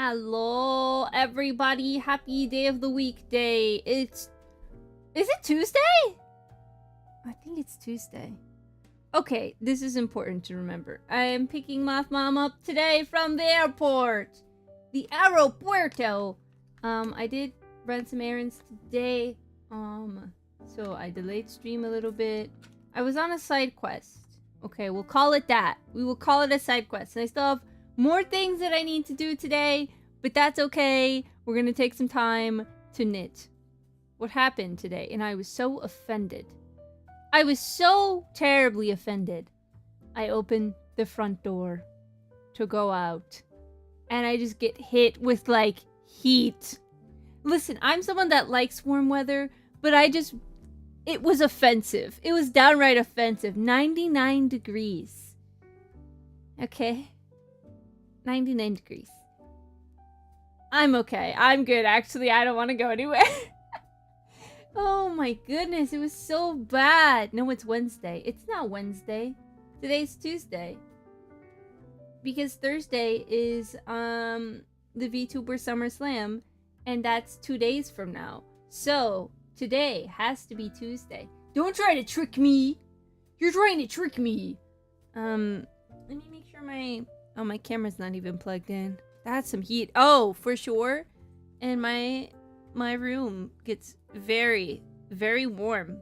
Hello, everybody. Happy day of the week day. Is it Tuesday? I think it's Tuesday. Okay, this is important to remember. I am picking Moth Mom up today from the airport. The aeropuerto. I did run some errands today. So I delayed stream a little bit. I was on a side quest. Okay, we'll call it that. We will call it a side quest. And I still have more things that I need to do today, but that's okay. We're gonna take some time to knit. What happened today? And I was so offended. I was so terribly offended. I opened the front door to go out, and I just get hit with, like, heat. Listen, I'm someone that likes warm weather, but it was offensive. It was downright offensive. 99 degrees. Okay. 99 degrees. I'm okay. I'm good, actually. I don't want to go anywhere. Oh my goodness, it was so bad. No, it's Wednesday. It's not Wednesday. Today's Tuesday. Because Thursday is the VTuber Summer Slam, and that's 2 days from now. So, today has to be Tuesday. Don't try to trick me. You're trying to trick me. Let me make sure my camera's not even plugged in. That's some heat. Oh, for sure. And my room gets very, very warm.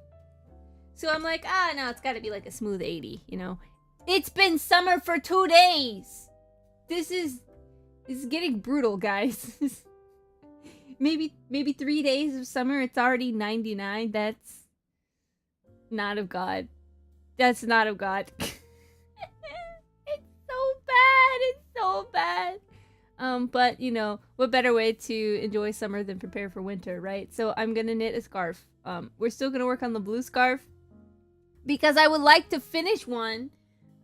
So I'm like, no, it's gotta be like a smooth 80, you know? It's been summer for 2 days! This is getting brutal, guys. maybe 3 days of summer, it's already 99. That's not of God. That's not of God. It's so bad. It's so bad. But, you know, what better way to enjoy summer than prepare for winter, right? So I'm gonna knit a scarf. We're still gonna work on the blue scarf because I would like to finish one.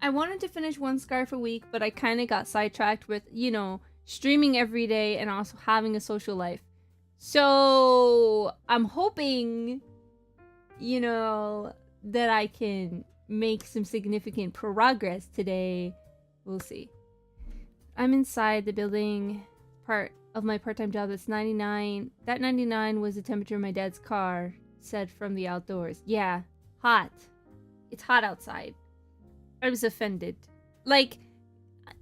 I wanted to finish one scarf a week, but I kind of got sidetracked with, you know, streaming every day and also having a social life. So I'm hoping, you know, that I can make some significant progress today. We'll see. I'm inside the building part of my part-time job that's 99. That 99 was the temperature of my dad's car, said from the outdoors. Yeah, hot. It's hot outside. I was offended. Like,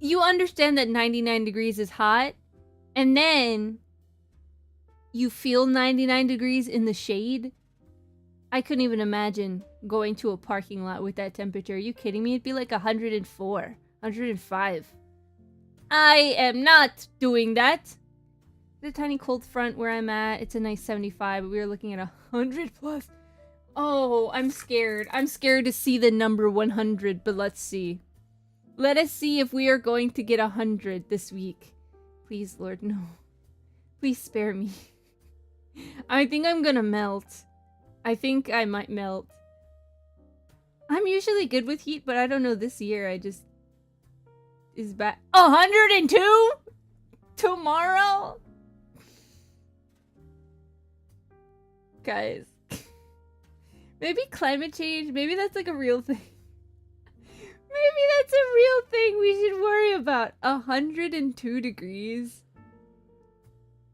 you understand that 99 degrees is hot, and then you feel 99 degrees in the shade? I couldn't even imagine going to a parking lot with that temperature. Are you kidding me? It'd be like 104, 105. I am not doing that. The tiny cold front where I'm at, it's a nice 75, but we were looking at 100 plus. Oh, I'm scared. I'm scared to see the number 100, but let's see. Let us see if we are going to get 100 this week. Please, Lord, no. Please spare me. I think I'm gonna melt. I think I might melt. I'm usually good with heat, but I don't know this year. I just... is bad. 102? Tomorrow? Guys. Maybe climate change, maybe that's like a real thing. Maybe that's a real thing we should worry about. 102 degrees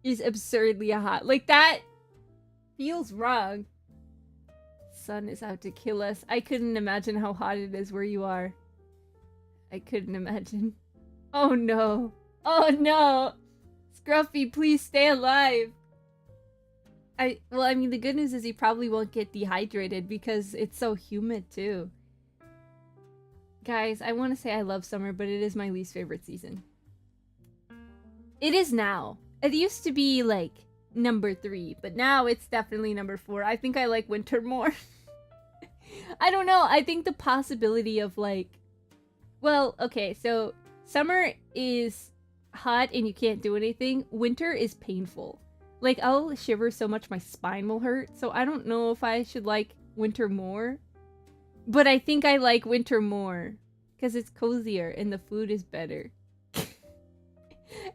is absurdly hot. Like, that feels wrong. Sun is out to kill us. I couldn't imagine how hot it is where you are. I couldn't imagine. Oh no. Oh no. Scruffy, please stay alive. Well, I mean, the good news is he probably won't get dehydrated because it's so humid too. Guys, I want to say I love summer, but it is my least favorite season. It is now. It used to be like number 3, but now it's definitely number 4. I think I like winter more. I don't know. I think the possibility of like... Well, okay, so summer is hot and you can't do anything. Winter is painful. Like, I'll shiver so much my spine will hurt. So I don't know if I should like winter more. But I think I like winter more. Because it's cozier and the food is better.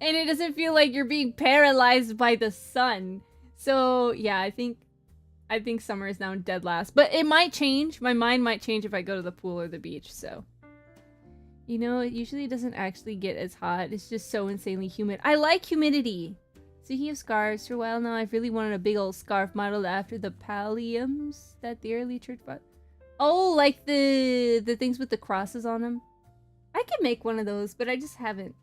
And it doesn't feel like you're being paralyzed by the sun. So, yeah, I think summer is now dead last. But it might change. My mind might change if I go to the pool or the beach, so... You know, it usually doesn't actually get as hot. It's just so insanely humid. I like humidity. Speaking of scarves, for a while now, I've really wanted a big old scarf modeled after the palliums that the early church bought. Oh, like the things with the crosses on them. I could make one of those, but I just haven't.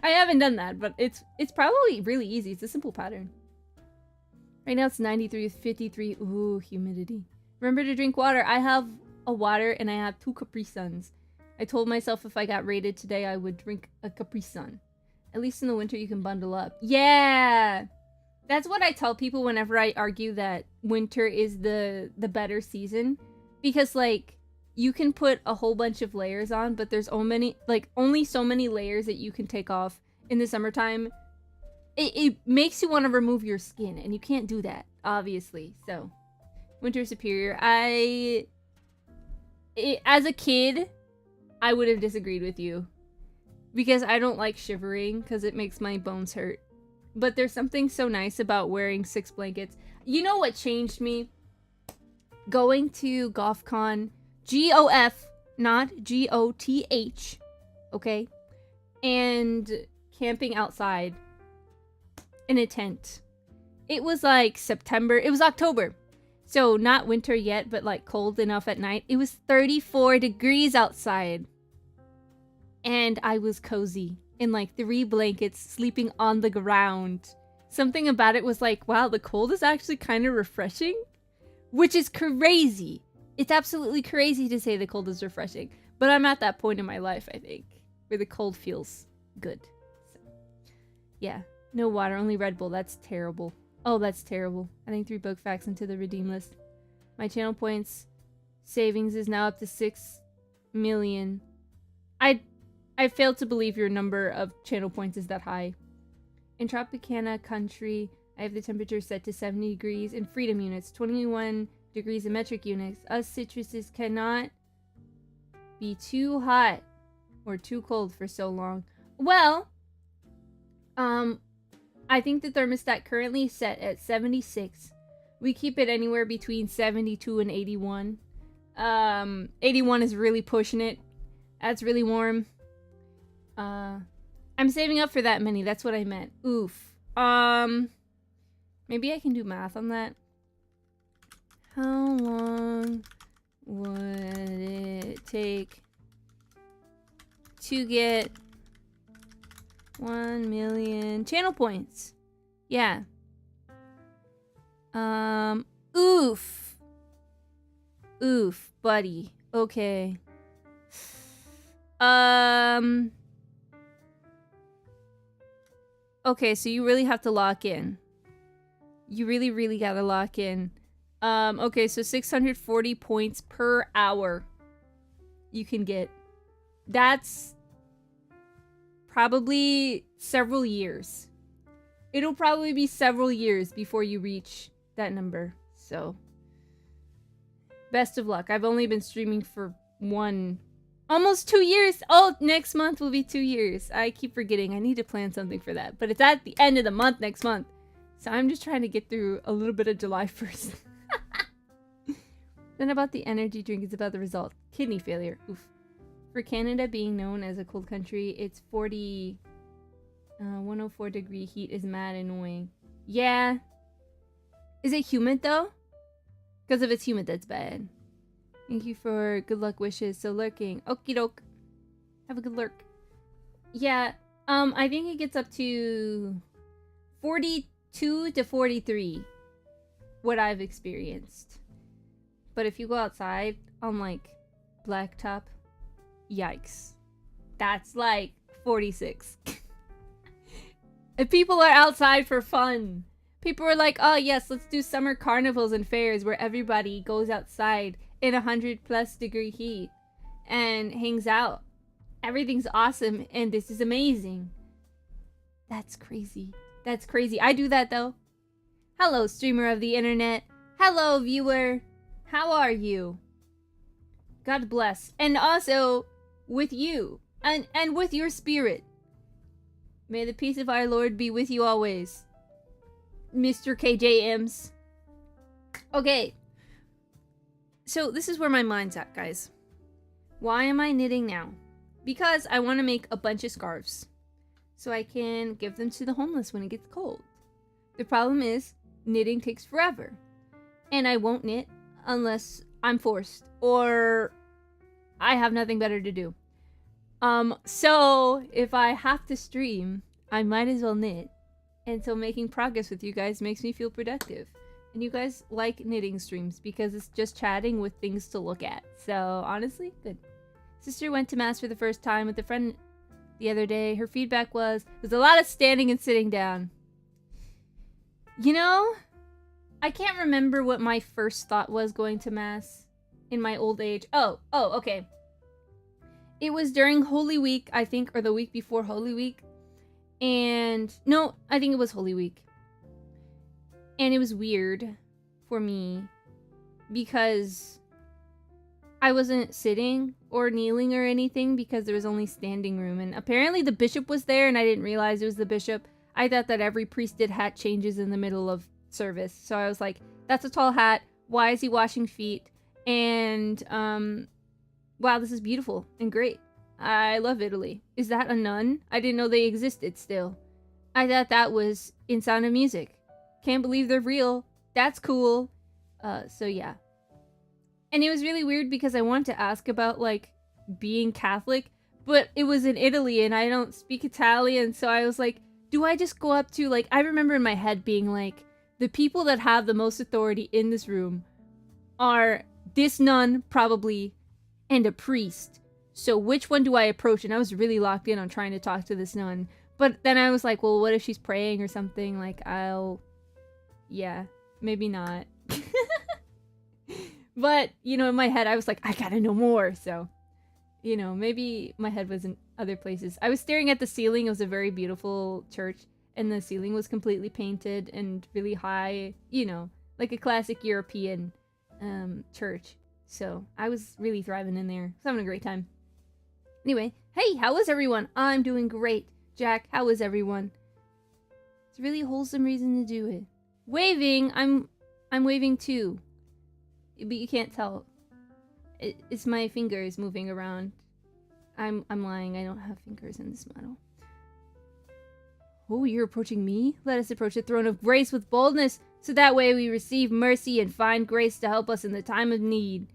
I haven't done that, but it's probably really easy. It's a simple pattern. Right now it's 93 with 53. Ooh, humidity. Remember to drink water. I have a water and I have 2 Capri Suns. I told myself if I got rated today, I would drink a Capri Sun. At least in the winter, you can bundle up. Yeah! That's what I tell people whenever I argue that winter is the better season. Because, like, you can put a whole bunch of layers on, but there's only so many layers that you can take off in the summertime. It makes you want to remove your skin, and you can't do that, obviously. So, winter superior. As a kid, I would have disagreed with you. Because I don't like shivering, because it makes my bones hurt. But there's something so nice about wearing 6 blankets. You know what changed me? Going to GothCon, G-O-F, not G-O-T-H, okay? And camping outside in a tent. It was like September, it was October. So not winter yet, but like cold enough at night. It was 34 degrees outside. And I was cozy in like 3 blankets sleeping on the ground. Something about it was like, wow, the cold is actually kind of refreshing. Which is crazy. It's absolutely crazy to say the cold is refreshing. But I'm at that point in my life, I think, where the cold feels good. So, yeah, no water, only Red Bull. That's terrible. Oh, that's terrible. I think 3 book facts into the redeem list. My channel points savings is now up to 6 million. I fail to believe your number of channel points is that high. In Tropicana country, I have the temperature set to 70 degrees in freedom units, 21 degrees in metric units. Us citruses cannot be too hot or too cold for so long. Well, I think the thermostat currently is set at 76. We keep it anywhere between 72 and 81. 81 is really pushing it. That's really warm. I'm saving up for that many. That's what I meant. Oof. Maybe I can do math on that. How long would it take to get 1 million channel points? Yeah. Oof. Oof, buddy. Okay. Okay, so you really have to lock in. You really, really gotta lock in. Okay, so 640 points per hour you can get. That's probably several years. It'll probably be several years before you reach that number. So, best of luck. I've only been streaming for almost 2 years. Oh, next month will be 2 years. I keep forgetting. I need to plan something for that. But it's at the end of the month next month. So I'm just trying to get through a little bit of July 1st. Then about the energy drink, it's about the result. Kidney failure. Oof. For Canada being known as a cold country, it's 104 degree heat is mad annoying. Yeah. Is it humid though? Because if it's humid, that's bad. Thank you for good luck wishes. So lurking. Okie doke. Have a good lurk. Yeah. I think it gets up to 42 to 43. What I've experienced. But if you go outside on like blacktop, yikes. That's like 46. If people are outside for fun. People are like, oh yes, let's do summer carnivals and fairs where everybody goes outside in 100+ degree heat and hangs out. Everything's awesome and this is amazing. That's crazy. That's crazy. I do that though. Hello, streamer of the internet. Hello, viewer. How are you? God bless. And also with you and with your spirit. May the peace of our Lord be with you always. Mr. KJMs. Okay. So this is where my mind's at, guys. Why am I knitting now? Because I want to make a bunch of scarves so I can give them to the homeless when it gets cold. The problem is knitting takes forever, and I won't knit unless I'm forced or I have nothing better to do. So if I have to stream, I might as well knit. And so making progress with you guys makes me feel productive. And you guys like knitting streams because it's just chatting with things to look at. So honestly, good. Sister went to mass for the first time with a friend the other day. Her feedback was, there's a lot of standing and sitting down. You know, I can't remember what my first thought was going to mass in my old age. Oh, okay. It was during Holy Week, I think, or the week before Holy Week. And no, I think it was Holy Week. And it was weird for me because I wasn't sitting or kneeling or anything because there was only standing room. And apparently the bishop was there and I didn't realize it was the bishop. I thought that every priest did hat changes in the middle of service. So I was like, that's a tall hat. Why is he washing feet? And, wow, this is beautiful and great. I love Italy. Is that a nun? I didn't know they existed still. I thought that was in Sound of Music. Can't believe they're real. That's cool. So yeah. And it was really weird because I wanted to ask about, like, being Catholic, but it was in Italy and I don't speak Italian, so I was like, do I just go up to, like, I remember in my head being like, the people that have the most authority in this room are this nun, probably, and a priest. So which one do I approach? And I was really locked in on trying to talk to this nun. But then I was like, well, what if she's praying or something? Like, yeah, maybe not. But, you know, in my head, I was like, I gotta know more. So, you know, maybe my head was in other places. I was staring at the ceiling. It was a very beautiful church. And the ceiling was completely painted and really high, you know, like a classic European church. So I was really thriving in there. I was having a great time. Anyway, hey, how is everyone? I'm doing great. Jack, how is everyone? It's a really wholesome reason to do it. Waving, I'm waving too. But you can't tell. It's my fingers moving around. I'm lying. I don't have fingers in this model. Oh, you're approaching me? Let us approach the throne of grace with boldness, so that way we receive mercy and find grace to help us in the time of need.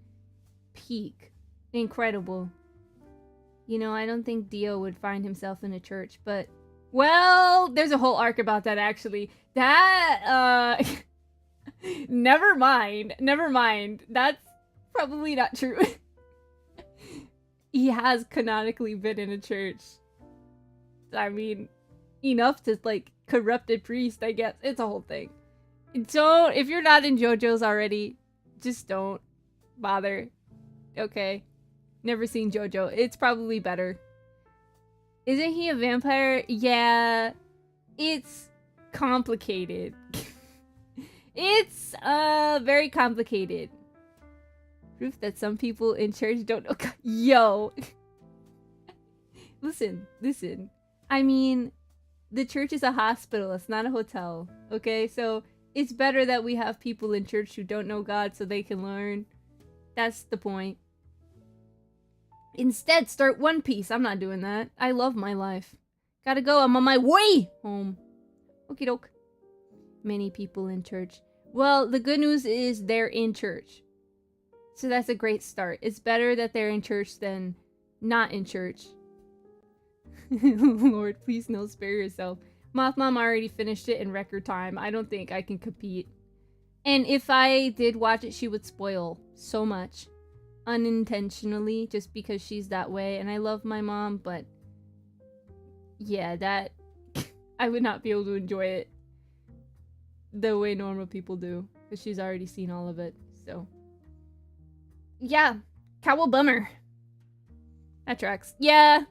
Peak. Incredible. You know, I don't think Dio would find himself in a church, but... Well, there's a whole arc about that, actually. That, Never mind. That's probably not true. He has canonically been in a church. I mean, enough to, like, corrupted priest, I guess. It's a whole thing. Don't, if you're not in JoJo's already, just don't bother. Okay? Never seen JoJo. It's probably better. Isn't he a vampire? Yeah. It's complicated. It's, very complicated. Proof that some people in church don't know. Yo! Listen. I mean, the church is a hospital. It's not a hotel. Okay? So, it's better that we have people in church who don't know God so they can learn. That's the point. Instead, start One Piece. I'm not doing that. I love my life. Gotta go. I'm on my way home. Okie doke. Many people in church. Well, the good news is they're in church. So that's a great start. It's better that they're in church than not in church. Lord, please no, spare yourself. Moth Mom already finished it in record time. I don't think I can compete. And if I did watch it, she would spoil so much. Unintentionally, just because she's that way. And I love my mom, but... yeah, that... I would not be able to enjoy it the way normal people do. Because she's already seen all of it, so... yeah. Cowl bummer. That tracks. Yeah.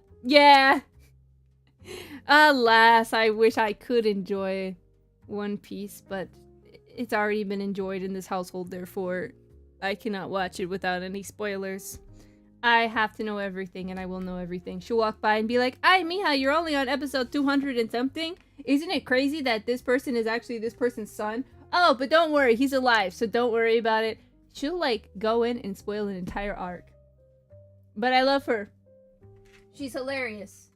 Alas, I wish I could enjoy One Piece, but it's already been enjoyed in this household, therefore I cannot watch it without any spoilers. I have to know everything, and I will know everything. She'll walk by and be like, "Ay, Mija, you're only on episode 200 and something? Isn't it crazy that this person is actually this person's son? Oh, but don't worry, he's alive, so don't worry about it." She'll, like, go in and spoil an entire arc. But I love her. She's hilarious.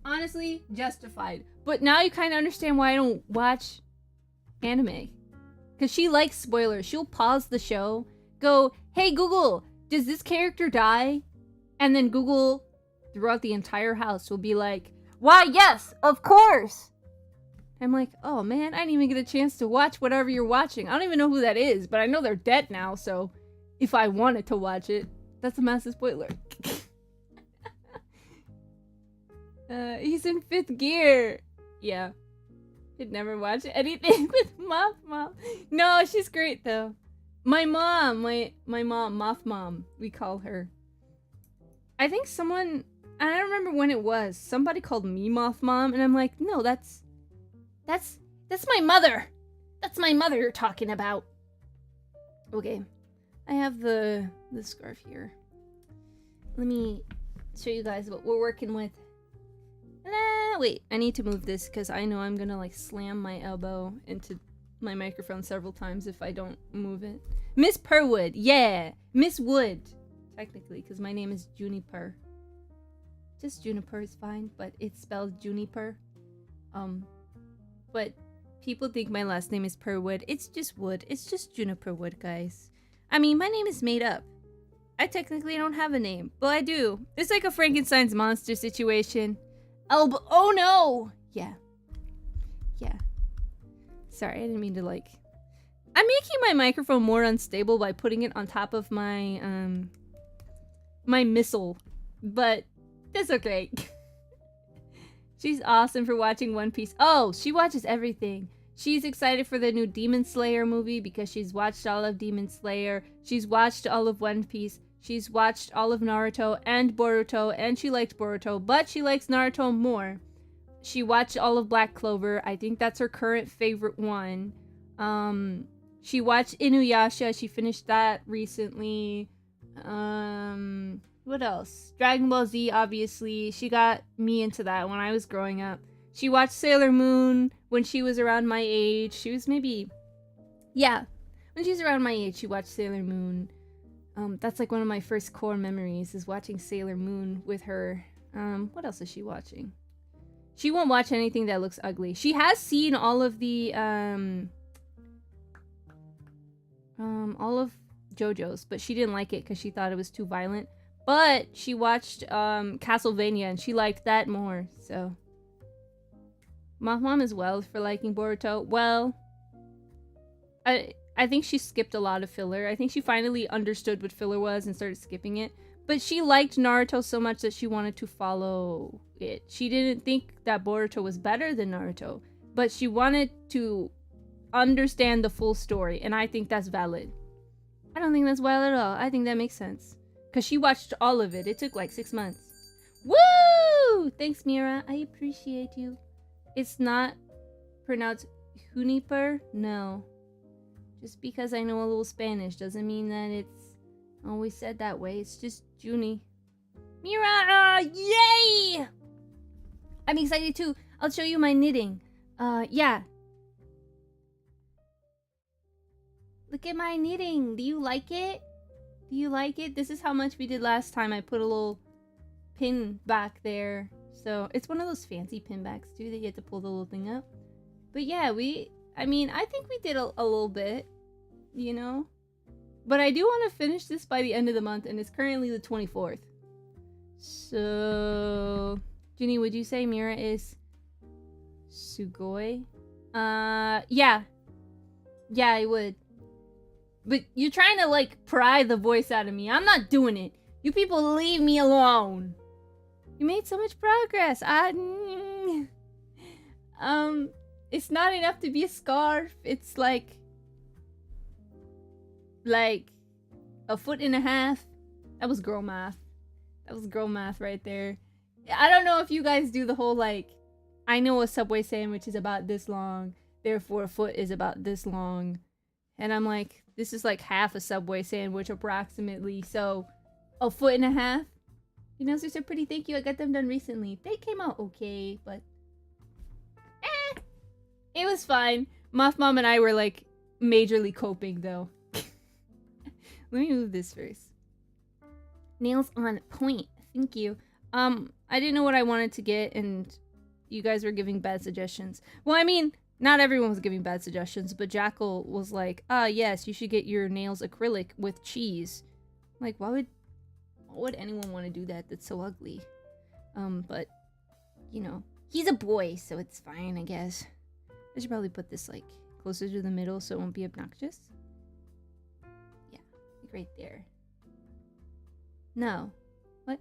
Honestly, justified. But now you kind of understand why I don't watch anime. Because she likes spoilers. She'll pause the show, go, hey Google, does this character die? And then Google, throughout the entire house, will be like, why, yes, of course. I'm like, oh man, I didn't even get a chance to watch whatever you're watching. I don't even know who that is, but I know they're dead now, so if I wanted to watch it, that's a massive spoiler. He's in 5th gear. Yeah. Could never watch anything with Moth Mom. No, she's great though. My mom, my mom, Moth Mom, we call her. I think someone, I don't remember when it was, somebody called me Moth Mom, and I'm like, no, that's my mother. That's my mother you're talking about. Okay. I have the scarf here. Let me show you guys what we're working with. Wait, I need to move this because I know I'm gonna like slam my elbow into my microphone several times if I don't move it. Miss Purwood, yeah! Miss Wood, technically, because my name is Junipur. Just Juniper is fine, but it's spelled Juniper. But people think my last name is Purwood. It's just Wood. It's just Junipurwood, guys. I mean, my name is made up. I technically don't have a name, but I do. It's like a Frankenstein's monster situation. Oh no! Yeah. Yeah. Sorry, I didn't mean to like... I'm making my microphone more unstable by putting it on top of my, my missile. But that's okay. She's awesome for watching One Piece. Oh, she watches everything. She's excited for the new Demon Slayer movie because she's watched all of Demon Slayer. She's watched all of One Piece. She's watched all of Naruto and Boruto, and she liked Boruto, but she likes Naruto more. She watched all of Black Clover. I think that's her current favorite one. She watched Inuyasha. She finished that recently. What else? Dragon Ball Z, obviously. She got me into that when I was growing up. She watched Sailor Moon when she was around my age. She was maybe... Yeah. When she was around my age, she watched Sailor Moon. That's like one of my first core memories is watching Sailor Moon with her. What else is she watching? She won't watch anything that looks ugly. She has seen all of the, all of JoJo's, but she didn't like it because she thought it was too violent. But she watched, Castlevania, and she liked that more, so. Moth Mom as well for liking Boruto. Well, I think she skipped a lot of filler. I think she finally understood what filler was and started skipping it. But she liked Naruto so much that she wanted to follow it. She didn't think that Boruto was better than Naruto, but she wanted to understand the full story, and I think that's valid. I don't think that's wild at all. I think that makes sense. Because she watched all of it. It took like 6 months. Woo! Thanks, Mira. I appreciate you. It's not pronounced Junipur? No. Just because I know a little Spanish doesn't mean that it's always said that way. It's just Junie. Mira! Yay! I'm excited too. I'll show you my knitting. Yeah. Look at my knitting. Do you like it? Do you like it? This is how much we did last time. I put a little pin back there. So, it's one of those fancy pin backs too that you have to pull the little thing up. But yeah, I mean, I think we did a little bit, you know? But I do want to finish this by the end of the month, and it's currently the 24th. So, Junie, would you say Mira is Sugoi? Yeah. Yeah, I would. But you're trying to, like, pry the voice out of me. I'm not doing it. You people leave me alone. You made so much progress. It's not enough to be a scarf. It's like 1.5 feet. That was girl math. That was girl math right there. I don't know if you guys do the whole, like, I know a Subway sandwich is about this long, therefore a foot is about this long. And I'm like, this is like half a Subway sandwich approximately, so 1.5 feet. You know, these are pretty, thank you. I got them done recently. They came out okay, but it was fine. Moth Mom and I were like majorly coping though. Let me move this first. Nails on point. Thank you. I didn't know what I wanted to get, and you guys were giving bad suggestions. Well, I mean, not everyone was giving bad suggestions, but Jackal was like, yes, you should get your nails acrylic with cheese. Like, why would anyone want to do that? That's so ugly. But, you know, he's a boy, so it's fine, I guess. I should probably put this, like, closer to the middle so it won't be obnoxious. Yeah, like right there. No. What?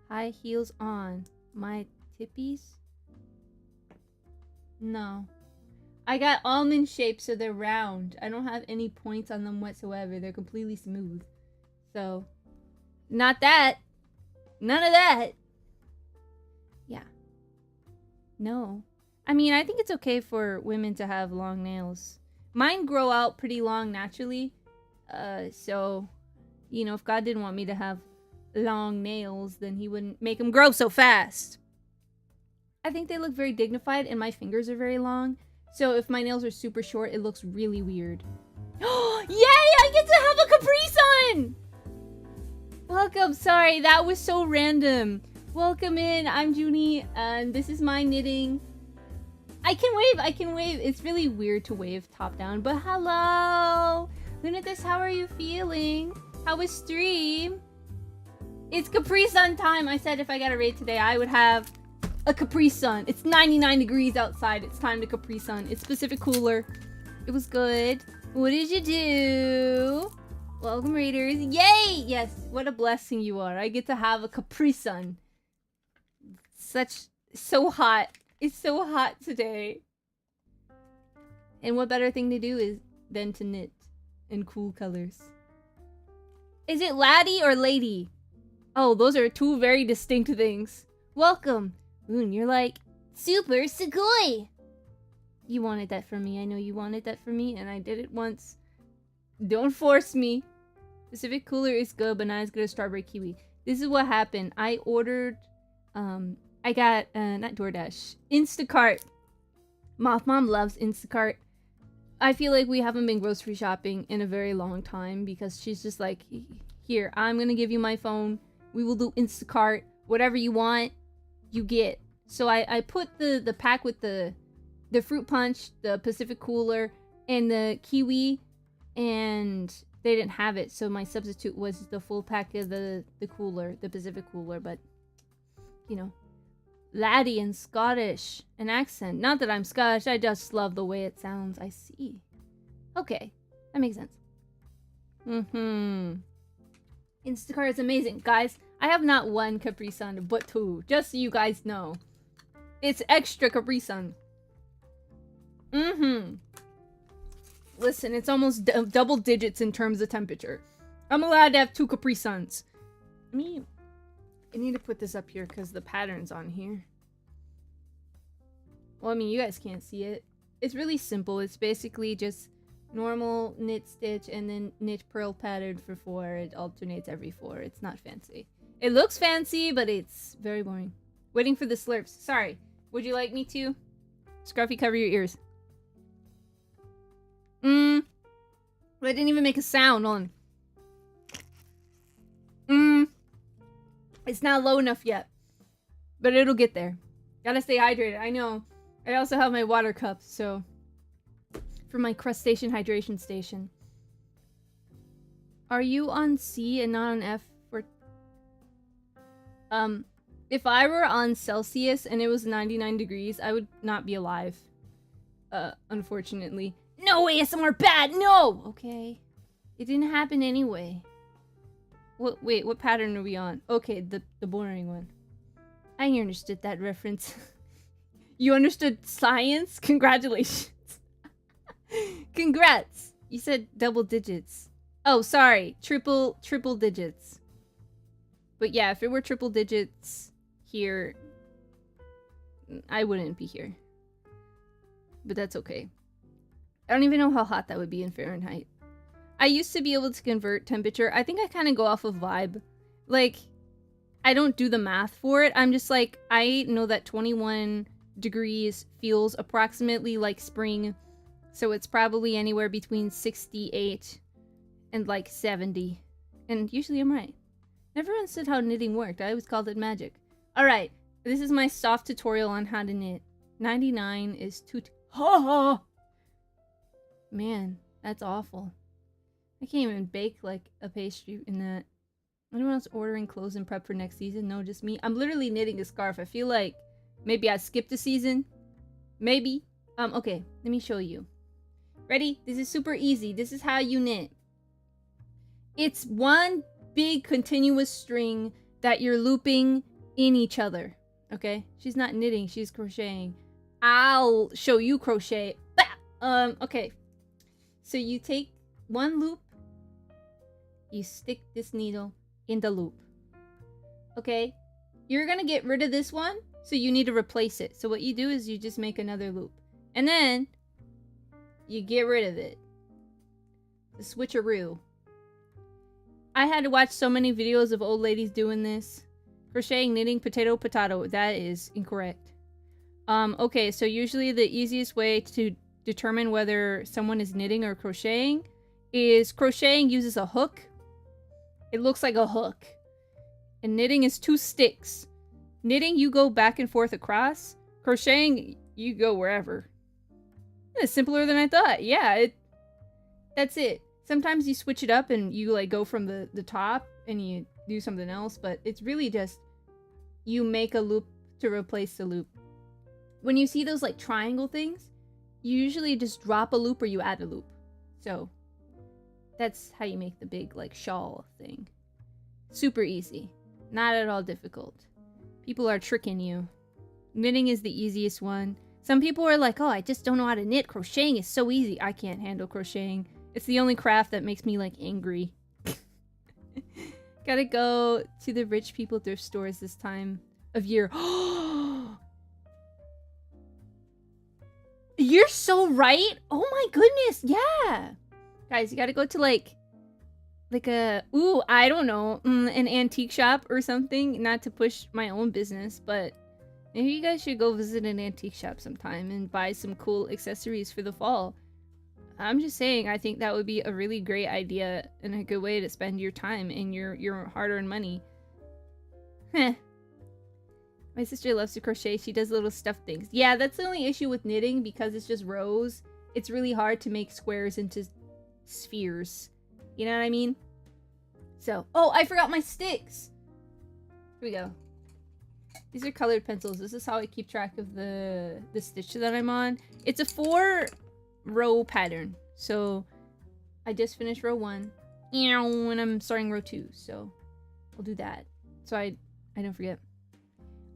High heels on. My tippies? No. I got almond shaped, so they're round. I don't have any points on them whatsoever. They're completely smooth. So, not that. None of that. Yeah. No. I mean, I think it's okay for women to have long nails. Mine grow out pretty long naturally. So, you know, if God didn't want me to have long nails, then he wouldn't make them grow so fast. I think they look very dignified, and my fingers are very long. So if my nails are super short, it looks really weird. Yay! I get to have a Capri Sun! Welcome. Sorry, that was so random. Welcome in. I'm Junie, and this is my knitting. I can wave. It's really weird to wave top down, but hello! Lunathis, how are you feeling? How was stream? It's Capri Sun time. I said if I got a raid today, I would have a Capri Sun. It's 99 degrees outside. It's time to Capri Sun. It's Pacific Cooler. It was good. What did you do? Welcome, Raiders. Yay! Yes, what a blessing you are. I get to have a Capri Sun. So hot. It's so hot today. And what better thing to do is than to knit in cool colors. Is it laddie or lady? Oh, those are two very distinct things. Welcome. Moon, you're like, super sugoi! You wanted that from me. I know you wanted that from me, and I did it once. Don't force me. Pacific Cooler is good, but not as good as Strawberry Kiwi. This is what happened. I ordered, I got, not DoorDash, Instacart. Moth Mom loves Instacart. I feel like we haven't been grocery shopping in a very long time because she's just like, here, I'm gonna give you my phone. We will do Instacart. Whatever you want, you get. So I put the pack with the fruit punch, the Pacific Cooler, and the kiwi, and they didn't have it. So my substitute was the full pack of the cooler, the Pacific Cooler, but, you know, laddie and Scottish, an accent. Not that I'm Scottish, I just love the way it sounds. I see. Okay, that makes sense. Instacart is amazing. Guys, I have not one Capri Sun, but two. Just so you guys know. It's extra Capri Sun. Listen, it's almost double digits in terms of temperature. I'm allowed to have two Capri Suns. I need to put this up here because the pattern's on here. Well, I mean, you guys can't see it. It's really simple. It's basically just normal knit stitch and then knit purl pattern for 4. It alternates every 4. It's not fancy. It looks fancy, but it's very boring. Waiting for the slurps. Sorry. Would you like me to? Scruffy, cover your ears. I didn't even make a sound on. It's not low enough yet. But it'll get there. Gotta stay hydrated. I know. I also have my water cup, so... for my crustacean hydration station. Are you on C and not on F for... if I were on Celsius and it was 99 degrees, I would not be alive. Unfortunately. No, ASMR bad! No! Okay. It didn't happen anyway. Wait, what pattern are we on? Okay, the boring one. I understood that reference. You understood science? Congratulations. Congrats! You said double digits. Oh, sorry. Triple digits. But yeah, if it were triple digits here, I wouldn't be here. But that's okay. I don't even know how hot that would be in Fahrenheit. I used to be able to convert temperature. I think I kind of go off of vibe. Like, I don't do the math for it. I'm just like, I know that 21 degrees feels approximately like spring. So it's probably anywhere between 68 and like 70. And usually I'm right. Never understood how knitting worked. I always called it magic. Alright, this is my soft tutorial on how to knit. 99 is too... Ha ha! Man, that's awful. I can't even bake like a pastry in that. Anyone else ordering clothes and prep for next season? No, just me. I'm literally knitting a scarf. I feel like maybe I skipped a season. Maybe. Okay, let me show you. Ready? This is super easy. This is how you knit. It's one big continuous string that you're looping in each other. Okay? She's not knitting, she's crocheting. I'll show you crochet. Bah! Okay. So you take one loop, you stick this needle in the loop. Okay? You're gonna get rid of this one, so you need to replace it. So what you do is you just make another loop. And then you get rid of it. The switcheroo. I had to watch so many videos of old ladies doing this. Crocheting, knitting, potato, potato. That is incorrect. Okay, so usually the easiest way to determine whether someone is knitting or crocheting is crocheting uses a hook. It looks like a hook. And knitting is 2 sticks. Knitting, you go back and forth across. Crocheting, you go wherever. It's simpler than I thought. Yeah, that's it. Sometimes you switch it up and you like go from the top and you do something else, but it's really just you make a loop to replace the loop. When you see those like triangle things, you usually just drop a loop or you add a loop. So that's how you make the big like shawl thing. Super easy. Not at all difficult. People are tricking you. Knitting is the easiest one. Some people are like, oh, I just don't know how to knit. Crocheting is so easy. I can't handle crocheting. It's the only craft that makes me like angry. Gotta go to the rich people thrift stores this time of year. You're so right. Oh my goodness. Yeah. Guys, you gotta go to like a, ooh, I don't know, an antique shop or something. Not to push my own business, but maybe you guys should go visit an antique shop sometime and buy some cool accessories for the fall. I'm just saying, I think that would be a really great idea and a good way to spend your time and your hard-earned money. Heh. My sister loves to crochet. She does little stuffed things. Yeah, that's the only issue with knitting because it's just rows. It's really hard to make squares into spheres. You know what I mean? So, oh, I forgot my sticks. Here we go. These are colored pencils. This is how I keep track of the stitch that I'm on. It's a 4-row pattern. So I just finished row 1. And I'm starting row 2. So I'll do that. So I don't forget.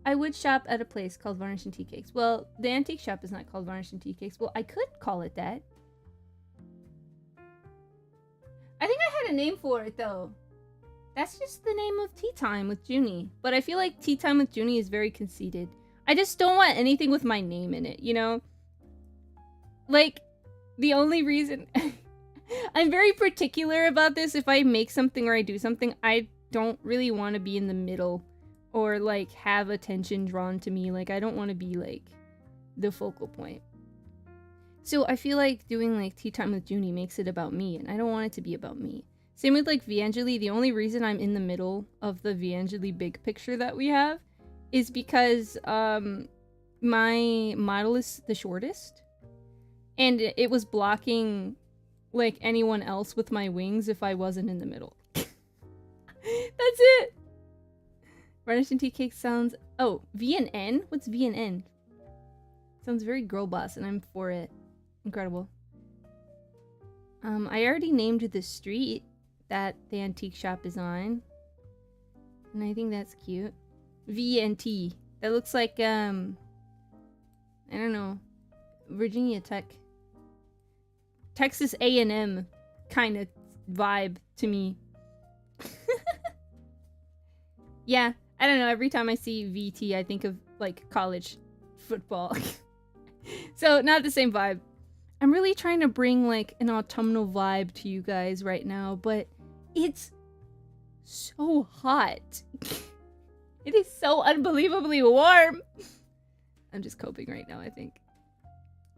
I would shop at a place called Varnish and Tea Cakes. Well, the antique shop is not called Varnish and Tea Cakes. Well, I could call it that. I think I had a name for it, though. That's just the name of Tea Time with Junie. But I feel like Tea Time with Junie is very conceited. I just don't want anything with my name in it, you know? Like, the only reason... I'm very particular about this. If I make something or I do something, I don't really want to be in the middle. Or, like, have attention drawn to me. Like, I don't want to be, like, the focal point. So I feel like doing, like, Tea Time with Junie makes it about me. And I don't want it to be about me. Same with, like, VAngeli. The only reason I'm in the middle of the VAngeli big picture that we have is because, my model is the shortest. And it was blocking, like, anyone else with my wings if I wasn't in the middle. That's it! Varnish and Tea Cake sounds... Oh, V and N? What's V and N? Sounds very girl boss, and I'm for it. Incredible. I already named the street that the antique shop is on. And I think that's cute. V and T. That looks like, I don't know. Virginia Tech. Texas A&M kind of vibe to me. Yeah, I don't know. Every time I see VT, I think of, like, college football. So, not the same vibe. I'm really trying to bring, like, an autumnal vibe to you guys right now, but it's so hot. It is so unbelievably warm. I'm just coping right now, I think.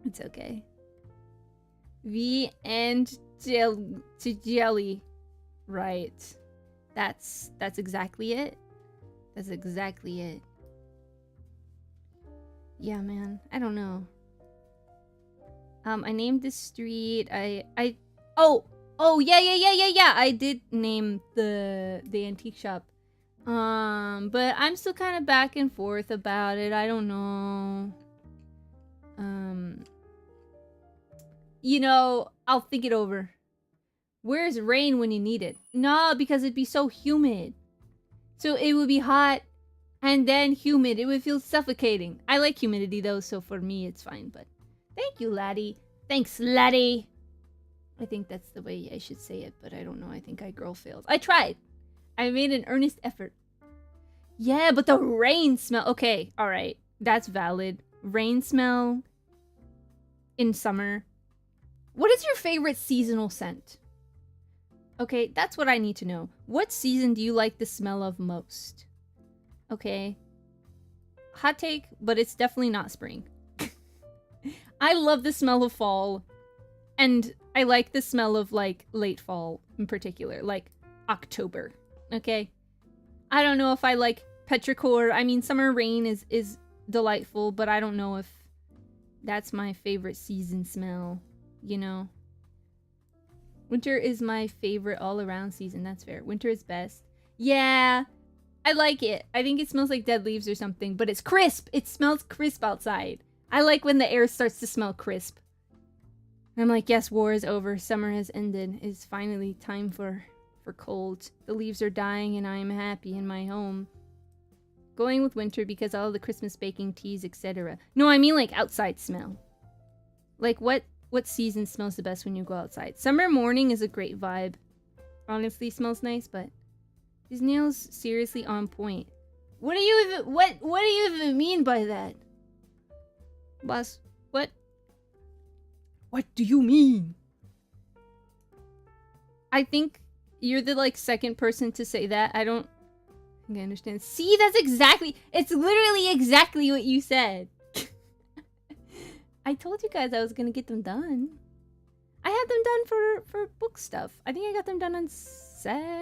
It's okay. V and jelly. Right. That's exactly it. That's exactly it. Yeah, man. I don't know. I named this street. Oh, yeah. I did name the antique shop. But I'm still kind of back and forth about it. I don't know. You know, I'll think it over. Where's rain when you need it? No, because it'd be so humid. So it would be hot and then humid. It would feel suffocating. I like humidity though, so for me it's fine. But thank you, laddie. Thanks, laddie. I think that's the way I should say it, but I don't know. I think I girl failed. I tried. I made an earnest effort. Yeah, but the rain smell. Okay, all right. That's valid. Rain smell in summer. What is your favorite seasonal scent? Okay, that's what I need to know. What season do you like the smell of most? Okay. Hot take, but it's definitely not spring. I love the smell of fall. And I like the smell of, like, late fall in particular. Like, October. Okay? I don't know if I like petrichor. I mean, summer rain is delightful, but I don't know if that's my favorite season smell. You know? Winter is my favorite all-around season. That's fair. Winter is best. Yeah, I like it. I think it smells like dead leaves or something, but it's crisp. It smells crisp outside. I like when the air starts to smell crisp. I'm like, yes, war is over. Summer has ended. It's finally time for cold. The leaves are dying and I am happy in my home. Going with winter because all the Christmas baking, teas, etc. No, I mean like outside smell. Like what season smells the best when you go outside? Summer morning is a great vibe. Honestly, smells nice, but his nails seriously on point. What do you even mean by that? Boss, what? What do you mean? I think you're the like second person to say that. I don't think I understand. See, that's exactly, it's literally exactly what you said. I told you guys I was gonna get them done. I had them done for book stuff. I think I got them done on Saturday,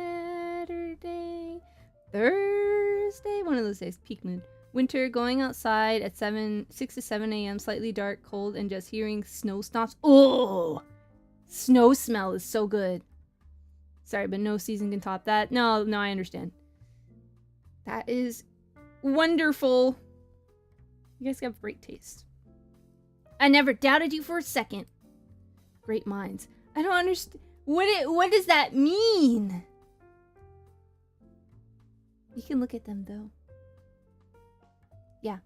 Thursday, one of those days, peak mood. Winter, going outside at 6 to 7 a.m, slightly dark, cold, and just hearing snow stops. Oh, snow smell is so good. Sorry, but no season can top that. No, I understand. That is wonderful. You guys got great taste. I never doubted you for a second. Great minds. I don't understand. What does that mean? You can look at them though. Yeah.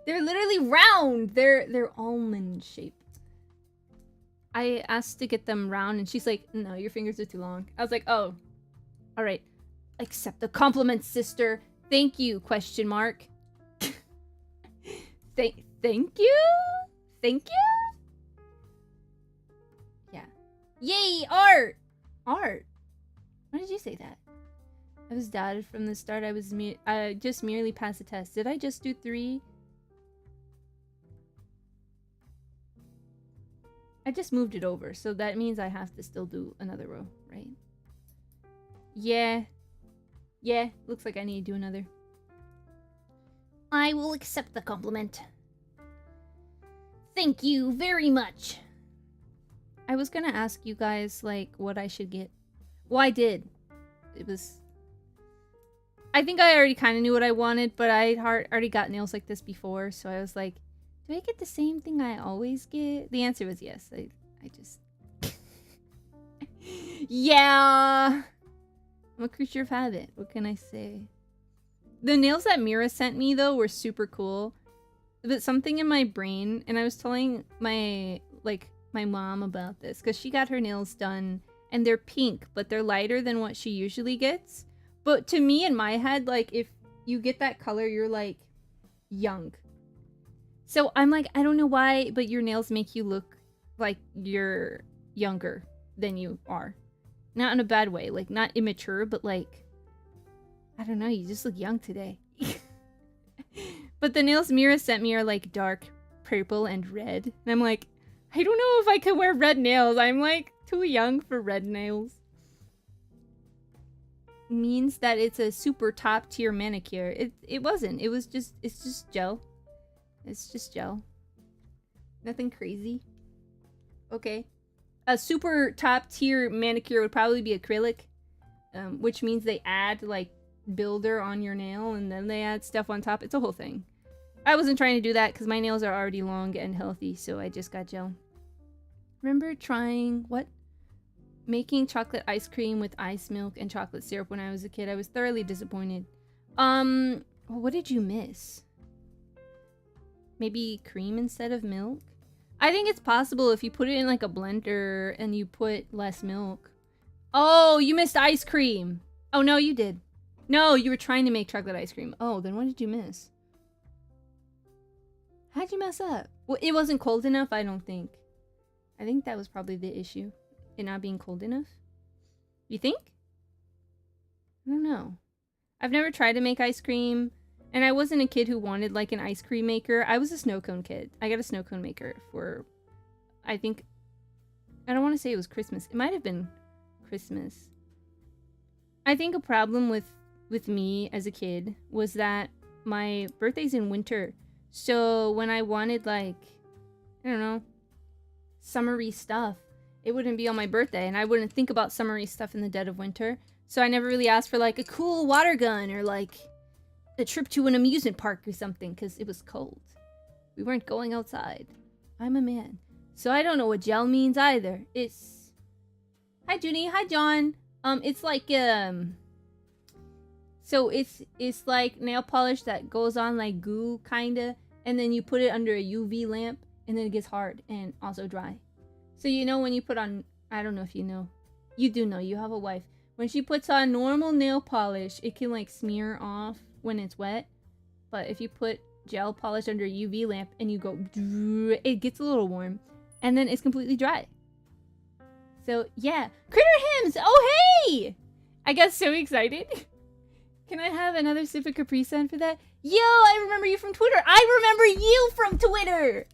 They're literally round. They're almond shaped. I asked to get them round and she's like, no, your fingers are too long. I was like, oh. Alright. Accept the compliment, sister. Thank you, question mark. Thank you? Thank you? Yeah. Yay, art! Art? Why did you say that? I was doubted from the start. I just merely passed the test. Did I just do 3? I just moved it over, so that means I have to still do another row, right? Yeah. Yeah, looks like I need to do another. I will accept the compliment. Thank you very much. I was gonna ask you guys, like, what I should get. Well, I did. It was... I think I already kind of knew what I wanted, but I already got nails like this before, so I was like, do I get the same thing I always get? The answer was yes. I just... Yeah! I'm a creature of habit. What can I say? The nails that Mira sent me, though, were super cool. But something in my brain, and I was telling my mom about this, because she got her nails done, and they're pink, but they're lighter than what she usually gets. But to me, in my head, like, if you get that color, you're, like, young. So I'm like, I don't know why, but your nails make you look like you're younger than you are. Not in a bad way, like, not immature, but, like, I don't know, you just look young today. But the nails Mira sent me are, like, dark purple and red. And I'm like, I don't know if I could wear red nails. I'm, like, too young for red nails. means that it's a super top tier manicure. It wasn't. It's just gel. It's just gel. Nothing crazy. Okay. A super top tier manicure would probably be acrylic, which means they add like builder on your nail and then they add stuff on top. It's a whole thing. I wasn't trying to do that because my nails are already long and healthy, so I just got gel. Remember trying what? Making chocolate ice cream with ice milk and chocolate syrup when I was a kid. I was thoroughly disappointed. What did you miss? Maybe cream instead of milk? I think it's possible if you put it in like a blender and you put less milk. Oh, you missed ice cream. Oh, no, you did. No, you were trying to make chocolate ice cream. Oh, then what did you miss? How'd you mess up? Well, it wasn't cold enough, I don't think. I think that was probably the issue. It not being cold enough? You think? I don't know. I've never tried to make ice cream, and I wasn't a kid who wanted like an ice cream maker. I was a snow cone kid. I got a snow cone maker for, I think, I don't want to say it was Christmas. It might have been Christmas. I think a problem with me as a kid was that my birthday's in winter. So when I wanted like, I don't know, summery stuff, it wouldn't be on my birthday, and I wouldn't think about summery stuff in the dead of winter. So I never really asked for like a cool water gun or like a trip to an amusement park or something because it was cold. We weren't going outside. I'm a man. So I don't know what gel means either. It's... Hi, Junie. Hi, John. It's like, So it's like nail polish that goes on like goo, kinda. And then you put it under a UV lamp, and then it gets hard and also dry. So you know when you put on... I don't know if you know. You do know. You have a wife. When she puts on normal nail polish, it can like smear off when it's wet. But if you put gel polish under a UV lamp and you go... It gets a little warm. And then it's completely dry. So yeah. Critter Hymns! Oh hey! I got so excited. Can I have another sip of Capri Sun for that? Yo, I remember you from Twitter. I remember you from Twitter.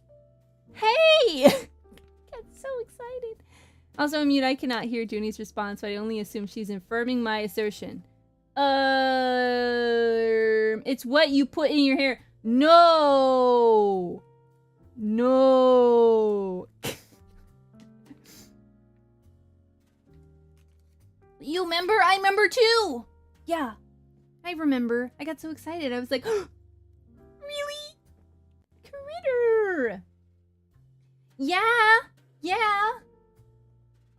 Hey! Got so excited. Also, mute. I cannot hear Junie's response, so I only assume she's affirming my assertion. It's what you put in your hair. No! No! You remember? I remember too! Yeah. I remember. I got so excited. I was like, really? Critter! Yeah! Yeah!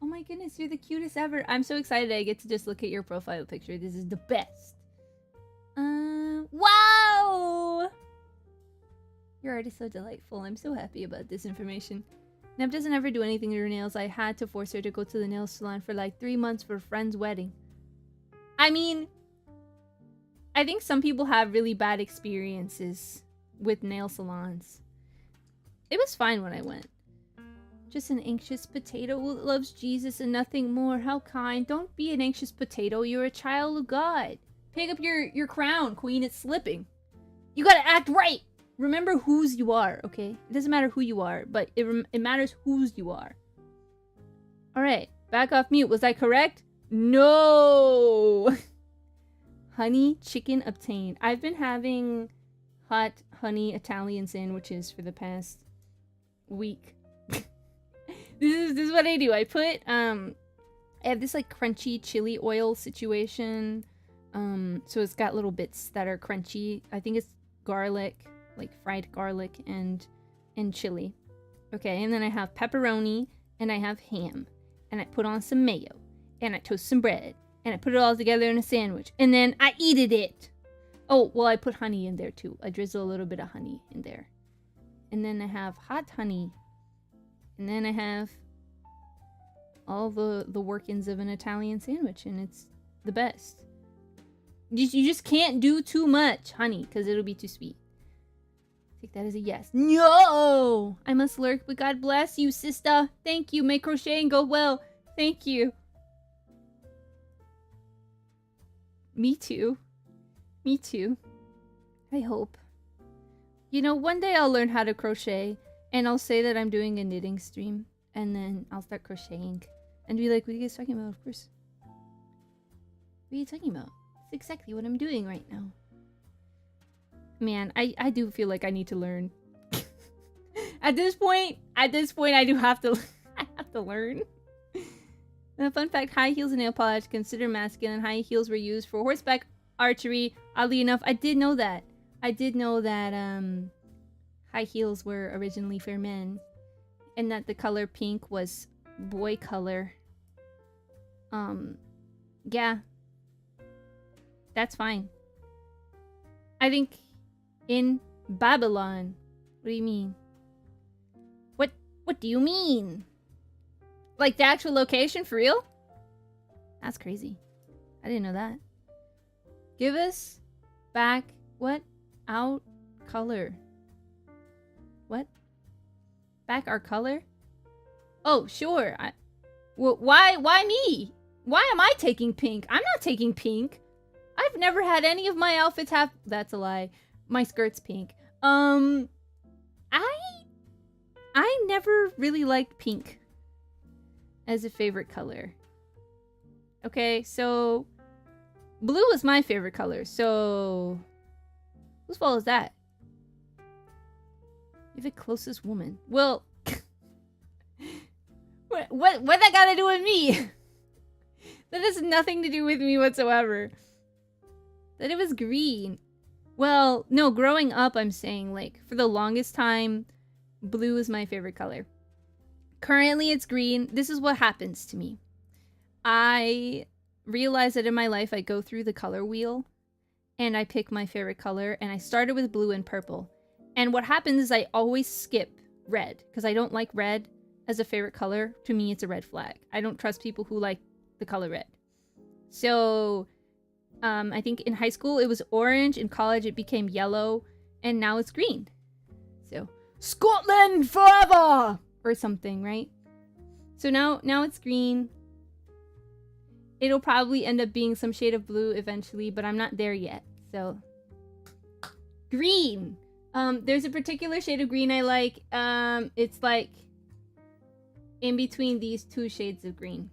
Oh my goodness, you're the cutest ever. I'm so excited I get to just look at your profile picture. This is the best. Wow! Your art is so delightful. I'm so happy about this information. Neb doesn't ever do anything to her nails. I had to force her to go to the nail salon for like 3 months for a friend's wedding. I mean... I think some people have really bad experiences with nail salons. It was fine when I went. Just an anxious potato who loves Jesus and nothing more. How kind. Don't be an anxious potato. You're a child of God. Pick up your crown, queen. It's slipping. You gotta act right. Remember whose you are, okay? It doesn't matter who you are, but it matters whose you are. Alright, back off mute. Was I correct? No! Honey chicken obtained. I've been having hot honey Italian sandwiches for the past week. This is what I do. I put I have this like crunchy chili oil situation. So it's got little bits that are crunchy. I think it's garlic, like fried garlic and chili. Okay, and then I have pepperoni and I have ham. And I put on some mayo. And I toast some bread. And I put it all together in a sandwich. And then I eated it. Oh, well, I put honey in there too. I drizzle a little bit of honey in there. And then I have hot honey. And then I have all the workings of an Italian sandwich. And it's the best. You just can't do too much honey, because it'll be too sweet. Take that as a yes. No! I must lurk, but God bless you, sister. Thank you. May crocheting go well. Thank you. Me too. Me too. I hope. You know, one day I'll learn how to crochet, and I'll say that I'm doing a knitting stream, and then I'll start crocheting. And be like, what are you guys talking about? Of course. What are you talking about? That's exactly what I'm doing right now. Man, I do feel like I need to learn. At this point, I do have to I have to learn. Fun fact, high heels and nail polish considered masculine. High heels were used for horseback archery. Oddly enough, I did know that. I did know that high heels were originally for men. And that the color pink was boy color. Yeah. That's fine. I think in Babylon. What do you mean? What do you mean? Like the actual location for real? That's crazy. I didn't know that. Give us back what? Out color. What? Back our color? Oh, sure. Why me? Why am I taking pink? I'm not taking pink. I've never had any of my outfits have... That's a lie. My skirt's pink. I never really liked pink as a favorite color. Okay, so... Blue is my favorite color, so... Whose fault is that? You're the closest woman. Well... what that got to do with me? That has nothing to do with me whatsoever. That it was green. Well, no, growing up, I'm saying, like, for the longest time, blue is my favorite color. Currently, it's green. This is what happens to me. I realize that in my life, I go through the color wheel, and I pick my favorite color, and I started with blue and purple. And what happens is I always skip red, because I don't like red as a favorite color. To me, it's a red flag. I don't trust people who like the color red. So... I think in high school it was orange, in college it became yellow, and now it's green. So, Scotland forever! Or something, right? So now it's green. It'll probably end up being some shade of blue eventually, but I'm not there yet. So, green! There's a particular shade of green I like. It's like in between these two shades of green.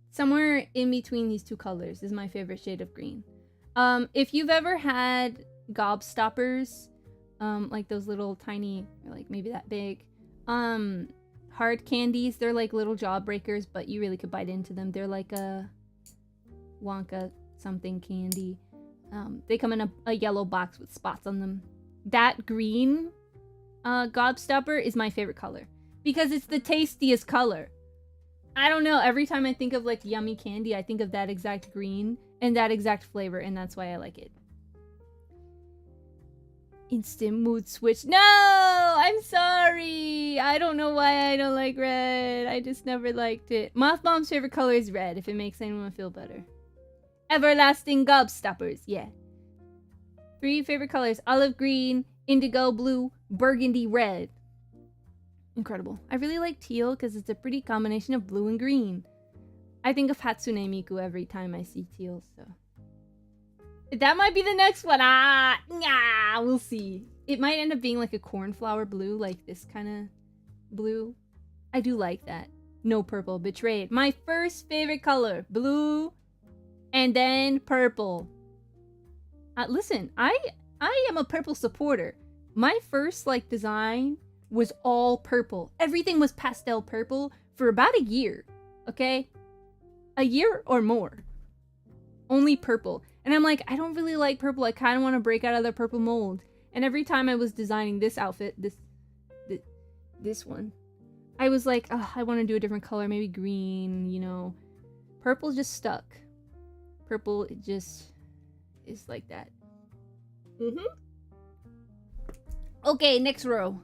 Somewhere in between these two colors is my favorite shade of green. If you've ever had gobstoppers, like those little tiny, or like maybe that big, hard candies, they're like little jawbreakers, but you really could bite into them. They're like a Wonka something candy. They come in a yellow box with spots on them. That green gobstopper is my favorite color because it's the tastiest color. I don't know, every time I think of like yummy candy, I think of that exact green and that exact flavor, and that's why I like it. Instant mood switch. No! I'm sorry! I don't know why I don't like red. I just never liked it. Moth Bomb's favorite color is red, if it makes anyone feel better. Everlasting gobstoppers, yeah. 3 favorite colors: olive green, indigo blue, burgundy red. Incredible. I really like teal because it's a pretty combination of blue and green. I think of Hatsune Miku every time I see teal, so... That might be the next one. We'll see. It might end up being like a cornflower blue, like this kind of blue. I do like that. No purple. Betrayed. My first favorite color. Blue. And then purple. Listen, I am a purple supporter. My first, like, design... was all purple. Everything was pastel purple for about a year, okay? A year or more. Only purple. And I'm like, I don't really like purple. I kind of want to break out of the purple mold. And every time I was designing this outfit, this one, I was like, oh, I want to do a different color, maybe green, you know. Purple just stuck. Purple, it just is like that. Okay, next row.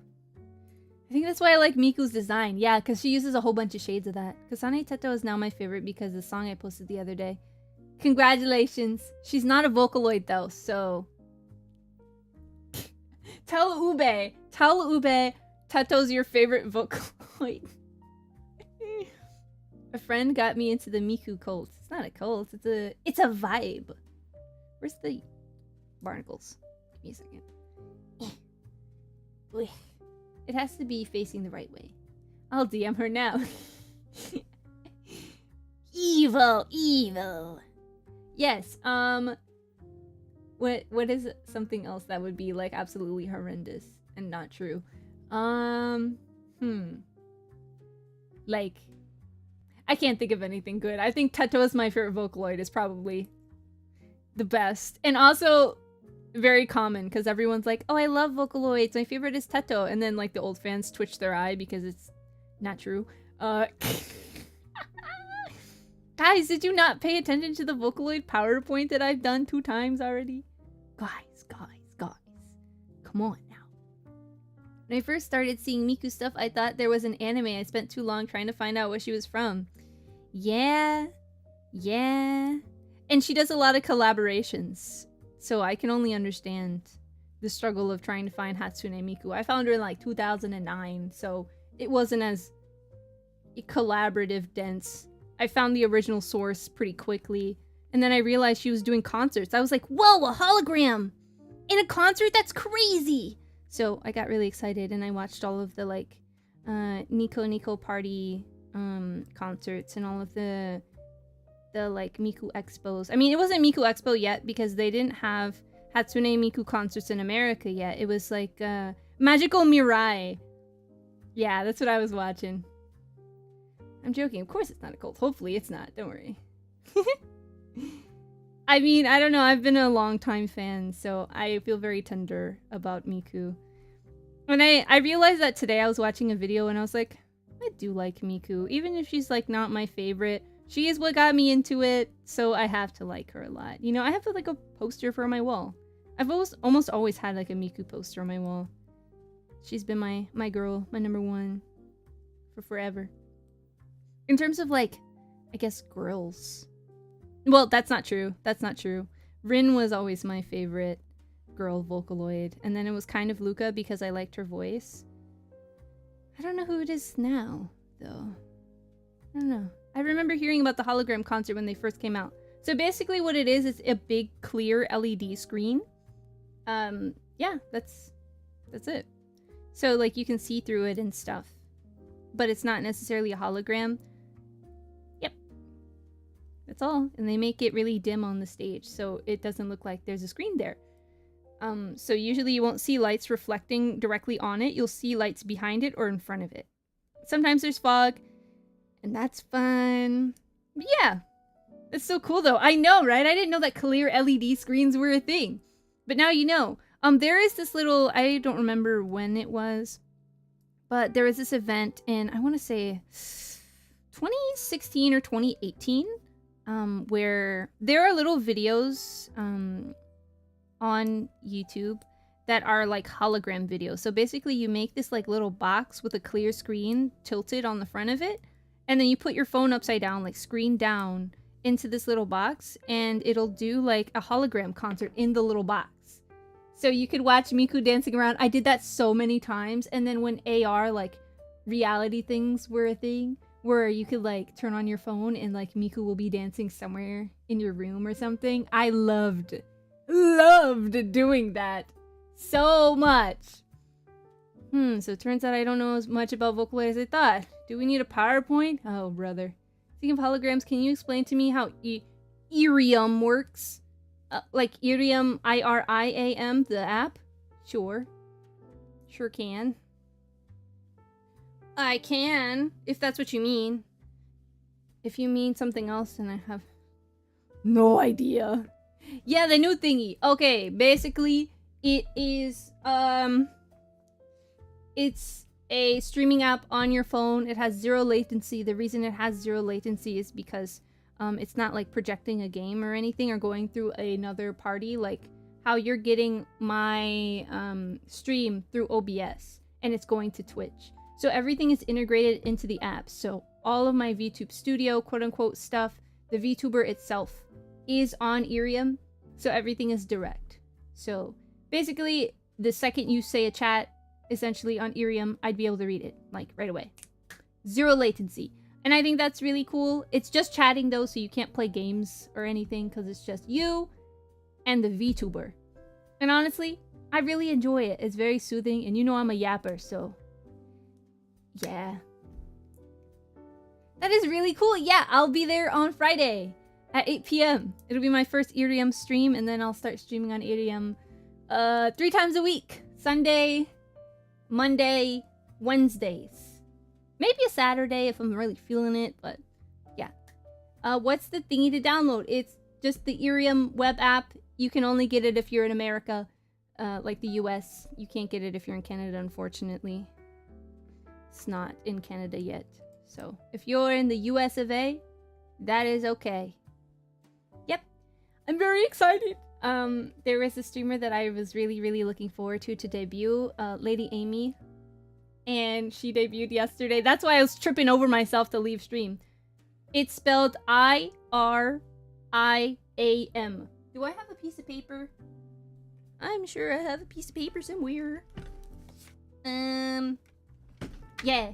I think that's why I like Miku's design. Yeah, because she uses a whole bunch of shades of that. Kasane Teto is now my favorite because of the song I posted the other day. Congratulations. She's not a Vocaloid though, so... Tell Ube Teto's your favorite Vocaloid. A friend got me into the Miku cult. It's not a cult, it's a vibe. Where's the barnacles? Give me a second. It has to be facing the right way. I'll DM her now. Evil, evil. Yes, what is something else that would be like absolutely horrendous and not true? Like, I can't think of anything good. I think Teto is my favorite Vocaloid, is probably the best. And also very common, because everyone's like, oh, I love Vocaloids, my favorite is Teto. And then like the old fans twitch their eye because it's not true. Guys, did you not pay attention to the Vocaloid PowerPoint that I've done 2 times already? Guys. Come on now. When I first started seeing Miku stuff, I thought there was an anime. I spent too long trying to find out what she was from. Yeah. And she does a lot of collaborations. So I can only understand the struggle of trying to find Hatsune Miku. I found her in like 2009, so it wasn't as collaborative dense. I found the original source pretty quickly, and then I realized she was doing concerts. I was like, whoa, a hologram in a concert? That's crazy! So I got really excited, and I watched all of the like Nico Party concerts and all of the like Miku Expos. I mean, it wasn't Miku Expo yet because they didn't have Hatsune Miku concerts in America yet. It was like Magical Mirai. Yeah, that's what I was watching. I'm joking. Of course it's not a cult. Hopefully it's not. Don't worry. I mean, I don't know. I've been a long-time fan, so I feel very tender about Miku. And I realized that today I was watching a video and I was like, I do like Miku. Even if she's like not my favorite, she is what got me into it, so I have to like her a lot. You know, I have like a poster for my wall. I've almost always had like a Miku poster on my wall. She's been my girl, my number one for forever. In terms of like, I guess girls. Well, that's not true. That's not true. Rin was always my favorite girl Vocaloid. And then it was kind of Luca because I liked her voice. I don't know who it is now, though. I don't know. I remember hearing about the hologram concert when they first came out. So basically what it is a big clear LED screen. Yeah, that's it. So like you can see through it and stuff. But it's not necessarily a hologram. Yep. That's all. And they make it really dim on the stage, so it doesn't look like there's a screen there. So usually you won't see lights reflecting directly on it. You'll see lights behind it or in front of it. Sometimes there's fog, and that's fun. But yeah. It's so cool though. I know, right? I didn't know that clear LED screens were a thing. But now you know. There is this little, I don't remember when it was, but there was this event in, I want to say 2016 or 2018, where there are little videos on YouTube that are like hologram videos. So basically you make this like little box with a clear screen tilted on the front of it, and then you put your phone upside down, like screen down, into this little box, and it'll do like a hologram concert in the little box. So you could watch Miku dancing around. I did that so many times. And then when AR, like, reality things were a thing, where you could, like, turn on your phone and, like, Miku will be dancing somewhere in your room or something. I loved doing that so much. So it turns out I don't know as much about Vocaloid as I thought. Do we need a PowerPoint? Oh, brother. Speaking of holograms, can you explain to me how Irium works? Like Irium, IRIAM, the app? Sure. Sure can. I can, if that's what you mean. If you mean something else, then I have no idea. Yeah, the new thingy. Okay, basically, it is, it's a streaming app on your phone. It has 0 latency. The reason it has 0 latency is because it's not like projecting a game or anything or going through another party, like how you're getting my stream through OBS and it's going to Twitch. So everything is integrated into the app. So all of my VTube Studio, quote unquote, stuff, the VTuber itself is on Irium. So everything is direct. So basically, the second you say a chat, essentially on Irium, I'd be able to read it, like right away. 0 latency. And I think that's really cool. It's just chatting though, so you can't play games or anything because it's just you and the VTuber. And honestly, I really enjoy it. It's very soothing, and you know I'm a yapper, so yeah. That is really cool. Yeah, I'll be there on Friday at 8 p.m. It'll be my first EDM stream, and then I'll start streaming on EDM 3 times a week. Sunday, Monday, Wednesdays. Maybe a Saturday if I'm really feeling it, but yeah. What's the thingy to download? It's just the Irium web app. You can only get it if you're in America, like the US. You can't get it if you're in Canada, unfortunately. It's not in Canada yet. So if you're in the US of A, that is okay. Yep. I'm very excited. There was a streamer that I was really looking forward to debut, Lady Amy. And she debuted yesterday. That's why I was tripping over myself to leave stream. It's spelled I-R-I-A-M. Do I have a piece of paper? I'm sure I have a piece of paper somewhere. Yeah.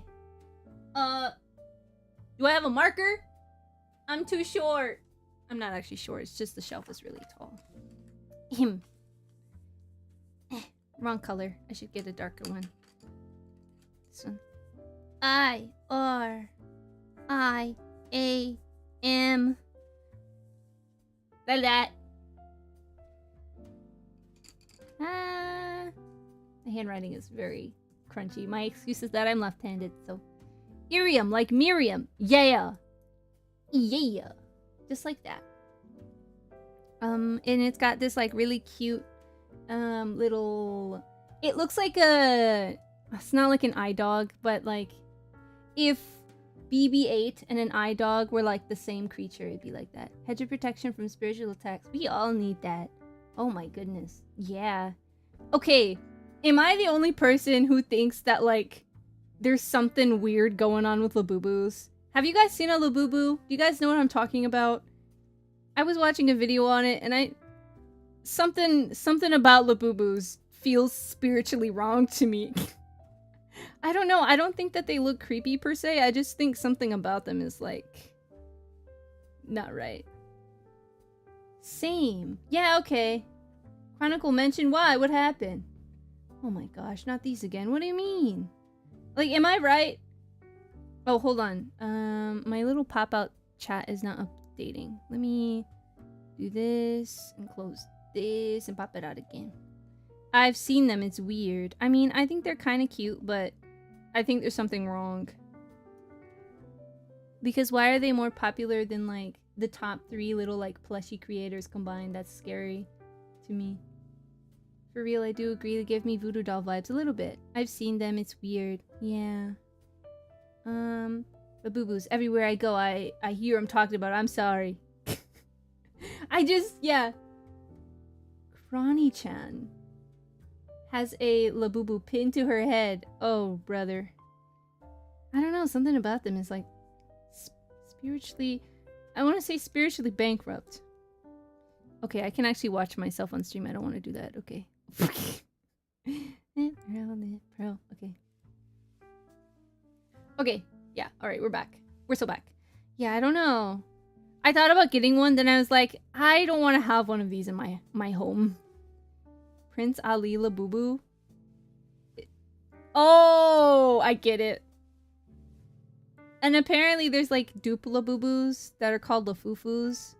Do I have a marker? I'm too short. I'm not actually short. It's just the shelf is really tall. Wrong color. I should get a darker one. This one. I-R-I-A-M. Like that. My handwriting is very crunchy. My excuse is that I'm left-handed, so... Irium, like Miriam. Yeah. Yeah. Just like that. And it's got this, like, really cute, little... It looks like a... It's not like an eye dog, but, like, if BB-8 and an eye dog were, like, the same creature, it'd be like that. Hedge of protection from spiritual attacks. We all need that. Oh my goodness. Yeah. Okay. Am I the only person who thinks that, like, there's something weird going on with Labubus? Have you guys seen a Labubu? Do you guys know what I'm talking about? I was watching a video on it, and something about Labubus feels spiritually wrong to me. I don't know. I don't think that they look creepy per se. I just think something about them is, like, not right. Same. Yeah, okay. Chronicle mentioned why? What happened? Oh my gosh, not these again. What do you mean? Like, am I right? Oh, hold on. My little pop-out chat is not updating. Let me do this and close this and pop it out again. I've seen them. It's weird. I mean, I think they're kind of cute, but I think there's something wrong. Because why are they more popular than, like, the top 3 little, like, plushie creators combined? That's scary to me. For real, I do agree. They give me voodoo doll vibes a little bit. I've seen them. It's weird. Yeah. The boo-boos. Everywhere I go, I hear them talking about it. I'm sorry. Yeah. Cronny-chan has a Labubu pinned to her head. Oh, brother. I don't know. Something about them is, like, spiritually... I want to say spiritually bankrupt. Okay, I can actually watch myself on stream. I don't want to do that. Okay. Okay. Okay. Yeah. Alright, we're back. We're so back. Yeah, I don't know. I thought about getting one, then I was like, I don't want to have one of these in my home. Prince Ali Labubu. Oh, I get it. And apparently there's, like, dupe Labubus that are called Lafufus.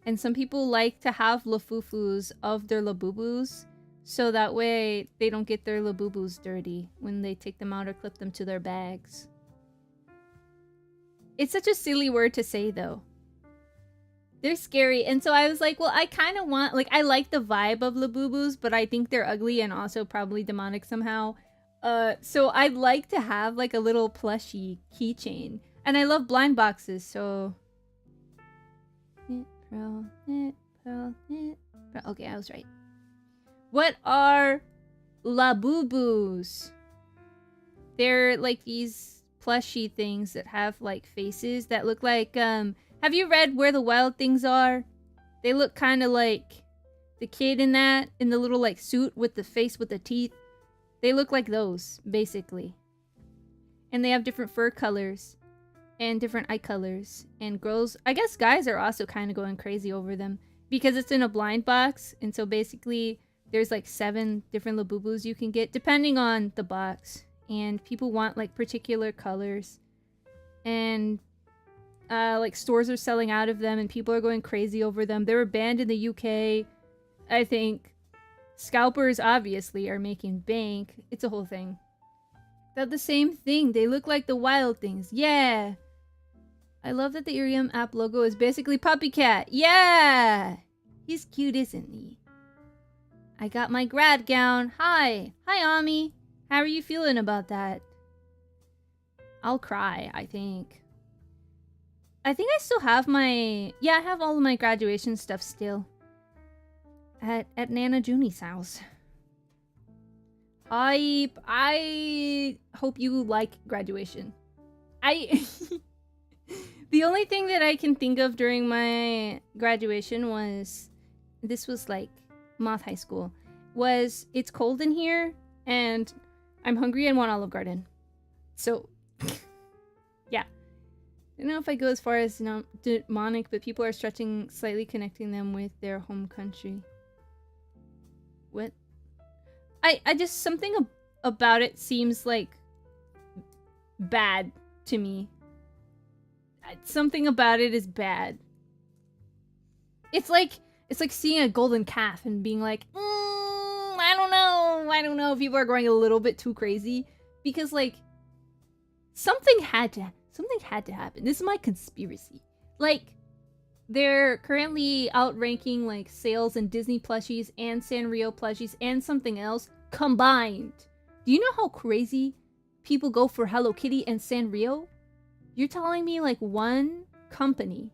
And some people like to have Lafufus of their Labubus, so that way they don't get their Labubus dirty when they take them out or clip them to their bags. It's such a silly word to say, though. They're scary, and so I was like, well, I kind of want... Like, I like the vibe of Labubus, but I think they're ugly and also probably demonic somehow. So I'd like to have, like, a little plushie keychain. And I love blind boxes, so... Okay, I was right. What are Labubus? They're like these plushy things that have like faces that look like have you read Where the Wild Things Are? They look kind of like the kid in that, in the little like suit with the face with the teeth. They look like those, basically. And they have different fur colors. And different eye colors. And girls, I guess guys are also kind of going crazy over them. Because it's in a blind box. And so basically, there's like 7 different Labubus you can get. Depending on the box. And people want like particular colors. And Like, stores are selling out of them and people are going crazy over them. They were banned in the UK. I think scalpers, obviously, are making bank. It's a whole thing. They're the same thing. They look like the wild things. Yeah! I love that the Irium app logo is basically Puppy Cat. Yeah! He's cute, isn't he? I got my grad gown. Hi! Hi, Ami! How are you feeling about that? I'll cry, I think. I think I still have my... Yeah, I have all of my graduation stuff still. At Nana Junie's house. I hope you like graduation. The only thing that I can think of during my graduation was... This was like Moth High School. Was it's cold in here and I'm hungry and want Olive Garden. So, yeah. I don't know if I go as far as demonic, but people are stretching, slightly connecting them with their home country. What? I just, something about it seems like bad to me. Something about it is bad. It's like seeing a golden calf and being like, I don't know. People are going a little bit too crazy because, like, something had to happen. This is my conspiracy. Like, they're currently outranking, like, sales and Disney plushies and Sanrio plushies and something else combined. Do you know how crazy people go for Hello Kitty and Sanrio? You're telling me, like, one company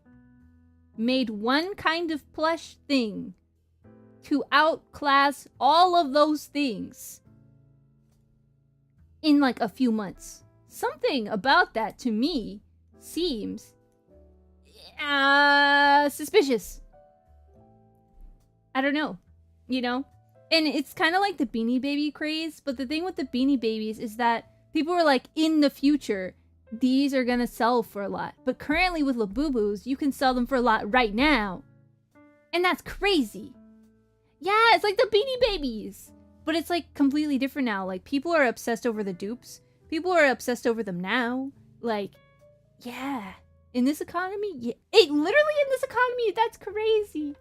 made one kind of plush thing to outclass all of those things in, like, a few months. Something about that, to me, seems suspicious. I don't know, you know? And it's kind of like the Beanie Baby craze, but the thing with the Beanie Babies is that people were like, in the future, these are gonna sell for a lot. But currently with Labubus, you can sell them for a lot right now. And that's crazy. Yeah, it's like the Beanie Babies. But it's like completely different now. Like, people are obsessed over the dupes. People are obsessed over them now. Like, yeah. In this economy, yeah. Literally in this economy, that's crazy.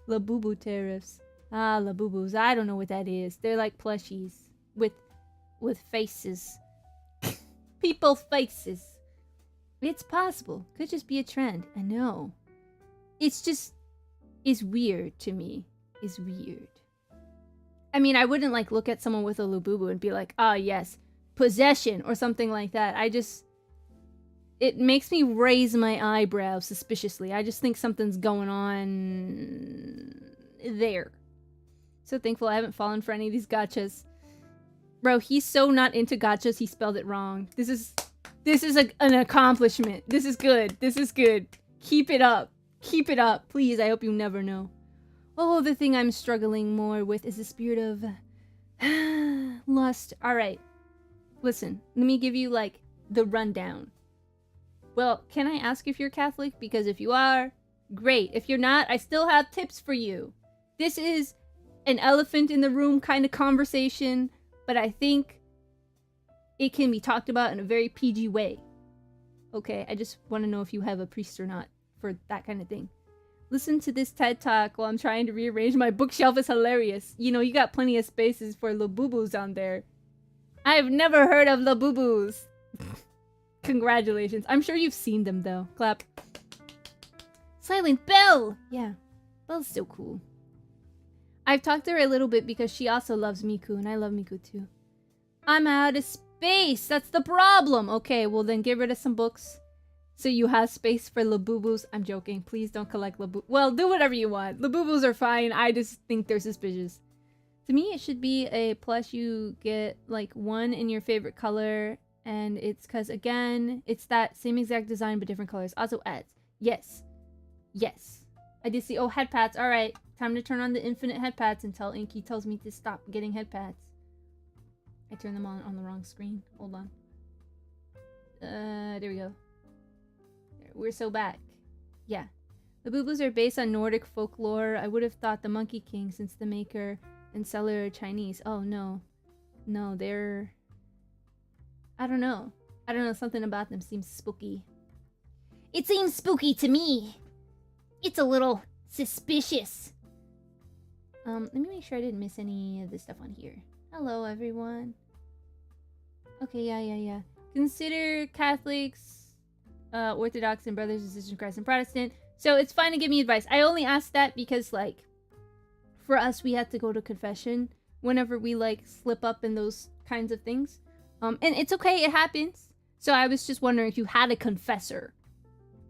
Labubu tariffs. Ah, Labubus. I don't know what that is. They're like plushies. With faces. People's faces. It's possible. Could just be a trend. I know. It's just... It's weird to me. It's weird. I mean, I wouldn't, like, look at someone with a Labubu and be like, ah, yes, possession, or something like that. I just... It makes me raise my eyebrows suspiciously. I just think something's going on... there. So thankful I haven't fallen for any of these gachas. Bro, he's so not into gachas, he spelled it wrong. This is an accomplishment. This is good. This is good. Keep it up. Keep it up. Please, I hope you never know. Oh, the thing I'm struggling more with is the spirit of lust. Alright. Listen, let me give you, like, the rundown. Well, can I ask if you're Catholic? Because if you are, great. If you're not, I still have tips for you. This is an elephant in the room kind of conversation, but I think it can be talked about in a very PG way. Okay, I just want to know if you have a priest or not for that kind of thing. Listen to this TED Talk while I'm trying to rearrange my bookshelf is hilarious. You know, you got plenty of spaces for Labubus on there. I've never heard of Labubus. Congratulations. I'm sure you've seen them, though. Clap. Silent Belle! Yeah, Belle's so cool. I've talked to her a little bit because she also loves Miku, and I love Miku too. I'm out of space! That's the problem! Okay, well then get rid of some books. So you have space for Labubus. I'm joking. Please don't collect Labubus. Well, do whatever you want. Labubus are fine. I just think they're suspicious. To me, it should be a plush you get, like, one in your favorite color. And it's because, again, it's that same exact design but different colors. Also ads. Yes. Yes. I did see... Oh, head pads. Alright. Time to turn on the infinite head pads until Inky tells me to stop getting head pads. I turned them on the wrong screen. Hold on. There we go. We're so back. Yeah. The Boobos are based on Nordic folklore. I would have thought the Monkey King since the maker and seller are Chinese. Oh, no. No, they're... I don't know. Something about them seems spooky. It seems spooky to me. It's a little suspicious. Let me make sure I didn't miss any of this stuff on here. Hello, everyone. Okay, yeah. Consider Catholics, Orthodox, and brothers and sisters in Christ and Protestant. So it's fine to give me advice. I only asked that because, like, for us, we had to go to confession whenever we, like, slip up in those kinds of things. And it's okay, it happens. So I was just wondering if you had a confessor.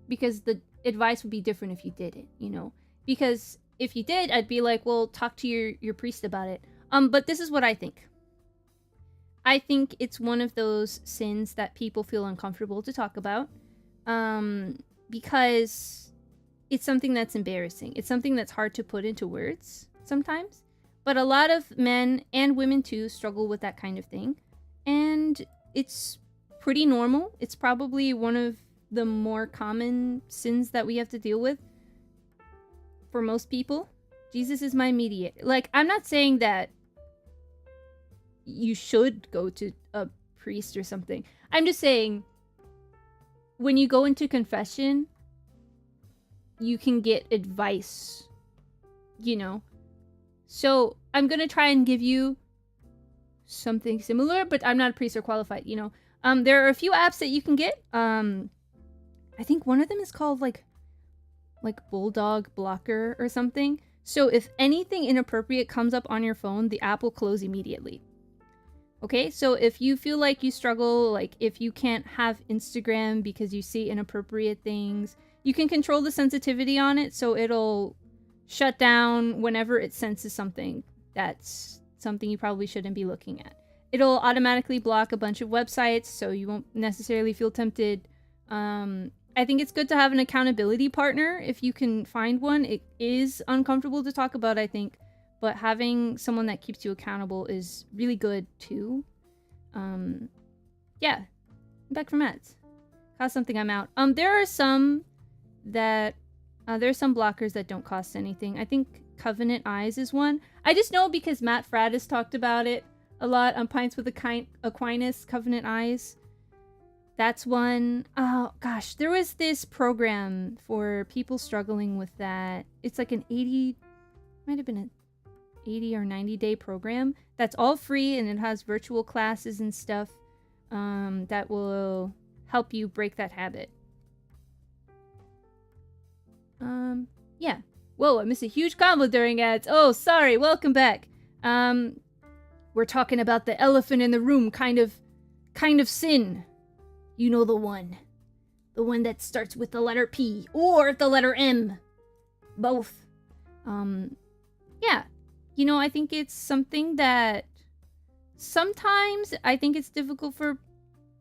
Because the advice would be different if you didn't, you know? Because if you did, I'd be like, well, talk to your priest about it. But this is what I think. I think it's one of those sins that people feel uncomfortable to talk about. Because it's something that's embarrassing. It's something that's hard to put into words sometimes. But a lot of men and women too struggle with that kind of thing. And it's pretty normal. It's probably one of the more common sins that we have to deal with for most people. Jesus is my mediator. Like, I'm not saying that you should go to a priest or something. I'm just saying when you go into confession, you can get advice, you know? So I'm gonna try and give you something similar, but I'm not a priest or qualified, you know? There are a few apps that you can get. I think one of them is called like Bulldog Blocker or something. So if anything inappropriate comes up on your phone, the app will close immediately. Okay, so if you feel like you struggle, like if you can't have Instagram because you see inappropriate things, you can control the sensitivity on it so it'll shut down whenever it senses something that's something you probably shouldn't be looking at. It'll automatically block a bunch of websites so you won't necessarily feel tempted. I think it's good to have an accountability partner if you can find one. It is uncomfortable to talk about, I think, but having someone that keeps you accountable is really good too. Yeah, back from ads. Cost something, I'm out. There are some blockers that don't cost anything. I think Covenant Eyes is one. I just know because Matt Fraddis talked about it a lot on Pints with Aquinas, Covenant Eyes. That's one. Oh, gosh. There was this program for people struggling with that. It's like an 80... Might have been an 80 or 90-day program. That's all free, and it has virtual classes and stuff that will help you break that habit. Yeah. Whoa, I missed a huge combo during ads. Oh, sorry. Welcome back. We're talking about the elephant in the room kind of sin. You know the one. The one that starts with the letter P or the letter M. Both. Yeah. You know, I think it's something that sometimes I think it's difficult for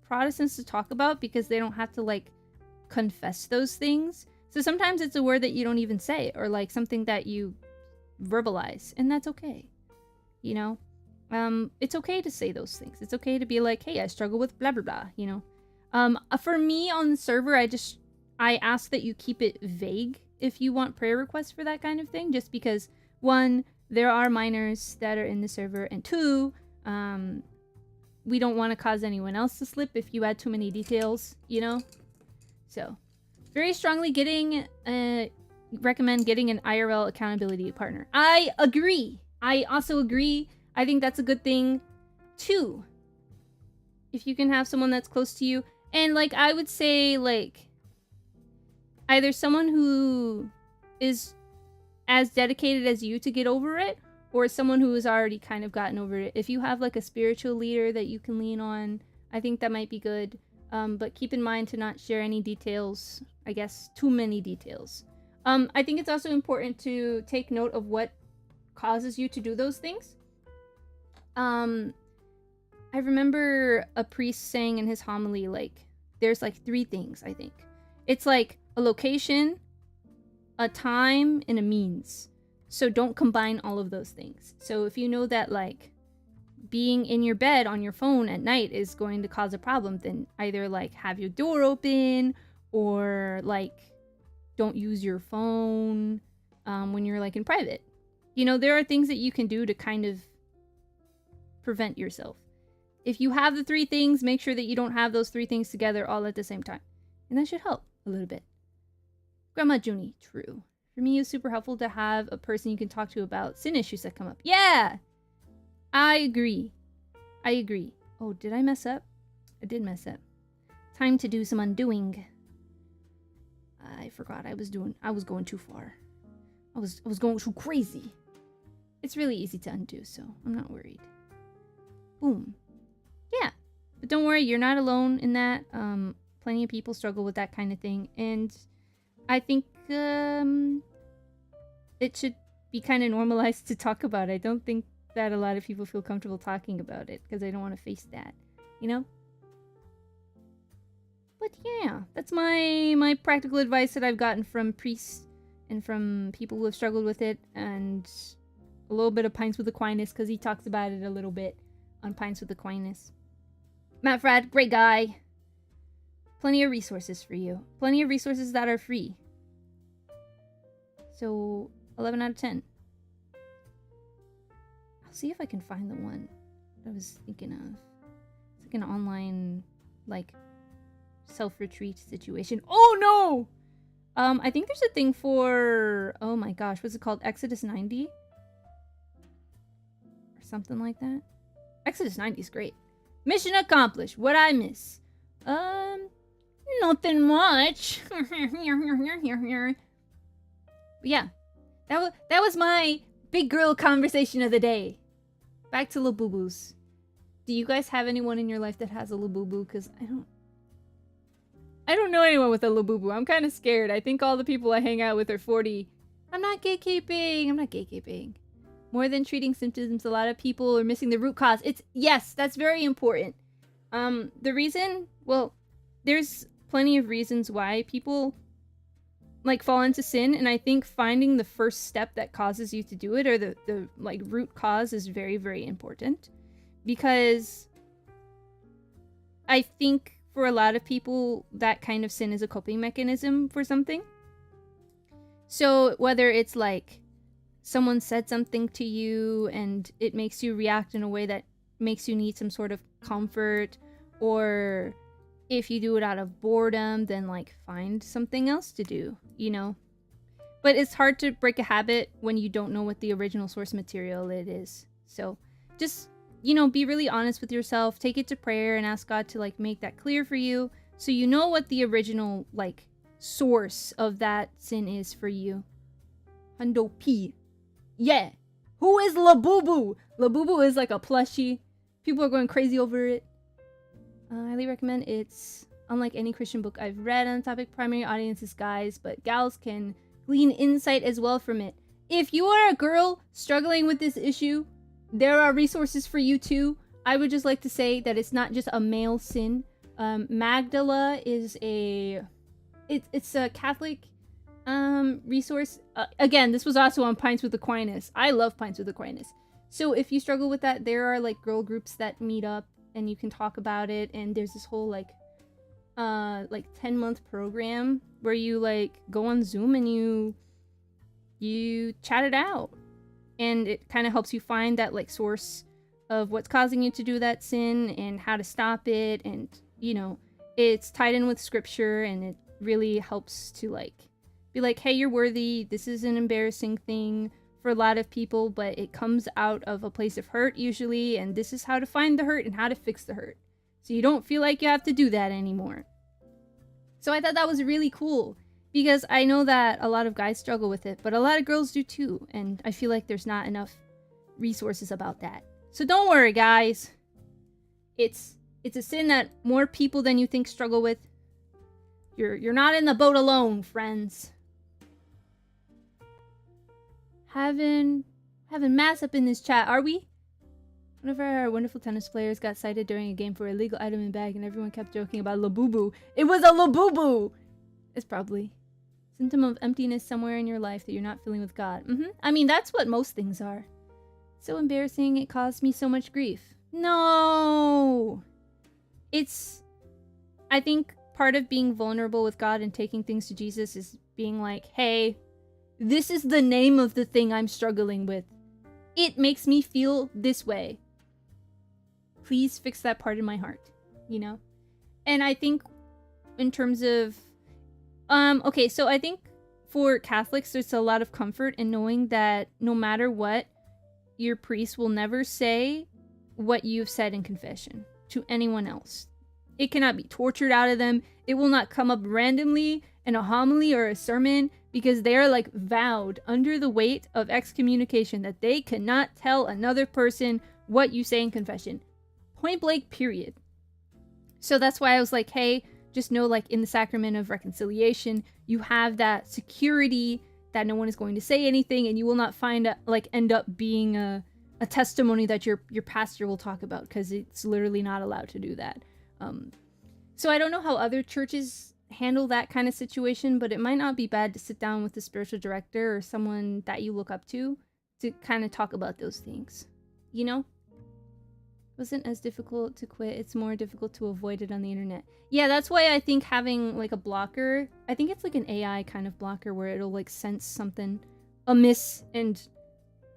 Protestants to talk about because they don't have to, like, confess those things. So sometimes it's a word that you don't even say or, like, something that you verbalize. And that's okay. You know? It's okay to say those things. It's okay to be like, hey, I struggle with blah, blah, blah, you know? For me on the server, I ask that you keep it vague if you want prayer requests for that kind of thing, just because, one, there are minors that are in the server, and two, we don't want to cause anyone else to slip if you add too many details, you know? So, very strongly recommend getting an IRL accountability partner. I agree. I also agree. I think that's a good thing, too. If you can have someone that's close to you. And, like, I would say, like, either someone who is as dedicated as you to get over it, or someone who has already kind of gotten over it. If you have, like, a spiritual leader that you can lean on, I think that might be good. But keep in mind to not share any details, I guess, too many details. I think it's also important to take note of what causes you to do those things. I remember a priest saying in his homily, like, there's, like, 3 things, I think. It's, like, a location, a time, and a means. So don't combine all of those things. So if you know that, like, being in your bed on your phone at night is going to cause a problem, then either, like, have your door open, or, like, don't use your phone when you're, like, in private. You know, there are things that you can do to kind of prevent yourself. If you have the 3 things, make sure that you don't have those 3 things together all at the same time. And that should help a little bit. Grandma Junie, true. For me, it's super helpful to have a person you can talk to about sin issues that come up. Yeah! I agree. I agree. Oh, did I mess up? I did mess up. Time to do some undoing. I forgot I was going too far. I was going too crazy. It's really easy to undo, so I'm not worried. Boom. Yeah. But don't worry, you're not alone in that. Plenty of people struggle with that kind of thing, and I think it should be kind of normalized to talk about it. I don't think that a lot of people feel comfortable talking about it because they don't want to face that, you know? But yeah, that's my practical advice that I've gotten from priests and from people who have struggled with it, and a little bit of Pints with Aquinas because he talks about it a little bit on Pints with Aquinas. Matt Frad, great guy. Plenty of resources for you. Plenty of resources that are free. So, 11 out of 10. I'll see if I can find the one that I was thinking of. It's like an online, like, self-retreat situation. Oh no! I think there's a thing for, oh my gosh, what's it called? Exodus 90? Or something like that. Exodus 90 is great. Mission accomplished. What'd I miss? Nothing much. Yeah. That was my big girl conversation of the day. Back to Labubu's. Do you guys have anyone in your life that has a Labubu? Because I don't know anyone with a Labubu. I'm kind of scared. I think all the people I hang out with are 40. I'm not gatekeeping. More than treating symptoms, a lot of people are missing the root cause. Yes, that's very important. The reason, well, there's plenty of reasons why people like fall into sin, and I think finding the first step that causes you to do it, or the like root cause, is very, very important. Because I think for a lot of people, that kind of sin is a coping mechanism for something. So whether it's like someone said something to you and it makes you react in a way that makes you need some sort of comfort, or if you do it out of boredom, then like find something else to do, you know? But it's hard to break a habit when you don't know what the original source material it is. So just, you know, be really honest with yourself, take it to prayer and ask God to like make that clear for you so you know what the original like source of that sin is for you. Hundo P. Yeah. Who is Labubu? Labubu is like a plushie. People are going crazy over it. I highly recommend. It's unlike any Christian book I've read on the topic. Primary audiences guys, but gals can glean insight as well from it. If you are a girl struggling with this issue, there are resources for you too. I would just like to say that it's not just a male sin. Magdala is it's a Catholic resource. Again, this was also on Pints with Aquinas. I love Pints with Aquinas. So if you struggle with that, there are like girl groups that meet up and you can talk about it, and there's this whole like 10-month program where you like go on Zoom and you chat it out, and it kind of helps you find that like source of what's causing you to do that sin and how to stop it, and you know, it's tied in with scripture, and it really helps to like be like, hey, you're worthy. This is an embarrassing thing for a lot of people, but it comes out of a place of hurt usually, and this is how to find the hurt and how to fix the hurt, so you don't feel like you have to do that anymore. So I thought that was really cool, because I know that a lot of guys struggle with it, but a lot of girls do too, and I feel like there's not enough resources about that. So don't worry, guys. It's a sin that more people than you think struggle with. You're not in the boat alone, friends. Having mass up in this chat, are we? One of our wonderful tennis players got cited during a game for illegal item in bag, and everyone kept joking about Labubu. It was a Labubu! It's probably symptom of emptiness somewhere in your life that you're not feeling with God. I mean, that's what most things are. So embarrassing, it caused me so much grief. No! I think part of being vulnerable with God and taking things to Jesus is being like, hey, this is the name of the thing I'm struggling with. It makes me feel this way. Please fix that part in my heart, you know? And I think in terms of, okay, so I think for Catholics, there's a lot of comfort in knowing that no matter what, your priest will never say what you've said in confession to anyone else. It cannot be tortured out of them. It will not come up randomly in a homily or a sermon, because they are like vowed under the weight of excommunication that they cannot tell another person what you say in confession. Point blank, period. So that's why I was like, hey, just know, like, in the sacrament of reconciliation, you have that security that no one is going to say anything, and you will not end up being a testimony that your pastor will talk about, because it's literally not allowed to do that. So I don't know how other churches handle that kind of situation, but it might not be bad to sit down with the spiritual director or someone that you look up to kind of talk about those things. You know? It wasn't as difficult to quit. It's more difficult to avoid it on the internet. Yeah, that's why I think having like a blocker, I think it's like an AI kind of blocker where it'll like sense something amiss and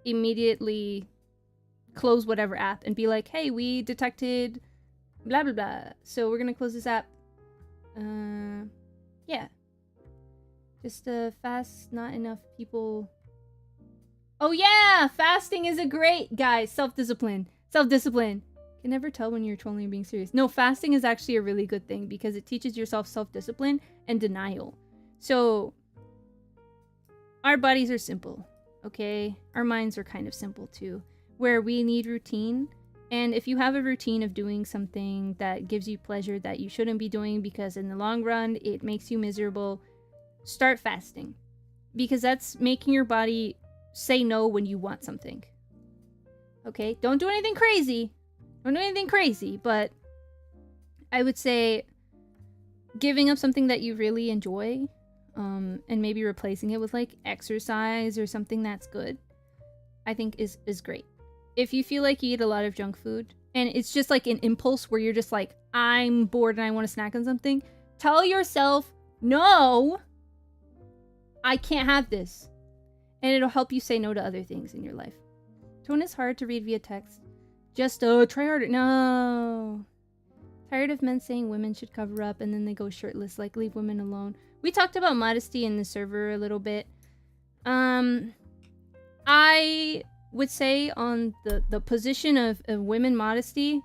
immediately close whatever app and be like, hey, we detected blah blah blah, so we're gonna close this app. Yeah. Just fast, not enough people. Oh yeah, fasting is a great, guys, self-discipline. Self-discipline. Can never tell when you're trolling or being serious. No, fasting is actually a really good thing because it teaches yourself self-discipline and denial. So our bodies are simple, okay? Our minds are kind of simple too, where we need routine. And if you have a routine of doing something that gives you pleasure that you shouldn't be doing because in the long run it makes you miserable, start fasting. Because that's making your body say no when you want something. Okay? Don't do anything crazy. Don't do anything crazy, but I would say giving up something that you really enjoy, and maybe replacing it with like exercise or something that's good, I think is great. If you feel like you eat a lot of junk food and it's just like an impulse where you're just like, I'm bored and I want to snack on something, tell yourself, no, I can't have this. And it'll help you say no to other things in your life. Tone is hard to read via text. Just, try harder. No. Tired of men saying women should cover up and then they go shirtless, like leave women alone. We talked about modesty in the server a little bit. I would say on the position of women modesty,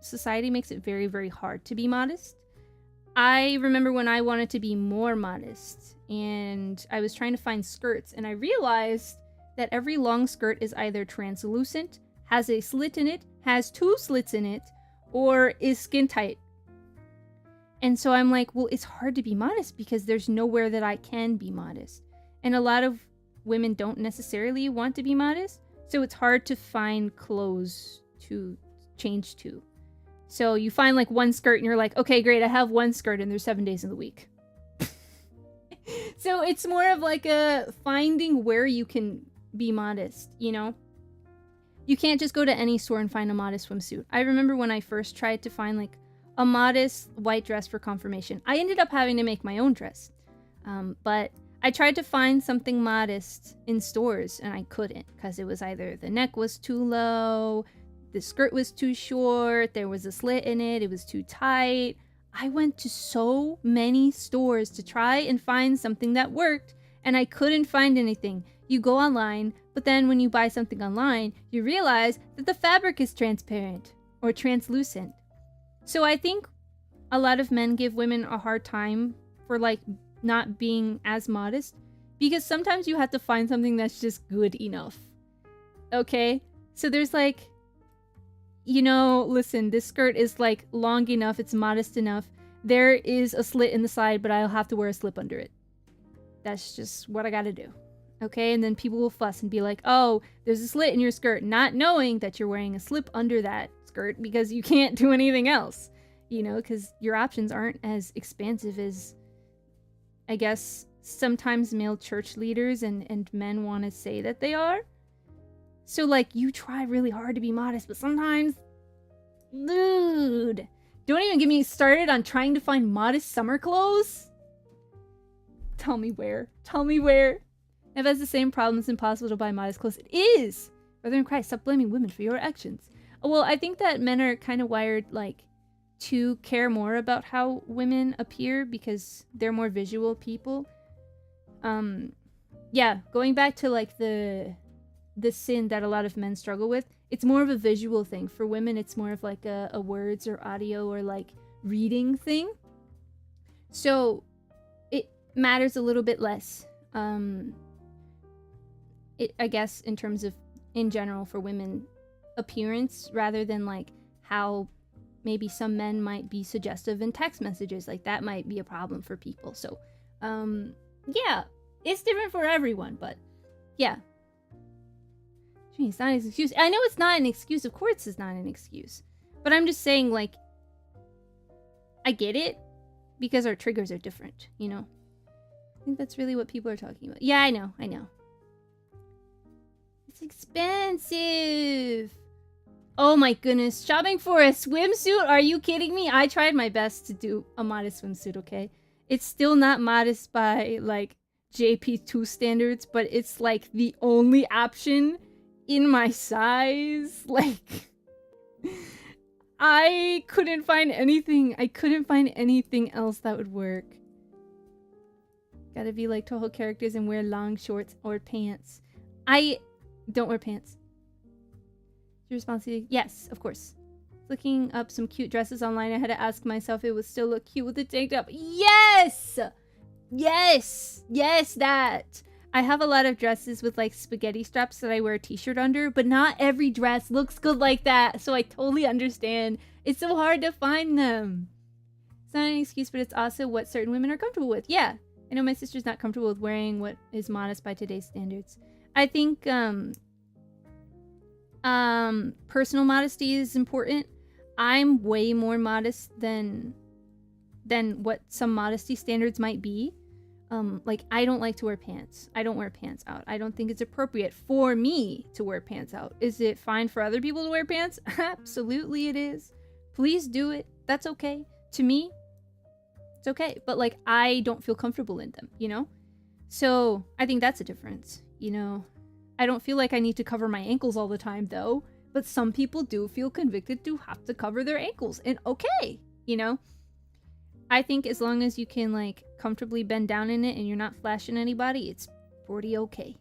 society makes it very, very hard to be modest. I remember when I wanted to be more modest and I was trying to find skirts and I realized that every long skirt is either translucent, has a slit in it, has 2 slits in it, or is skin tight. And so I'm like, well, it's hard to be modest because there's nowhere that I can be modest. And a lot of women don't necessarily want to be modest, so it's hard to find clothes to change to. So you find like one skirt and you're like, okay, great, I have one skirt and there's 7 days in the week. So it's more of like a finding where you can be modest, you know? You can't just go to any store and find a modest swimsuit. I remember when I first tried to find like a modest white dress for confirmation. I ended up having to make my own dress. But I tried to find something modest in stores and I couldn't because it was either the neck was too low, the skirt was too short, there was a slit in it, it was too tight. I went to so many stores to try and find something that worked and I couldn't find anything. You go online, but then when you buy something online, you realize that the fabric is transparent or translucent. So I think a lot of men give women a hard time for like not being as modest because sometimes you have to find something that's just good enough. Okay? So there's like, you know, listen, this skirt is like long enough, it's modest enough. There is a slit in the side, but I'll have to wear a slip under it. That's just what I gotta do. Okay? And then people will fuss and be like, oh, there's a slit in your skirt, not knowing that you're wearing a slip under that skirt because you can't do anything else. You know, because your options aren't as expansive as, I guess, sometimes male church leaders and men want to say that they are. So, like, you try really hard to be modest, but sometimes, dude, don't even get me started on trying to find modest summer clothes. Tell me where. Tell me where. If it has the same problem, it's impossible to buy modest clothes. It is! Brother in Christ, stop blaming women for your actions. Well, I think that men are kind of wired, like, to care more about how women appear because they're more visual people. Yeah, going back to like the sin that a lot of men struggle with, it's more of a visual thing. For women, it's more of like a words or audio or like reading thing. So it matters a little bit less. I guess in terms of, in general, for women, appearance rather than like how maybe some men might be suggestive in text messages. Like that might be a problem for people. So yeah, it's different for everyone, but yeah. It's not an excuse. I know it's not an excuse. Of course it's not an excuse. But I'm just saying, like, I get it because our triggers are different, you know? I think that's really what people are talking about. Yeah, I know. It's expensive. Oh my goodness. Shopping for a swimsuit? Are you kidding me? I tried my best to do a modest swimsuit, okay? It's still not modest by, like, JP2 standards, but it's, like, the only option in my size. Like, I couldn't find anything. I couldn't find anything else that would work. Gotta be like Toho characters and wear long shorts or pants. I don't wear pants. Your response to yes, of course. Looking up some cute dresses online, I had to ask myself it would still look cute with a tank top. Yes! Yes! Yes, that! I have a lot of dresses with like spaghetti straps that I wear a t-shirt under, but not every dress looks good like that, so I totally understand. It's so hard to find them. It's not an excuse, but it's also what certain women are comfortable with. Yeah, I know my sister's not comfortable with wearing what is modest by today's standards. I think personal modesty is important. I'm way more modest than what some modesty standards might be. Like, I don't like to wear pants. I don't wear pants out. I don't think it's appropriate for me to wear pants out. Is it fine for other people to wear pants? Absolutely it is. Please do it. That's okay. To me, it's okay. But, like, I don't feel comfortable in them, you know? So, I think that's a difference, you know? I don't feel like I need to cover my ankles all the time, though. But some people do feel convicted to have to cover their ankles. And okay, you know? I think as long as you can, like, comfortably bend down in it and you're not flashing anybody, it's pretty okay.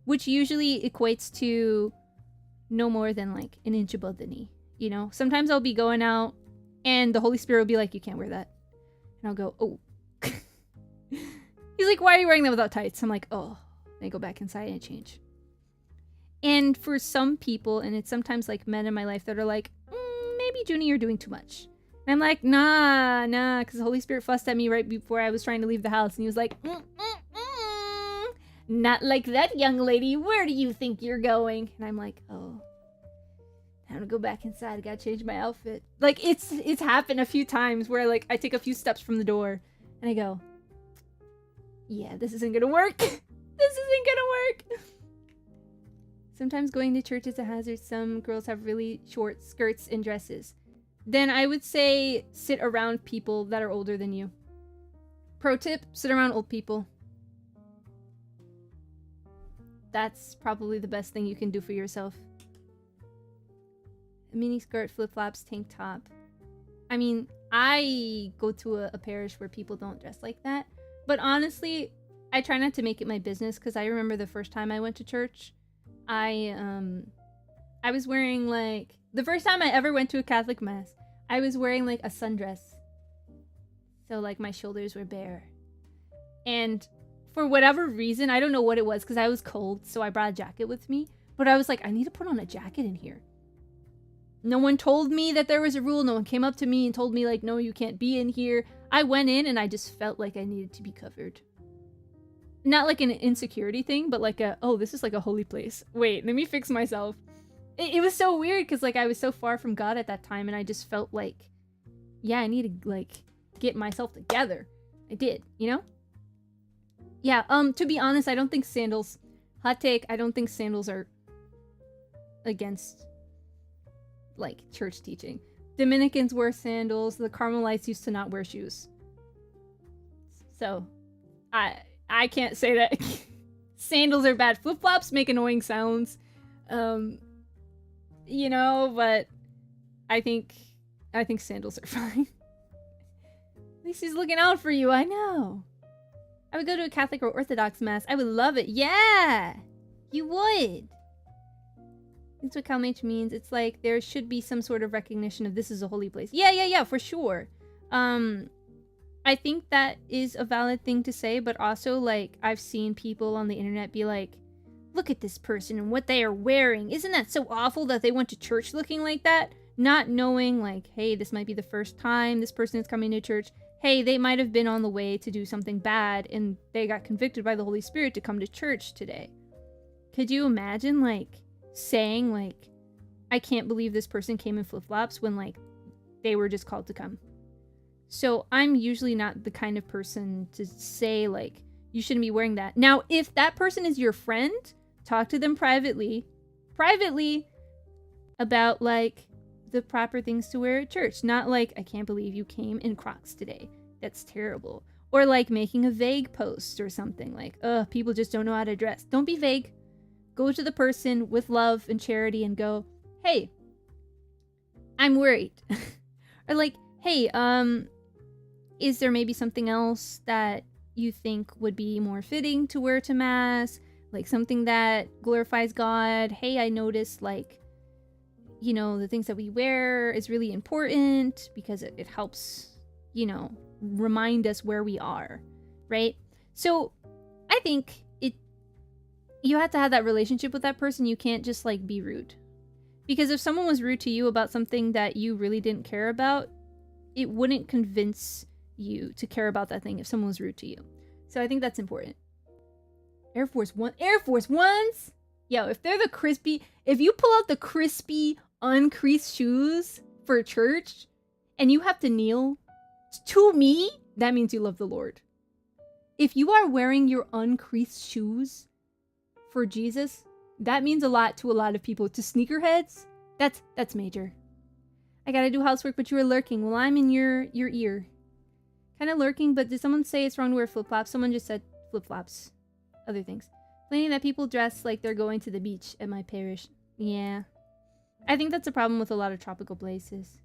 Which usually equates to no more than, like, an inch above the knee, you know? Sometimes I'll be going out and the Holy Spirit will be like, you can't wear that. And I'll go, oh. He's like, why are you wearing that without tights? I'm like, oh. Then I go back inside and change. And for some people, and it's sometimes, like, men in my life that are like, maybe, Junie, you're doing too much. And I'm like, nah, because the Holy Spirit fussed at me right before I was trying to leave the house. And he was like, not like that, young lady. Where do you think you're going? And I'm like, oh, time to go back inside. I gotta change my outfit. Like, it's happened a few times where, like, I take a few steps from the door and I go, yeah, this isn't gonna work. This isn't gonna work. Sometimes going to church is a hazard. Some girls have really short skirts and dresses. Then I would say sit around people that are older than you. Pro tip, sit around old people. That's probably the best thing you can do for yourself. A mini skirt, flip-flops, tank top. I mean, I go to a parish where people don't dress like that. But honestly, I try not to make it my business because I remember the first time I went to church, I was wearing, like, the first time I ever went to a Catholic mass, I was wearing, like, a sundress. So, like, my shoulders were bare. And for whatever reason, I don't know what it was, because I was cold, so I brought a jacket with me. But I was like, I need to put on a jacket in here. No one told me that there was a rule. No one came up to me and told me, like, no, you can't be in here. I went in, and I just felt like I needed to be covered. Not like an insecurity thing, but like a, oh, this is like a holy place. Wait, let me fix myself. It was so weird because, like, I was so far from God at that time, and I just felt like, yeah, I need to, like, get myself together. I did, you know? Yeah, to be honest, I don't think sandals, hot take, I don't think sandals are against, like, church teaching. Dominicans wear sandals, the Carmelites used to not wear shoes. So, I can't say that. Sandals are bad. Flip-flops make annoying sounds. You know, but I think sandals are fine. At least he's looking out for you, I know. I would go to a Catholic or Orthodox mass. I would love it. Yeah! You would! That's what CalMH means. It's like there should be some sort of recognition of this is a holy place. Yeah, for sure. I think that is a valid thing to say, but also, like, I've seen people on the internet be like, look at this person and what they are wearing. Isn't that so awful that they went to church looking like that? Not knowing, like, hey, this might be the first time this person is coming to church. Hey, they might have been on the way to do something bad and they got convicted by the Holy Spirit to come to church today. Could you imagine, like, saying, like, I can't believe this person came in flip-flops when, like, they were just called to come? So I'm usually not the kind of person to say, like, you shouldn't be wearing that. Now, if that person is your friend, talk to them privately about, like, the proper things to wear at church. Not like, I can't believe you came in Crocs today. That's terrible. Or, like, making a vague post or something. Like, people just don't know how to dress. Don't be vague. Go to the person with love and charity and go, hey, I'm worried. Or like, hey, is there maybe something else that you think would be more fitting to wear to mass? Like something that glorifies God? Hey, I noticed, like, you know, the things that we wear is really important because it helps, you know, remind us where we are, right? So I think you have to have that relationship with that person. You can't just, like, be rude. Because if someone was rude to you about something that you really didn't care about, it wouldn't convince you to care about that thing if someone was rude to you. So I think that's important. Air Force Ones? Yo, if they're the crispy, if you pull out the crispy, uncreased shoes for church and you have to kneel, to me, that means you love the Lord. If you are wearing your uncreased shoes for Jesus, that means a lot to a lot of people. To sneakerheads, that's major. I gotta do housework, but you are lurking. Well, I'm in your ear. Kind of lurking, but did someone say it's wrong to wear flip-flops? Someone just said flip-flops. Other things. Complaining that people dress like they're going to the beach at my parish. Yeah. I think that's a problem with a lot of tropical places.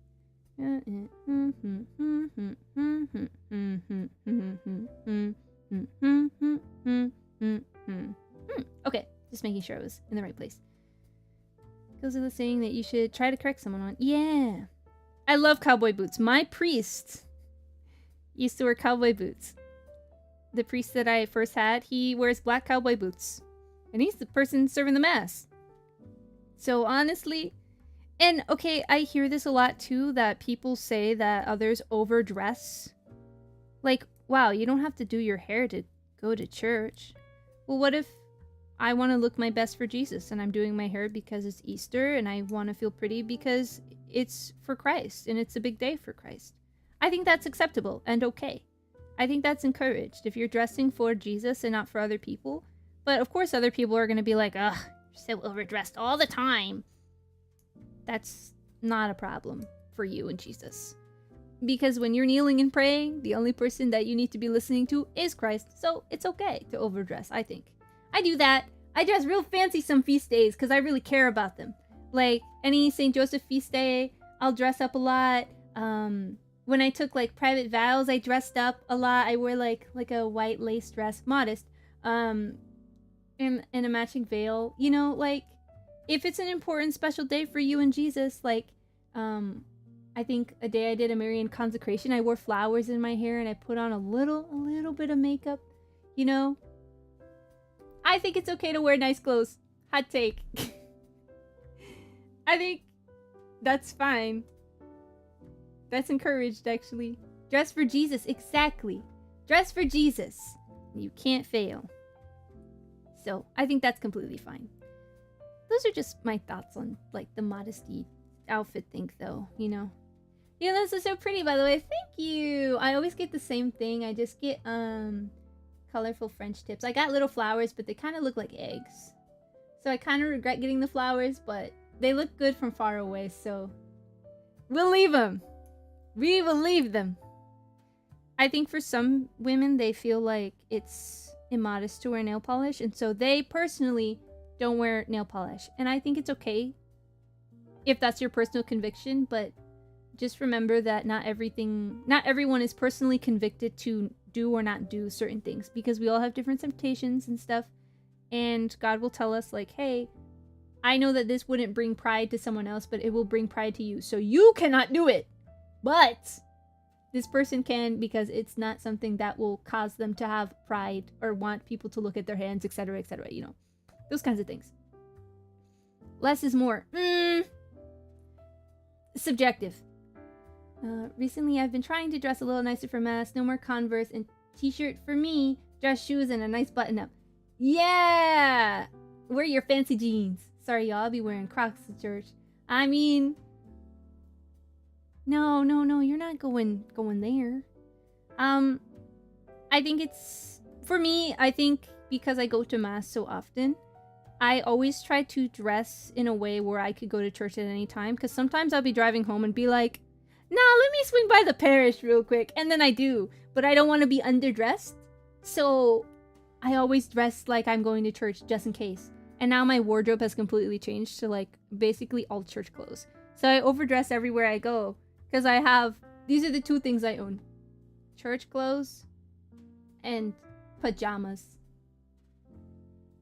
Okay, just making sure I was in the right place. Goes with the saying that you should try to correct someone on. Yeah. I love cowboy boots. My priest used to wear cowboy boots. The priest that I first had, he wears black cowboy boots. And he's the person serving the mass. So honestly, and okay, I hear this a lot too, that people say that others overdress. Like, wow, you don't have to do your hair to go to church. Well, what if I want to look my best for Jesus and I'm doing my hair because it's Easter and I want to feel pretty because it's for Christ and it's a big day for Christ? I think that's acceptable and okay. I think that's encouraged if you're dressing for Jesus and not for other people. But of course other people are going to be like, ugh, you're so overdressed all the time. That's not a problem for you and Jesus. Because when you're kneeling and praying, the only person that you need to be listening to is Christ. So it's okay to overdress, I think. I do that. I dress real fancy some feast days because I really care about them. Like any St. Joseph feast day, I'll dress up a lot. When I took like private vows, I dressed up a lot. I wore like a white lace dress, modest, and a matching veil. You know, like if it's an important special day for you and Jesus, like I think a day I did a Marian consecration, I wore flowers in my hair and I put on a little bit of makeup, you know. I think it's okay to wear nice clothes. Hot take. I think that's fine. That's encouraged, actually. Dress for Jesus, exactly. Dress for Jesus. You can't fail. So, I think that's completely fine. Those are just my thoughts on, like, the modesty outfit thing, though, you know. Yeah, those are so pretty, by the way. Thank you! I always get the same thing. I just get, colorful French tips. I got little flowers, but they kind of look like eggs. So I kind of regret getting the flowers, but they look good from far away, so we'll leave them. We will leave them. I think for some women, they feel like it's immodest to wear nail polish, and so they personally don't wear nail polish. And I think it's okay if that's your personal conviction, but just remember that not everyone is personally convicted to do or not do certain things, because we all have different temptations and stuff, and God will tell us like, hey, I know that this wouldn't bring pride to someone else, but it will bring pride to you, so you cannot do it, but this person can, because it's not something that will cause them to have pride or want people to look at their hands, etc., you know, those kinds of things. Less is more. Subjective. Recently I've been trying to dress a little nicer for Mass. No more Converse and t-shirt for me. Dress shoes and a nice button-up. Yeah! Wear your fancy jeans. Sorry, y'all. I'll be wearing Crocs to church. I mean... No, you're not going there. I think it's... For me, I think because I go to Mass so often, I always try to dress in a way where I could go to church at any time. Because sometimes I'll be driving home and be like, nah, let me swing by the parish real quick. And then I do. But I don't want to be underdressed. So I always dress like I'm going to church just in case. And now my wardrobe has completely changed to like basically all church clothes. So I overdress everywhere I go. Because I have... These are the two things I own. Church clothes and pajamas.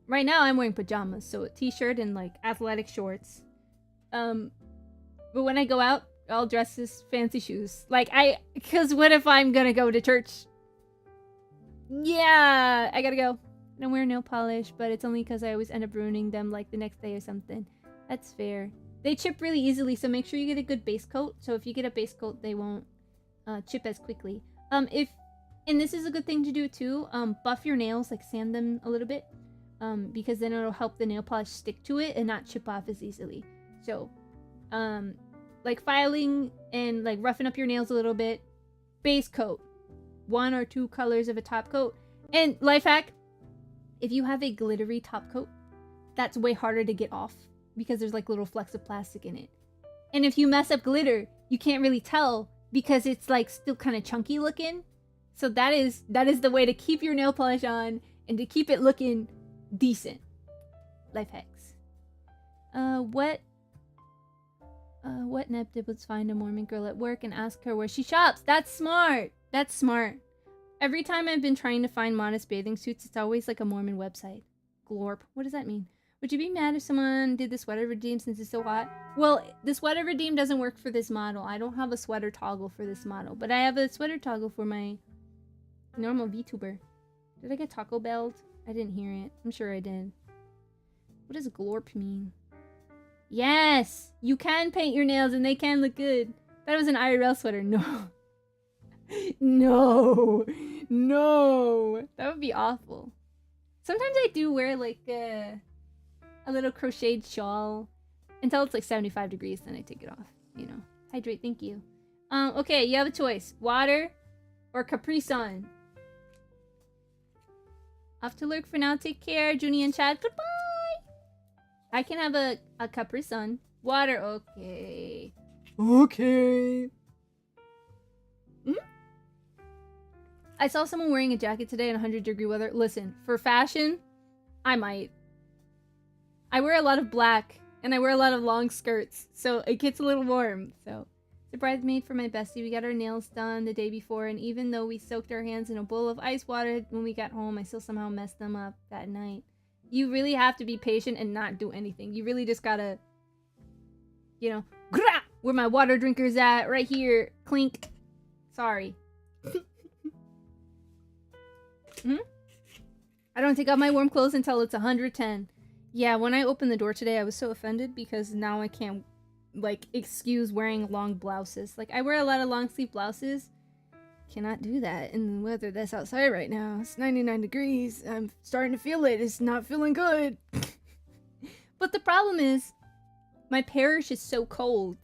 Right now I'm wearing pajamas, so a t-shirt and like athletic shorts. But when I go out, I'll dress as fancy shoes. Because what if I'm gonna go to church? Yeah, I gotta go. I don't wear nail polish, but it's only because I always end up ruining them like the next day or something. That's fair. They chip really easily, so make sure you get a good base coat. So if you get a base coat, they won't chip as quickly. And this is a good thing to do too, buff your nails, like sand them a little bit. Because then it'll help the nail polish stick to it and not chip off as easily. So, like filing and like roughing up your nails a little bit. Base coat. 1 or 2 colors of a top coat. And life hack, if you have a glittery top coat, that's way harder to get off because there's like little flecks of plastic in it. And if you mess up glitter, you can't really tell because it's like still kind of chunky looking. So that is the way to keep your nail polish on and to keep it looking decent. Life hacks. What Neptip would find a Mormon girl at work and ask her where she shops? That's smart. That's smart. Every time I've been trying to find modest bathing suits, it's always like a Mormon website. Glorp. What does that mean? Would you be mad if someone did the sweater redeem since it's so hot? Well, the sweater redeem doesn't work for this model. I don't have a sweater toggle for this model, but I have a sweater toggle for my normal VTuber. Did I get Taco Belled? I didn't hear it. I'm sure I did. What does glorp mean? Yes! You can paint your nails and they can look good. That was an IRL sweater. No. No. No. That would be awful. Sometimes I do wear like a little crocheted shawl until it's like 75 degrees, then I take it off. You know. Hydrate, thank you. Okay, you have a choice. Water or Capri Sun. Off to lurk for now. Take care, Junie and Chad. Goodbye. I can have a Capri Sun. Water, okay. Okay. I saw someone wearing a jacket today in 100-degree weather. Listen, for fashion, I might. I wear a lot of black, and I wear a lot of long skirts, so it gets a little warm. So, surprise made for my bestie. We got our nails done the day before, and even though we soaked our hands in a bowl of ice water when we got home, I still somehow messed them up that night. You really have to be patient and not do anything. You really just gotta, you know, where my water drinker's at, right here, clink. Sorry. I don't take off my warm clothes until it's 110. Yeah, when I opened the door today, I was so offended because now I can't, like, excuse wearing long blouses. Like, I wear a lot of long sleeve blouses. Cannot do that in the weather that's outside right now. It's 99 degrees. I'm starting to feel it. It's not feeling good. But the problem is, my parish is so cold.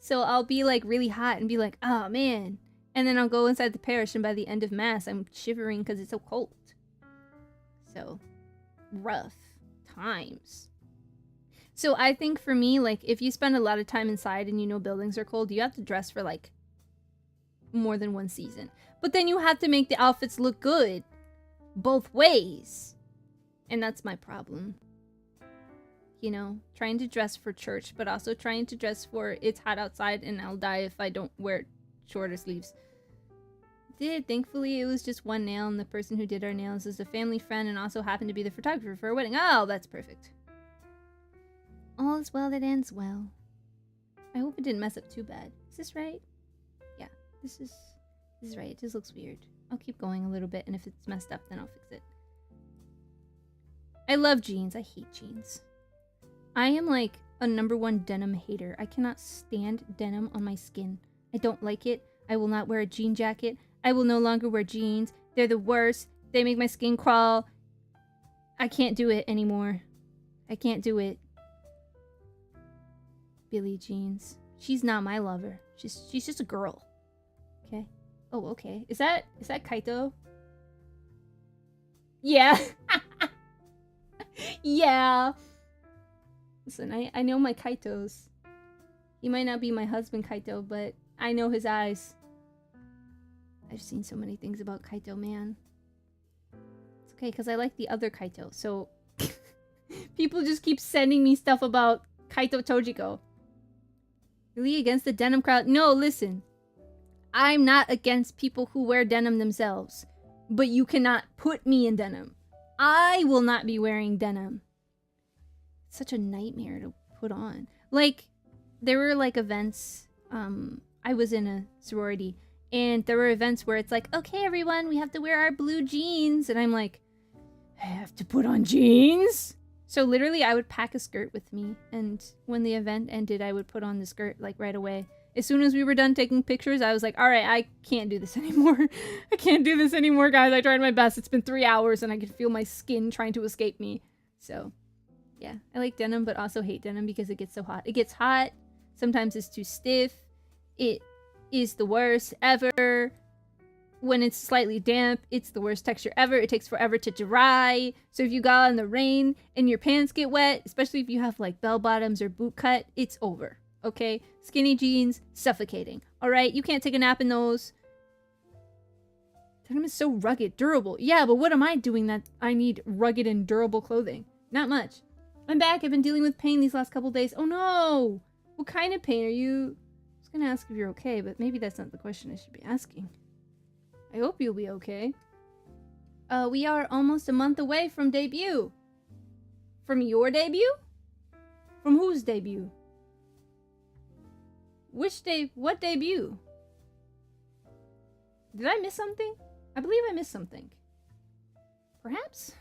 So I'll be, like, really hot and be like, oh, man. And then I'll go inside the parish, and by the end of Mass, I'm shivering because it's so cold. So, rough times. So I think for me, like, if you spend a lot of time inside and you know buildings are cold, you have to dress for, like, more than one season. But then you have to make the outfits look good both ways. And that's my problem. You know, trying to dress for church, but also trying to dress for it's hot outside and I'll die if I don't wear shorter sleeves. did. Thankfully, it was just one nail, and the person who did our nails is a family friend and also happened to be the photographer for our wedding. Oh, that's perfect. All is well that ends well. I hope it didn't mess up too bad. Is this right? Yeah, this is right. It just looks weird. I'll keep going a little bit, and if it's messed up, then I'll fix it. I love jeans. I hate jeans. I am like a #1 denim hater. I cannot stand denim on my skin. I don't like it. I will not wear a jean jacket. I will no longer wear jeans. They're the worst. They make my skin crawl. I can't do it anymore. I can't do it. Billie Jeans. She's not my lover. She's just a girl. Okay. Oh, okay. Is that Kaito? Yeah. Yeah. Listen, I know my Kaitos. He might not be my husband Kaito, but I know his eyes. I've seen so many things about Kaito, man. It's okay, because I like the other Kaito, so... People just keep sending me stuff about Kaito Tojiko. Really against the denim crowd? No, listen. I'm not against people who wear denim themselves. But you cannot put me in denim. I will not be wearing denim. It's such a nightmare to put on. Like, there were like events. I was in a sorority. And there were events where it's like, okay, everyone, we have to wear our blue jeans. And I'm like, I have to put on jeans? So literally, I would pack a skirt with me. And when the event ended, I would put on the skirt like right away. As soon as we were done taking pictures, I was like, all right, I can't do this anymore. I can't do this anymore, guys. I tried my best. It's been 3 hours and I can feel my skin trying to escape me. So, yeah. I like denim, but also hate denim because it gets so hot. It gets hot. Sometimes it's too stiff. It is the worst ever. When it's slightly damp, it's the worst texture ever. It takes forever to dry. So if you go out in the rain and your pants get wet, especially if you have like bell bottoms or boot cut, it's over. Okay? Skinny jeans, suffocating. Alright? You can't take a nap in those. Denim is so rugged, durable. Yeah, but what am I doing that I need rugged and durable clothing? Not much. I'm back. I've been dealing with pain these last couple days. Oh no! What kind of pain are you... I was gonna ask if you're okay, but maybe that's not the question I should be asking. I hope you'll be okay. We are almost a month away from debut. From your debut? From whose debut? What debut? Did I miss something? I believe I missed something. Perhaps?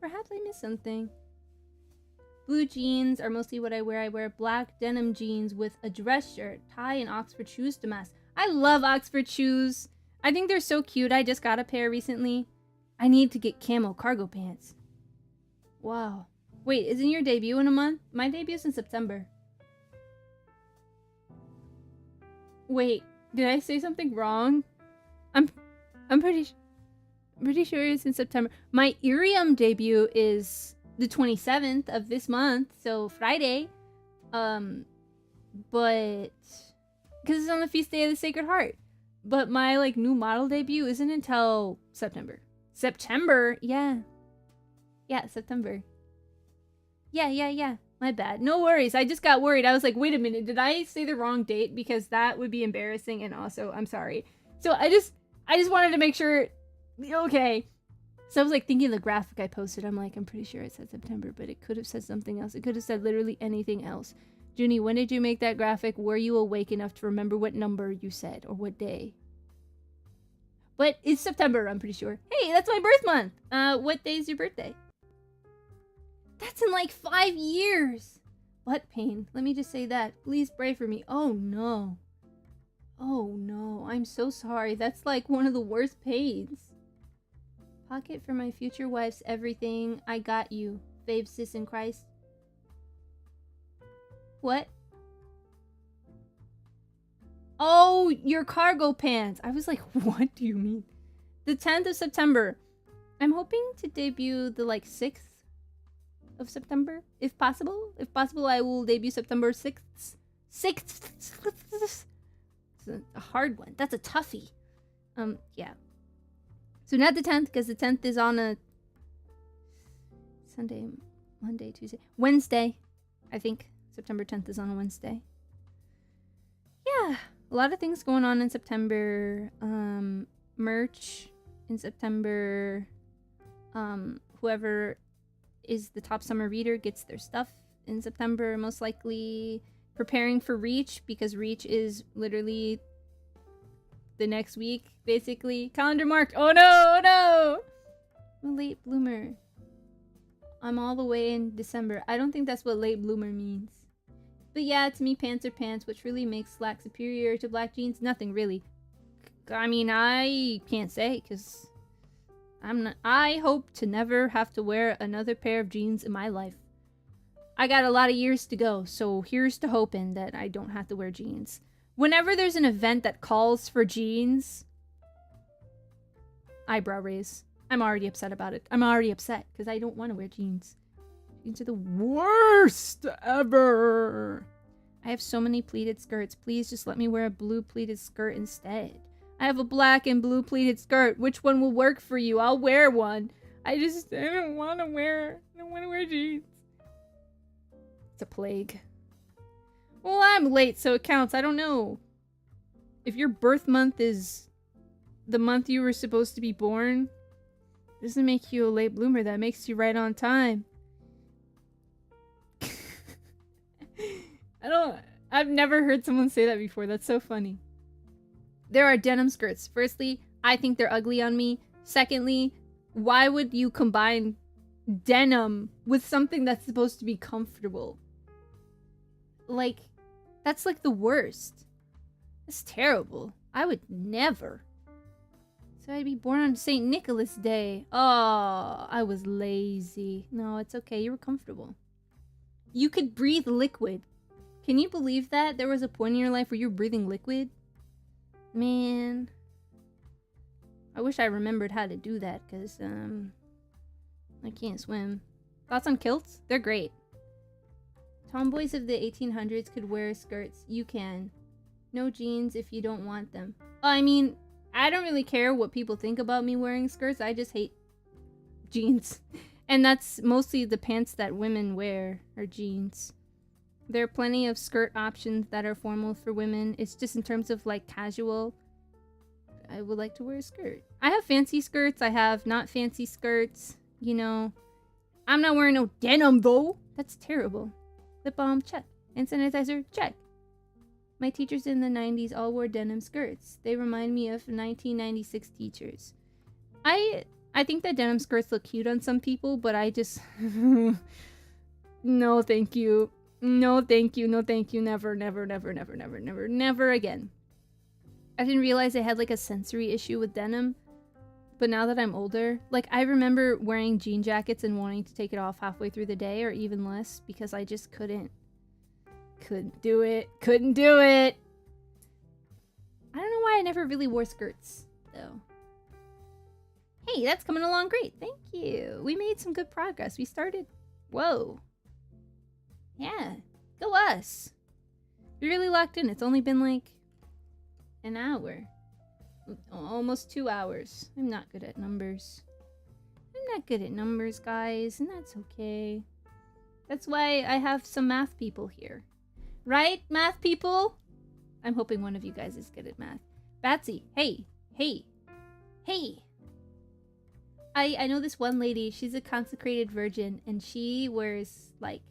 Perhaps I missed something. Blue jeans are mostly what I wear. I wear black denim jeans with a dress shirt, tie, and Oxford shoes to match. I love Oxford shoes. I think they're so cute. I just got a pair recently. I need to get camo cargo pants. Wow. Wait, isn't your debut in a month? My debut's in September. Wait, did I say something wrong? I'm pretty sure it's in September. My Irium debut is the 27th of this month, so Friday. But because it's on the feast day of the Sacred Heart. But my like new model debut isn't until September. September? Yeah. Yeah, September. Yeah. My bad. No worries. I just got worried. I was like, wait a minute, did I say the wrong date? Because that would be embarrassing, and also I'm sorry. So I just wanted to make sure. Okay. So I was like thinking the graphic I posted. I'm like, I'm pretty sure it said September, but it could have said something else. It could have said literally anything else. Junie, when did you make that graphic? Were you awake enough to remember what number you said or what day? But it's September, I'm pretty sure. Hey, that's my birth month. What day is your birthday? That's in like 5 years. Butt pain. Let me just say that. Please pray for me. Oh no. Oh no. I'm so sorry. That's like one of the worst pains. Pocket for my future wife's everything. I got you. Fave sis in Christ. What? Oh, your cargo pants. I was like, what do you mean? The 10th of September. I'm hoping to debut the like 6th of September, if possible. If possible, I will debut September 6th. 6th. It's a hard one. That's a toughie. Yeah. So not the 10th, because the 10th is on a Sunday, Monday, Tuesday, Wednesday, I think. September 10th is on a Wednesday. Yeah, a lot of things going on in September. merch in September. Whoever is the top summer reader gets their stuff in September, most likely. Preparing for Reach, because Reach is literally the next week, basically. Calendar marked. Oh no, oh no! I'm a late bloomer. I'm all the way in December. I don't think that's what late bloomer means. But yeah, to me, pants are pants. Which really makes slack superior to black jeans? Nothing, really. I mean, I can't say, because I hope to never have to wear another pair of jeans in my life. I got a lot of years to go, so here's to hoping that I don't have to wear jeans. Whenever there's an event that calls for jeans, eyebrow raise. I'm already upset about it. I'm already upset because I don't want to wear jeans. Jeans are the worst ever. I have so many pleated skirts. Please just let me wear a blue pleated skirt instead. I have a black and blue pleated skirt. Which one will work for you? I'll wear one. I don't want to wear jeans. It's a plague. Well, I'm late, so it counts. I don't know. If your birth month is the month you were supposed to be born, doesn't make you a late bloomer. That makes you right on time. I've never heard someone say that before. That's so funny. There are denim skirts. Firstly, I think they're ugly on me. Secondly, why would you combine denim with something that's supposed to be comfortable? Like, that's like the worst. That's terrible. I would never. So I'd be born on St. Nicholas Day. Oh, I was lazy. No, it's okay. You were comfortable. You could breathe liquid. Can you believe that? There was a point in your life where you were breathing liquid? Man. I wish I remembered how to do that, because, I can't swim. Thoughts on kilts? They're great. Tomboys of the 1800s could wear skirts. You can. No jeans if you don't want them. I mean, I don't really care what people think about me wearing skirts. I just hate jeans. And that's mostly the pants that women wear are jeans. There are plenty of skirt options that are formal for women. It's just in terms of like casual. I would like to wear a skirt. I have fancy skirts. I have not fancy skirts. You know. I'm not wearing no denim though. That's terrible. Lip balm, check. Hand sanitizer, check. My teachers in the 90s all wore denim skirts. They remind me of 1996 teachers. I think that denim skirts look cute on some people, but I just... No, thank you. No, thank you. No, thank you. Never, never, never, never, never, never, never again. I didn't realize I had like a sensory issue with denim. But now that I'm older, like I remember wearing jean jackets and wanting to take it off halfway through the day or even less because I just couldn't do it. Couldn't do it. I don't know why I never really wore skirts though. Hey, that's coming along great. Thank you. We made some good progress. We started. Whoa. Yeah. Go us. We really locked in. It's only been like an hour. Almost 2 hours. I'm not good at numbers. I'm not good at numbers, guys, and that's okay. That's why I have some math people here. Right, math people? I'm hoping one of you guys is good at math. Batsy, hey, hey, hey. I know this one lady, she's a consecrated virgin, and she wears, like,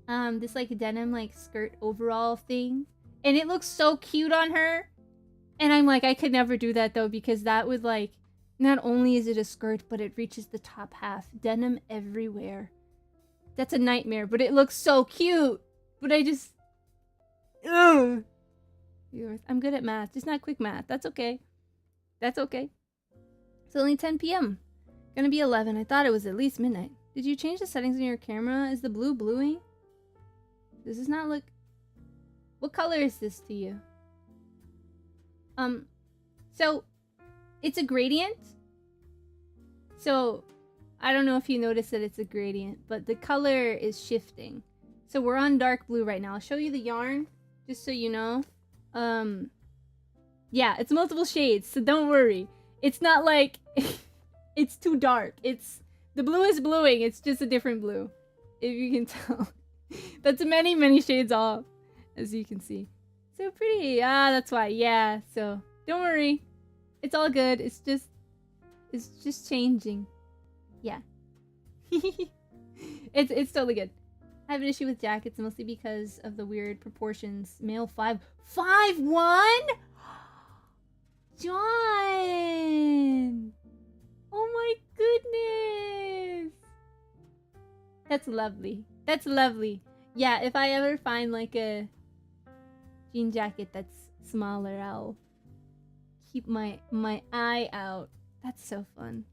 this, like, denim, like, skirt overall thing. And it looks so cute on her. And I'm like, I could never do that, though, because that would, like, not only is it a skirt, but it reaches the top half. Denim everywhere. That's a nightmare, but it looks so cute. But I just... Ugh. I'm good at math, just not quick math. That's okay. That's okay. It's only 10 p.m. Gonna be 11. I thought it was at least midnight. Did you change the settings on your camera? Is the blue bluing? Does this not look... What color is this to you? So, it's a gradient. So, I don't know if you noticed that it's a gradient, but the color is shifting. So we're on dark blue right now. I'll show you the yarn, just so you know. Yeah, it's multiple shades, so don't worry. It's not like it's too dark. The blue is bluing, it's just a different blue. If you can tell. That's many, many shades off, as you can see. So pretty. Ah, that's why. Yeah, so don't worry. It's all good. It's just changing. Yeah. It's totally good. I have an issue with jackets mostly because of the weird proportions. Male 5'1"? John! Oh my goodness! That's lovely. That's lovely. Yeah, if I ever find like a jean jacket that's smaller, I'll keep my eye out. That's so fun.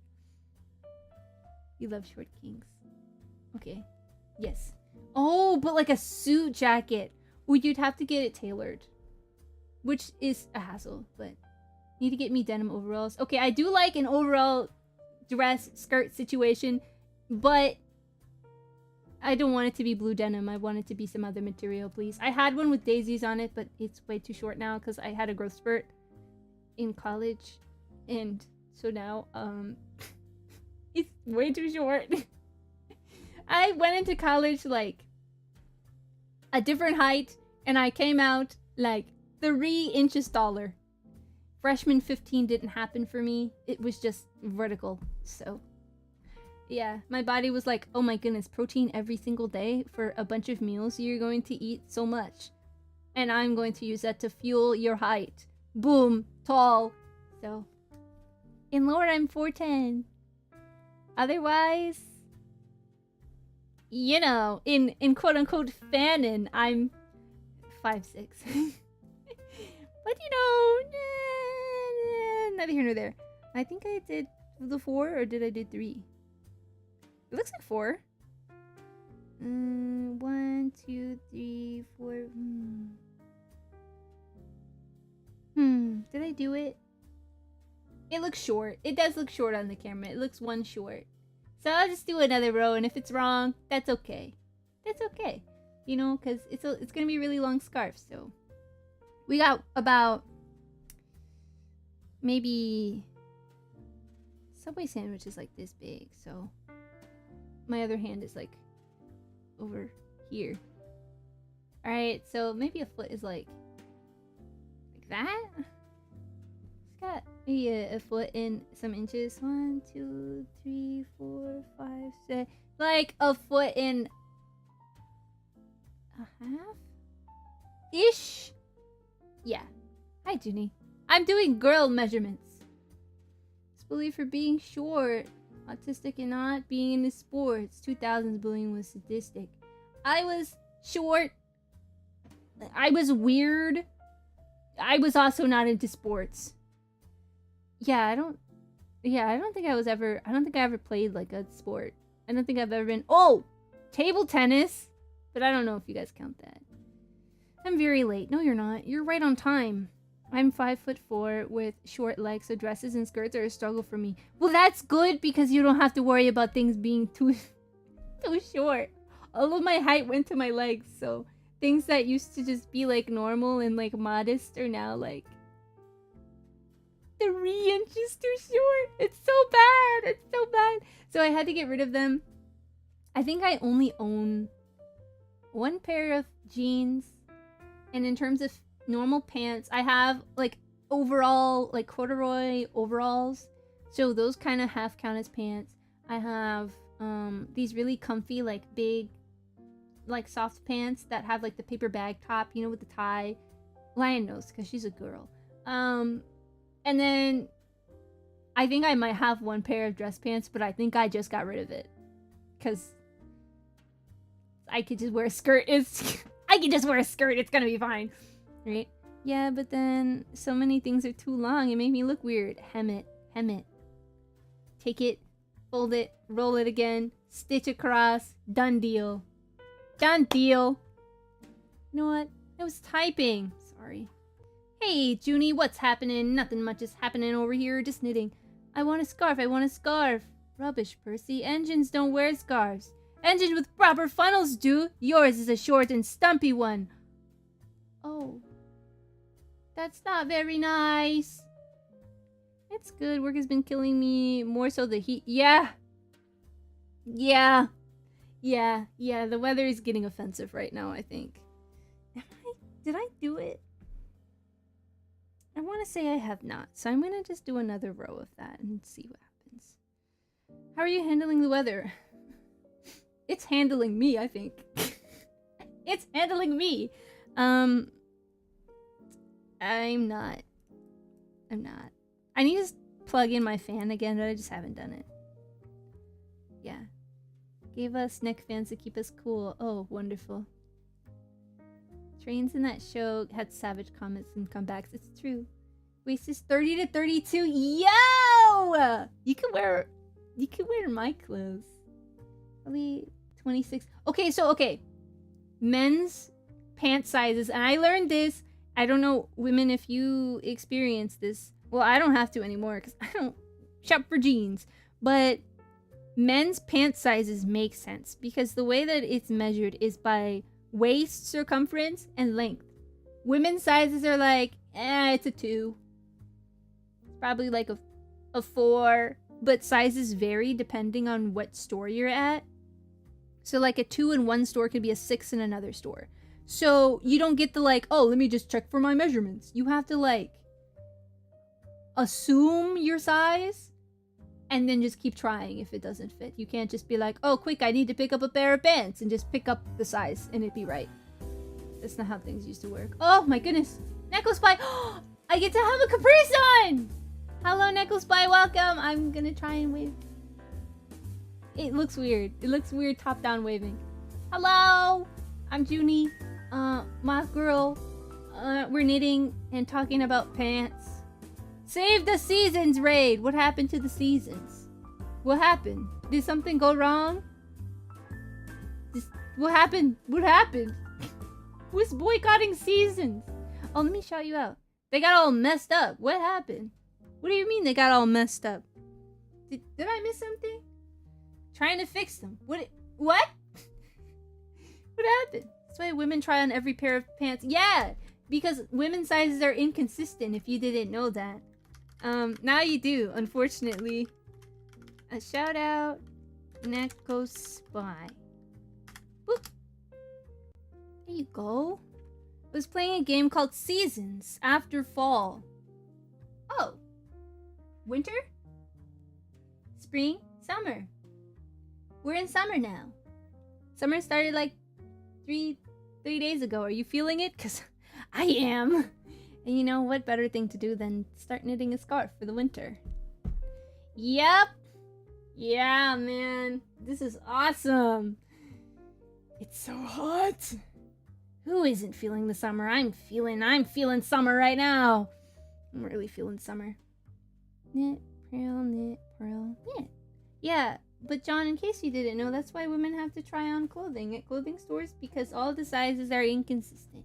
You love short kings. Okay. Yes. Oh, but like a suit jacket. Well, you'd have to get it tailored, which is a hassle, but need to get me denim overalls. Okay, I do like an overall dress skirt situation, but I don't want it to be blue denim. I want it to be some other material, please. I had one with daisies on it, but it's way too short now because I had a growth spurt in college, and so now it's way too short. I went into college like a different height, and I came out like 3 inches taller. Freshman 15 didn't happen for me. It was just vertical. So yeah, my body was like, oh my goodness, protein every single day for a bunch of meals. You're going to eat so much, and I'm going to use that to fuel your height. Boom, tall. So in lower, I'm 4'10". Otherwise, you know, in quote unquote fanon, I'm 5'6". But you know, neither here nor there. I think I did the 4, or did I do 3? It looks like 4. 1, 2, 3, 4. Did I do it? It looks short. It does look short on the camera. It looks 1 short. So I'll just do another row, and if it's wrong, that's okay. That's okay. You know, because it's gonna be a really long scarf, so we got about maybe Subway sandwich is like this big, so my other hand is like over here. Alright, so maybe a foot is like that. It's got maybe a foot in some inches. 1, 2, 3, 4, 5, 6. Like a foot in a half? Ish? Yeah. Hi, Junie. I'm doing girl measurements. It's bullied for being short, autistic, and not being into sports. 2000s bullying was sadistic. I was short. I was weird. I was also not into sports. I don't think I ever played like a sport. I don't think I've ever been, table tennis. But I don't know if you guys count that. I'm very late. No, you're not. You're right on time. I'm 5'4" with short legs, so dresses and skirts are a struggle for me. Well, that's good because you don't have to worry about things being too short. All of my height went to my legs, so things that used to just be like normal and like modest are now like 3 inches too short. It's so bad. It's so bad. So I had to get rid of them. I think I only own 1 pair of jeans, and in terms of normal pants, I have like overall, like corduroy overalls, so those kind of half count as pants. I have these really comfy, like big, like soft pants that have like the paper bag top, you know, with the tie. Lion knows because she's a girl. And then I think I might have 1 pair of dress pants, but I think I just got rid of it because I could just wear a skirt. I could just wear a skirt. It's gonna be fine, right? Yeah, but then so many things are too long. It made me look weird. Hem it. Take it, fold it, roll it again, stitch across. Done deal. Done deal. You know what? I was typing. Sorry. Hey, Junie, what's happening? Nothing much is happening over here. Just knitting. I want a scarf. Rubbish, Percy. Engines don't wear scarves. Engines with proper funnels do. Yours is a short and stumpy one. Oh. That's not very nice. It's good. Work has been killing me. More so the heat. Yeah. The weather is getting offensive right now, I think. Did I do it? I want to say I have not, so I'm gonna just do another row of that and see what happens. How are you handling the weather? It's handling me, I think. It's handling me. I'm not. I need to plug in my fan again, but I just haven't done it. Yeah. Gave us neck fans to keep us cool. Oh, wonderful. Trains in that show had savage comments and comebacks. It's true. Waist is 30 to 32. Yo! You can wear my clothes. Probably 26. Okay. Men's pant sizes, and I learned this. I don't know, women, if you experience this. Well, I don't have to anymore because I don't shop for jeans. But men's pant sizes make sense because the way that it's measured is by waist circumference and length. Women's sizes are like, it's a 2. It's probably like a 4. But sizes vary depending on what store you're at. So like a 2 in one store could be a 6 in another store. So you don't get the like, oh, let me just check for my measurements. You have to like assume your size and then just keep trying if it doesn't fit. You can't just be like, oh, quick, I need to pick up a pair of pants and just pick up the size and it'd be right. That's not how things used to work. Oh my goodness. Necklace Spy. I get to have a Capri Sun. Hello, Necklace Spy. Welcome. I'm gonna try and wave. It looks weird. It looks weird top-down waving. Hello. I'm Junie. Moth Girl. We're knitting and talking about pants. Save the Seasons raid. What happened to the seasons? What happened? Did something go wrong? What happened? What happened? Who's boycotting seasons? Oh, let me shout you out. They got all messed up. What happened? What do you mean they got all messed up? Did I miss something? Trying to fix them. What? What happened? That's why women try on every pair of pants. Yeah, because women's sizes are inconsistent if you didn't know that. Now you do, unfortunately. A shout out, Neko Spy. Boop. There you go. I was playing a game called Seasons After Fall. Oh. Winter? Spring? Summer. We're in summer now. Summer started like three days ago. Are you feeling it? Because I am. And you know what better thing to do than start knitting a scarf for the winter? Yep. Yeah, man. This is awesome. It's so hot. Who isn't feeling the summer? I'm feeling summer right now. I'm really feeling summer. Knit, purl, knit. Yeah, but John, in case you didn't know, that's why women have to try on clothing at clothing stores, because all the sizes are inconsistent.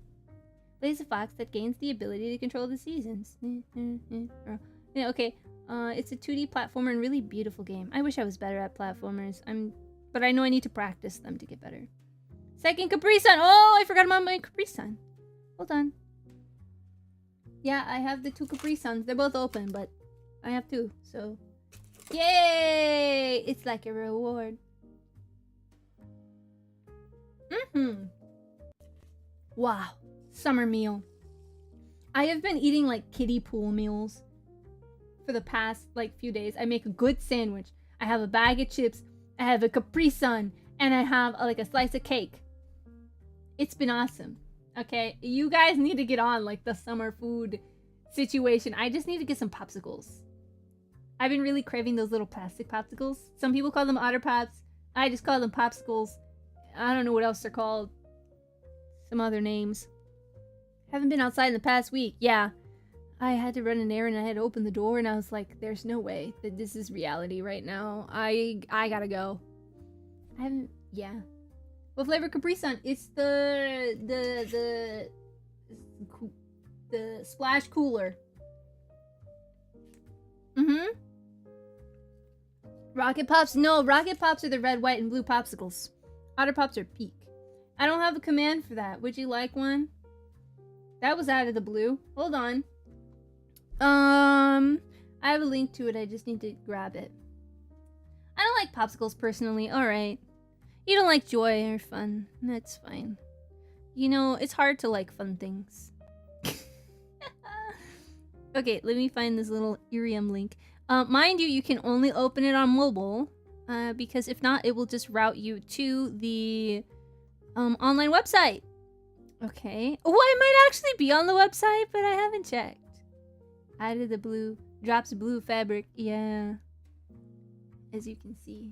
Plays a fox that gains the ability to control the seasons. Yeah, okay. It's a 2D platformer and really beautiful game. I wish I was better at platformers. But I know I need to practice them to get better. Second Capri Sun! Oh, I forgot about my Capri Sun. Hold on. Yeah, I have the 2 Capri Suns. They're both open, but I have 2, so... Yay! It's like a reward. Wow. Summer meal. I have been eating like kiddie pool meals for the past like few days. I make a good sandwich. I have a bag of chips. I have a Capri Sun. And I have like a slice of cake. It's been awesome. Okay? You guys need to get on like the summer food situation. I just need to get some popsicles. I've been really craving those little plastic popsicles. Some people call them Otter Pops. I just call them popsicles. I don't know what else they're called. Some other names. Haven't been outside in the past week. Yeah. I had to run an errand. I had to open the door and I was like, there's no way that this is reality right now. I gotta go. Yeah. What flavor Capri Sun? It's the splash cooler. Rocket Pops? No, Rocket Pops are the red, white, and blue popsicles. Otter Pops are pink. I don't have a command for that. Would you like one? That was out of the blue. Hold on. I have a link to it. I just need to grab it. I don't like popsicles personally. Alright. You don't like joy or fun. That's fine. You know, it's hard to like fun things. Okay, let me find this little Irium link. Mind you, you can only open it on mobile, because if not, it will just route you to the online website. Okay. Oh, I might actually be on the website, but I haven't checked. Added the blue, drops blue fabric. Yeah. As you can see.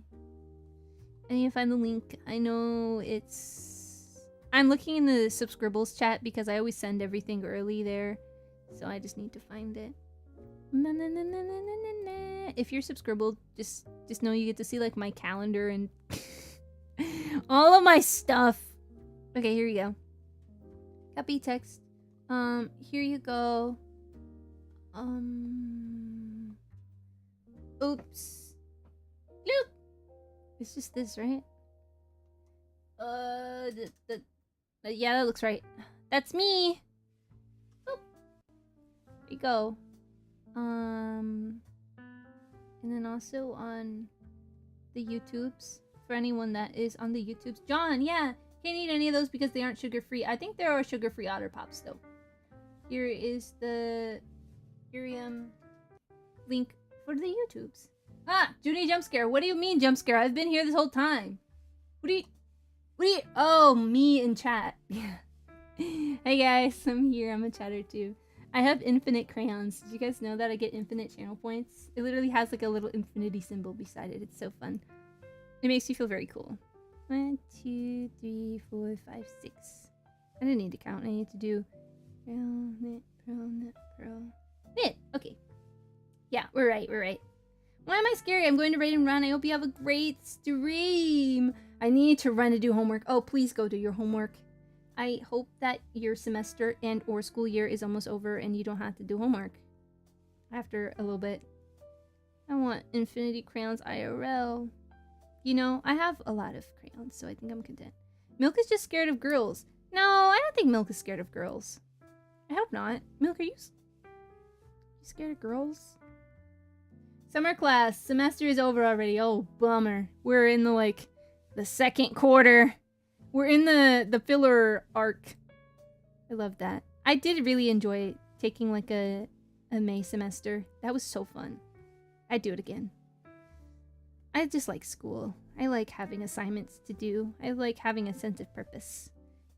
I need to find the link. I know it's... I'm looking in the Subscribbles chat because I always send everything early there. So I just need to find it. If you're Subscribble, just know you get to see like my calendar and all of my stuff. Okay, here you go. Copy text. Here you go. Oops. Loop. It's just this, right? Yeah, that looks right. That's me. Boop. There you go. And then also on the YouTubes, for anyone that is on the YouTubes. John, yeah, can't eat any of those because they aren't sugar-free. I think there are sugar-free Otter Pops, though. Here is the Irium link for the YouTubes. Ah, Junie jump scare. What do you mean jump scare? I've been here this whole time. What do you... Oh, me in chat. Yeah. Hey guys, I'm here. I'm a chatter too. I have infinite crayons. Did you guys know that I get infinite channel points? It literally has like a little infinity symbol beside it. It's so fun. It makes me feel very cool. 1, 2, 3, 4, 5, 6. I didn't need to count. I need to do pearl, knit, pearl, knit, pearl, knit. Okay. Yeah, we're right. We're right. Why am I scary? I'm going to raid and run. I hope you have a great stream. I need to run to do homework. Oh, please go do your homework. I hope that your semester and or school year is almost over and you don't have to do homework after a little bit. I want infinity crayons IRL. You know, I have a lot of crayons, so I think I'm content. Milk is just scared of girls. No, I don't think Milk is scared of girls. I hope not. Milk, are you scared of girls? Summer class. Semester is over already. Oh, bummer. We're in the second quarter. We're in the filler arc. I love that. I did really enjoy taking like a May semester. That was so fun. I'd do it again. I just like school. I like having assignments to do. I like having a sense of purpose.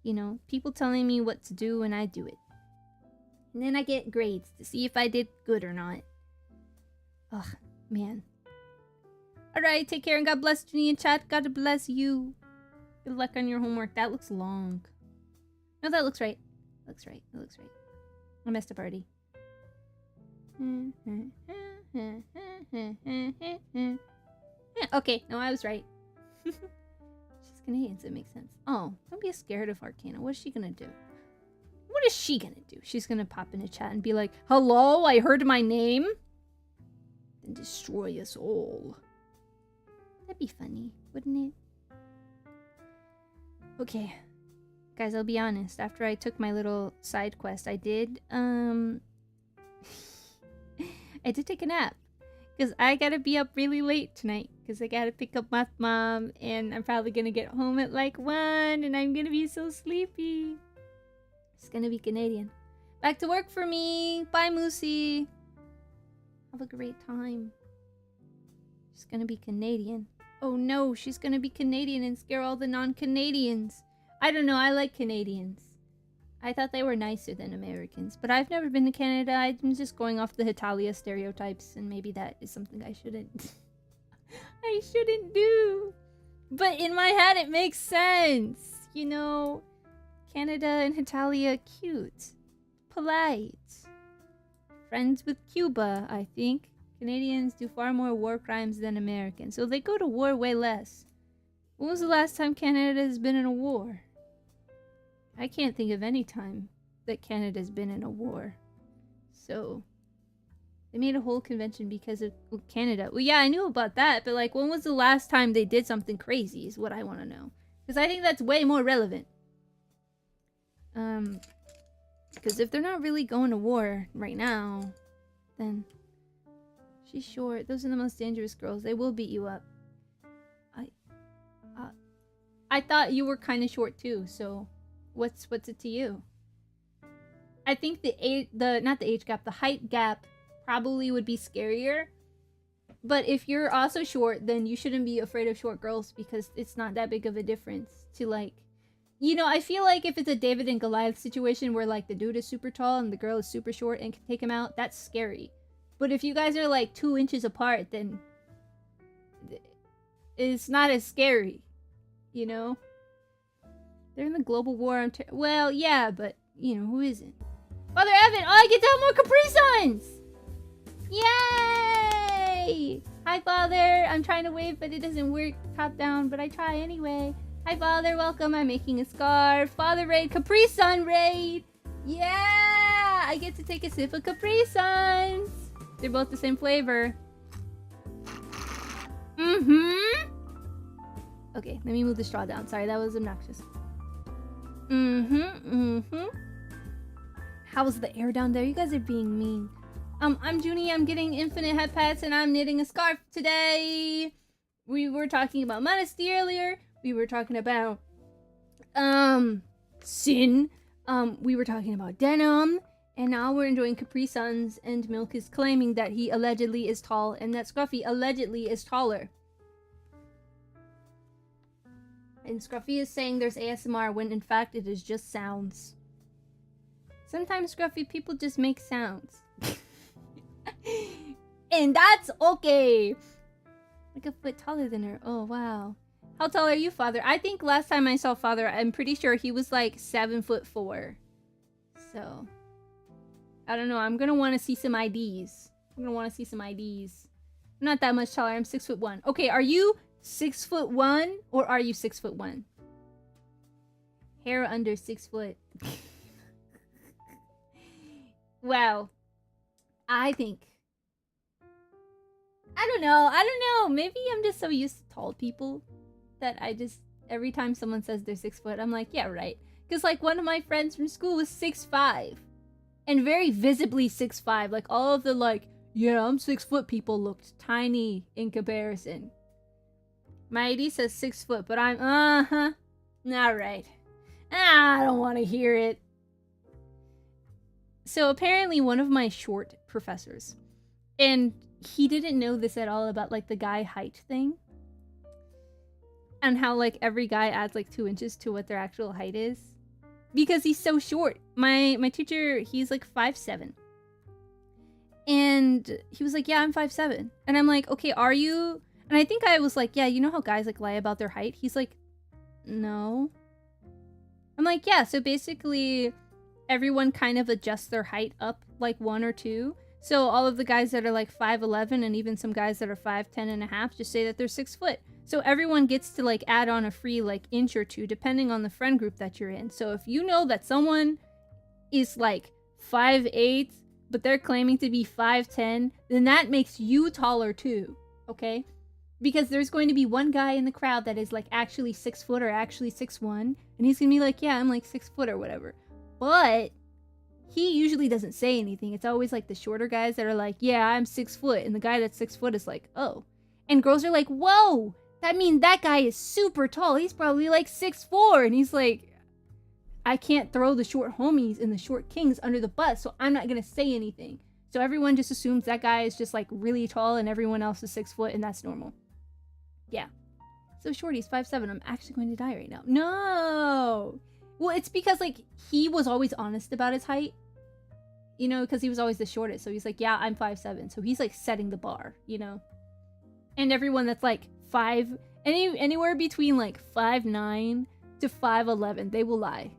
You know, people telling me what to do and I do it. And then I get grades to see if I did good or not. Ugh, man. Alright, take care and God bless Junie in chat. God bless you. Good luck on your homework. That looks long. No, that looks right. Looks right. That looks right. I messed up already. Okay, no, I was right. She's Canadian, so it makes sense. Oh, don't be scared of Arcana. What is she gonna do? What is she gonna do? She's gonna pop in a chat and be like, hello, I heard my name? Then destroy us all. That'd be funny, wouldn't it? Okay. Guys, I'll be honest. After I took my little side quest, I did take a nap. Because I gotta be up really late tonight. Because I gotta pick up my mom. And I'm probably gonna get home at like 1. And I'm gonna be so sleepy. It's gonna be Canadian. Back to work for me. Bye, Moosey. Have a great time. She's gonna be Canadian. Oh no, she's gonna be Canadian and scare all the non-Canadians. I don't know, I like Canadians. I thought they were nicer than Americans. But I've never been to Canada. I'm just going off the Italia stereotypes. And maybe that is something I shouldn't... I shouldn't do. But in my head it makes sense. You know, Canada and Italia, cute. Polite. Friends with Cuba, I think. Canadians do far more war crimes than Americans, so they go to war way less. When was the last time Canada has been in a war? I can't think of any time that Canada's been in a war. So, they made a whole convention because of Canada. Well, yeah, I knew about that, but like, when was the last time they did something crazy is what I want to know. Because I think that's way more relevant. Because if they're not really going to war right now, then... She's short. Those are the most dangerous girls. They will beat you up. I thought you were kind of short too, so what's it to you? I think not the age gap, the height gap probably would be scarier. But if you're also short, then you shouldn't be afraid of short girls because it's not that big of a difference to like, you know, I feel like if it's a David and Goliath situation where like the dude is super tall and the girl is super short and can take him out, that's scary. But if you guys are like 2 inches apart, then it's not as scary, you know? They're in the global war on well, yeah, but, you know, who isn't? Father Evan! Oh, I get to have more Capri Suns! Yay! Hi, Father! I'm trying to wave, but it doesn't work top down, but I try anyway. Hi, Father! Welcome! I'm making a scarf. Father raid! Capri Sun raid! Yeah! I get to take a sip of Capri Suns! They're both the same flavor. Mm-hmm! Okay, let me move the straw down. Sorry, that was obnoxious. How's the air down there? You guys are being mean. I'm Junie. I'm getting infinite head pats and I'm knitting a scarf today. We were talking about modesty earlier. We were talking about, sin. We were talking about denim. And now we're enjoying Capri Suns and Milk is claiming that he allegedly is tall and that Scruffy allegedly is taller. And Scruffy is saying there's ASMR when in fact it is just sounds. Sometimes, Scruffy, people just make sounds. And that's okay. Like a foot taller than her. Oh, wow. How tall are you, Father? I think last time I saw Father, I'm pretty sure he was like 7'4". So, I don't know. I'm gonna want to see some IDs. I'm not that much taller. I'm 6'1". Okay, are you 6'1" or are you 6'1"? Hair under 6 foot. Wow. I think. I don't know. Maybe I'm just so used to tall people that I just, every time someone says they're 6 foot, I'm like, yeah, right. Because like one of my friends from school was 6'5". And very visibly 6'5". Like all of the like, yeah, I'm 6 foot people looked tiny in comparison. My ID says 6 foot, but I'm, not right. I don't want to hear it. So apparently one of my short professors, and he didn't know this at all about like the guy height thing. And how like every guy adds like 2 inches to what their actual height is. Because he's so short. My teacher, he's like 5'7". And he was like, yeah, I'm 5'7". And I'm like, okay, are you? And I think I was like, yeah, you know how guys like lie about their height? He's like, no. I'm like, yeah, so basically everyone kind of adjusts their height up like 1 or 2. So all of the guys that are like 5'11" and even some guys that are 5'10 and a half just say that they're 6 foot. So everyone gets to like add on a free like inch or 2 depending on the friend group that you're in. So if you know that someone is like 5'8", but they're claiming to be 5'10", then that makes you taller too, okay? Because there's going to be one guy in the crowd that is like actually 6 foot or actually 6'1", and he's gonna be like, yeah, I'm like 6 foot or whatever. But he usually doesn't say anything. It's always like the shorter guys that are like, yeah, I'm 6 foot, and the guy that's 6 foot is like, oh. And girls are like, whoa, that means that guy is super tall. He's probably like 6'4", and he's like, I can't throw the short homies and the short kings under the bus, so I'm not gonna say anything. So everyone just assumes that guy is just like really tall and everyone else is 6 foot, and that's normal. Yeah. So Shorty's 5'7". I'm actually going to die right now. No! Well, it's because like he was always honest about his height. You know, because he was always the shortest. So he's like, yeah, I'm 5'7". So he's like setting the bar, you know? And everyone that's like anywhere between like 5'9" to 5'11", they will lie.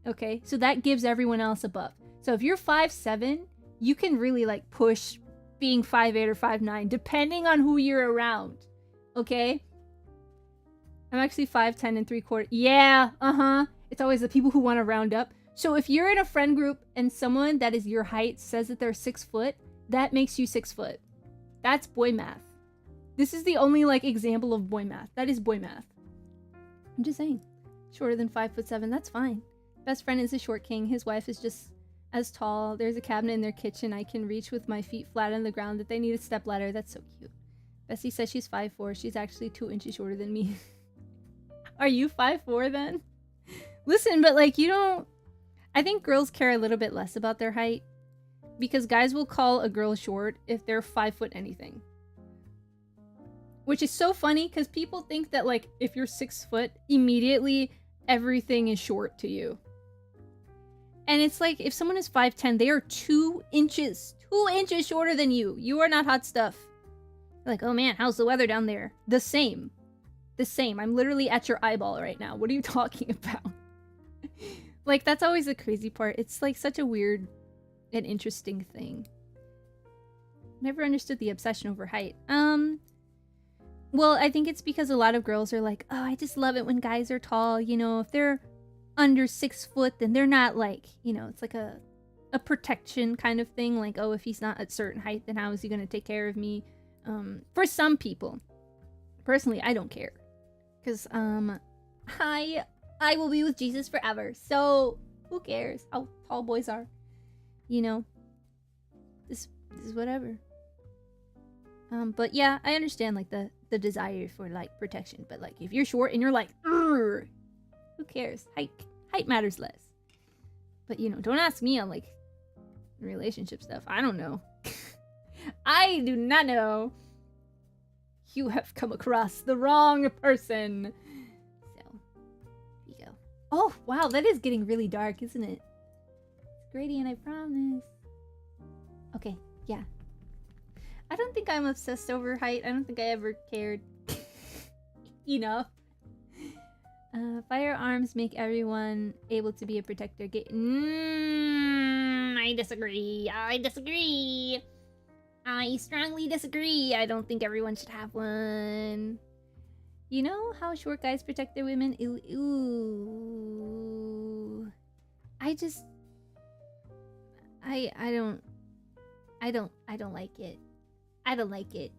Okay? So that gives everyone else a buff. So if you're 5'7", you can really like push being 5'8" or 5'9", depending on who you're around. Okay? I'm actually 5'10" and 3/4. Yeah, It's always the people who want to round up. So if you're in a friend group and someone that is your height says that they're 6 foot, that makes you 6 foot. That's boy math. This is the only like example of boy math. That is boy math. I'm just saying. Shorter than 5'7", that's fine. Best friend is a short king. His wife is just as tall. There's a cabinet in their kitchen I can reach with my feet flat on the ground that they need a step ladder. That's so cute. Bessie says she's 5'4". She's actually 2 inches shorter than me. Are you 5'4" then? Listen, but like you don't... I think girls care a little bit less about their height because guys will call a girl short if they're 5 foot anything. Which is so funny because people think that like if you're 6 foot, immediately everything is short to you. And it's like if someone is 5'10", they are 2 inches shorter than you. You are not hot stuff. Like, oh man, how's the weather down there? The same. I'm literally at your eyeball right now. What are you talking about? Like, that's always the crazy part. It's like such a weird and interesting thing. Never understood the obsession over height. Well, I think it's because a lot of girls are like, oh, I just love it when guys are tall. You know, if they're under 6 foot, then they're not like, you know, it's like a protection kind of thing. Like, oh, if he's not at a certain height, then how is he going to take care of me? For some people. Personally, I don't care. Because, I will be with Jesus forever. So, who cares how tall boys are? You know? This is whatever. But yeah, I understand, like, the desire for, like, protection. But, like, if you're short and you're like, who cares? Height matters less. But, you know, don't ask me on, like, relationship stuff. I don't know. I do not know. You have come across the wrong person. So, here you go. Oh, wow, that is getting really dark, isn't it? It's gradient, I promise. Okay, yeah. I don't think I'm obsessed over height. I don't think I ever cared enough. Firearms make everyone able to be a protector. I disagree. I strongly disagree. I don't think everyone should have one. You know how short guys protect their women? Ooh. I don't like it. I don't like it.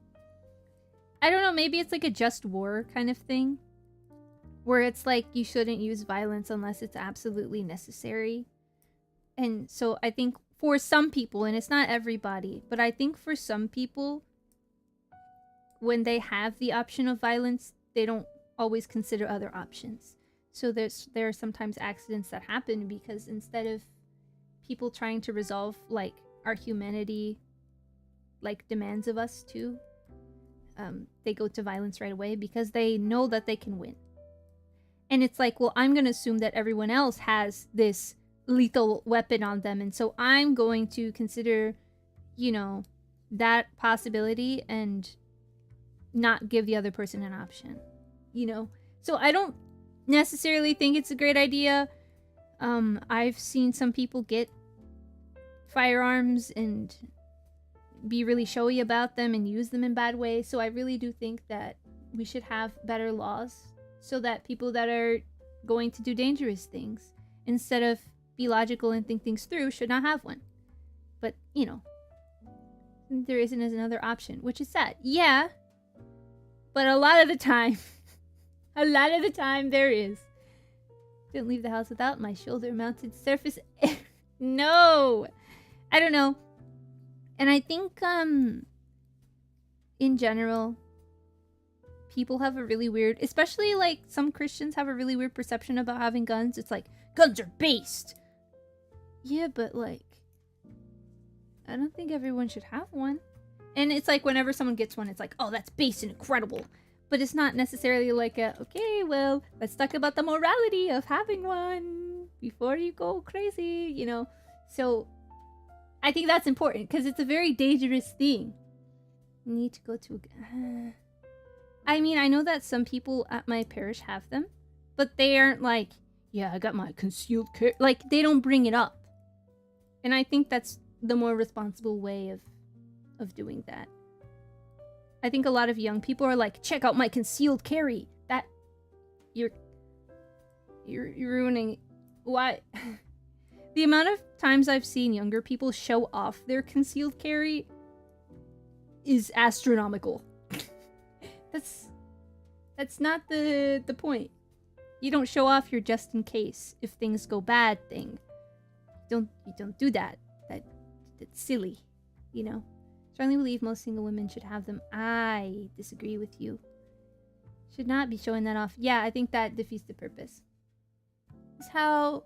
I don't know, maybe it's like a just war kind of thing. Where it's like you shouldn't use violence unless it's absolutely necessary. And so I think for some people, and it's not everybody, but I think for some people, when they have the option of violence, they don't always consider other options. So there are sometimes accidents that happen because instead of people trying to resolve like our humanity like demands of us too, they go to violence right away because they know that they can win. And it's like, well, I'm going to assume that everyone else has this lethal weapon on them. And so I'm going to consider, you know, that possibility and not give the other person an option, you know? So I don't necessarily think it's a great idea. I've seen some people get firearms and be really showy about them and use them in bad ways. So I really do think that we should have better laws so that people that are going to do dangerous things, instead of be logical and think things through, should not have one. But, you know, there isn't as another option, which is sad. Yeah, but a lot of the time, there is. Didn't leave the house without my shoulder-mounted surface. No! I don't know. And I think, in general, people have a really weird, especially like some Christians have a really weird perception about having guns. It's like, guns are based. Yeah, but like, I don't think everyone should have one. And it's like whenever someone gets one, it's like, oh, that's based and incredible. But it's not necessarily like a, okay, well, let's talk about the morality of having one before you go crazy, you know? So I think that's important because it's a very dangerous thing. Need to go to I mean, I know that some people at my parish have them, but they aren't like, yeah, I got my concealed carry. Like, they don't bring it up. And I think that's the more responsible way of doing that. I think a lot of young people are like, check out my concealed carry. That you're ruining. Why? The amount of times I've seen younger people show off their concealed carry is astronomical. That's not the point. You don't show off your just in case if things go bad thing. You don't do that. That's silly, you know. Strongly believe most single women should have them. I disagree with you. Should not be showing that off. Yeah, I think that defeats the purpose. It's how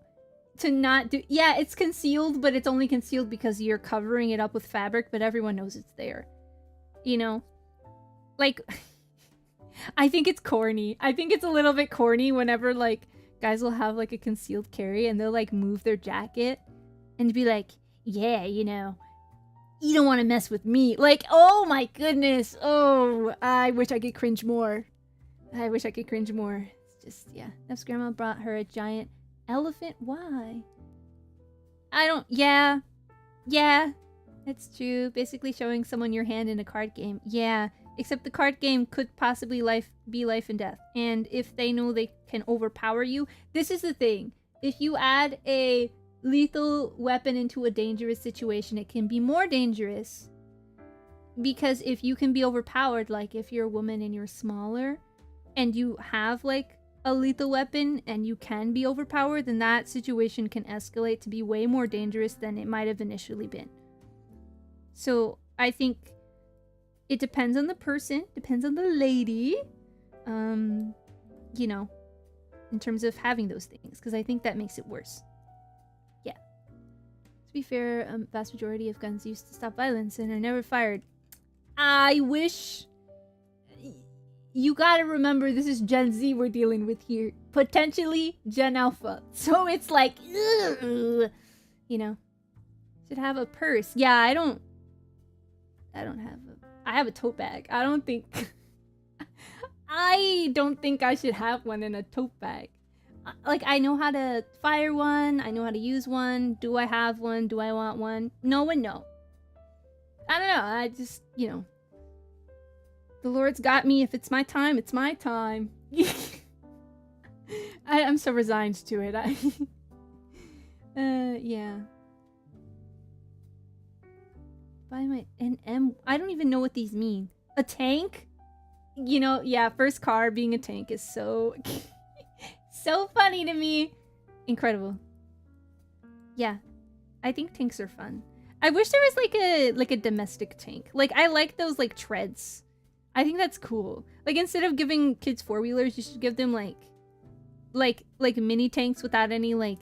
to not do... Yeah, it's concealed, but it's only concealed because you're covering it up with fabric, but everyone knows it's there. You know? Like, I think it's corny. I think it's a little bit corny whenever, like, guys will have, like, a concealed carry and they'll, like, move their jacket and be like, yeah, you know, you don't want to mess with me. Like, oh my goodness. Oh, I wish I could cringe more. I wish I could cringe more. It's just, yeah. Neff's grandma brought her a giant elephant. Why? I don't... Yeah. Yeah. That's true. Basically showing someone your hand in a card game. Yeah. Except the card game could possibly be life and death. And if they know they can overpower you... This is the thing. If you add a lethal weapon into a dangerous situation, it can be more dangerous. Because if you can be overpowered, like if you're a woman and you're smaller, and you have like a lethal weapon and you can be overpowered, then that situation can escalate to be way more dangerous than it might have initially been. So I think it depends on the person, depends on the lady, you know, in terms of having those things, because I think that makes it worse. Yeah. To be fair, a vast majority of guns used to stop violence and are never fired. I wish... You gotta remember, this is Gen Z we're dealing with here. Potentially Gen Alpha. So it's like, ugh, you know. Should have a purse. Yeah, I don't have a... I have a tote bag. I don't think I should have one in a tote bag. Like, I know how to fire one. I know how to use one. Do I have one? Do I want one? No and no. I don't know. I just, you know. The Lord's got me. If it's my time, it's my time. I'm so resigned to it. Yeah. Buy my NM. I don't even know what these mean. A tank? You know, yeah, first car being a tank is so... so funny to me. Incredible. Yeah. I think tanks are fun. I wish there was like a domestic tank. Like, I like those like treads. I think that's cool. Like, instead of giving kids four-wheelers, you should give them like mini tanks without any like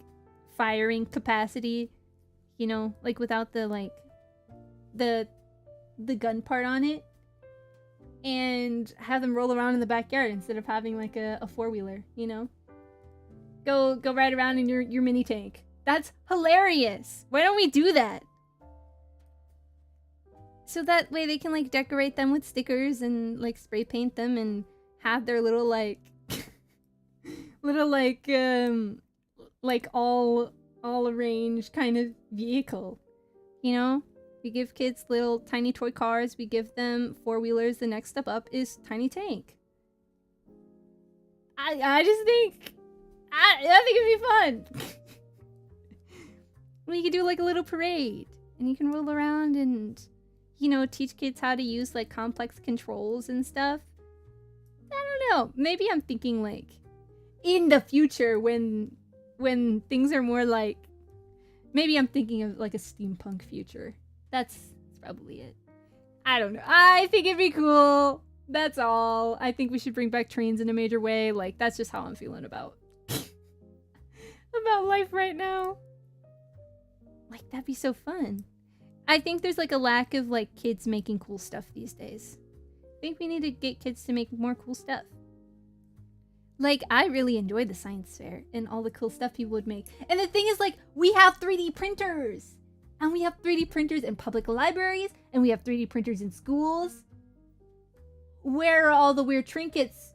firing capacity, you know, like without the like the gun part on it, and have them roll around in the backyard instead of having like a four-wheeler, you know. Go ride around in your mini tank. That's hilarious. Why don't we do that? So that way they can like decorate them with stickers and like spray paint them and have their little like like all arranged kind of vehicle. You know? We give kids little tiny toy cars, we give them four-wheelers, the next step up is tiny tank. I just think I think it'd be fun. We could do like a little parade and you can roll around and, you know, teach kids how to use like complex controls and stuff. I don't know. Maybe I'm thinking like in the future when things are more like, maybe I'm thinking of like a steampunk future. That's probably it. I don't know. I think it'd be cool. That's all. I think we should bring back trains in a major way. Like, that's just how I'm feeling about about life right now. Like, that'd be so fun. I think there's like a lack of like kids making cool stuff these days. I think we need to get kids to make more cool stuff. Like, I really enjoyed the science fair and all the cool stuff people would make. And the thing is, like, we have 3D printers. And we have 3D printers in public libraries. And we have 3D printers in schools. Where are all the weird trinkets?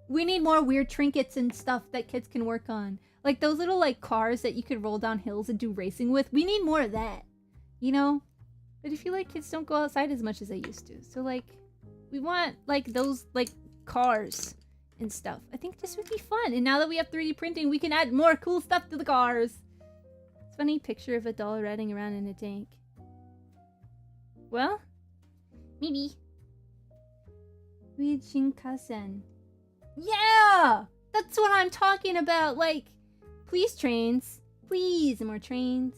We need more weird trinkets and stuff that kids can work on. Like those little like cars that you could roll down hills and do racing with. We need more of that. You know? But I feel like kids don't go outside as much as they used to. So like, we want like those like cars and stuff. I think this would be fun. And now that we have 3D printing, we can add more cool stuff to the cars. It's a funny picture of a doll riding around in a tank. Well, maybe. Read Shinkansen. Yeah! That's what I'm talking about. Like, please trains. Please more trains.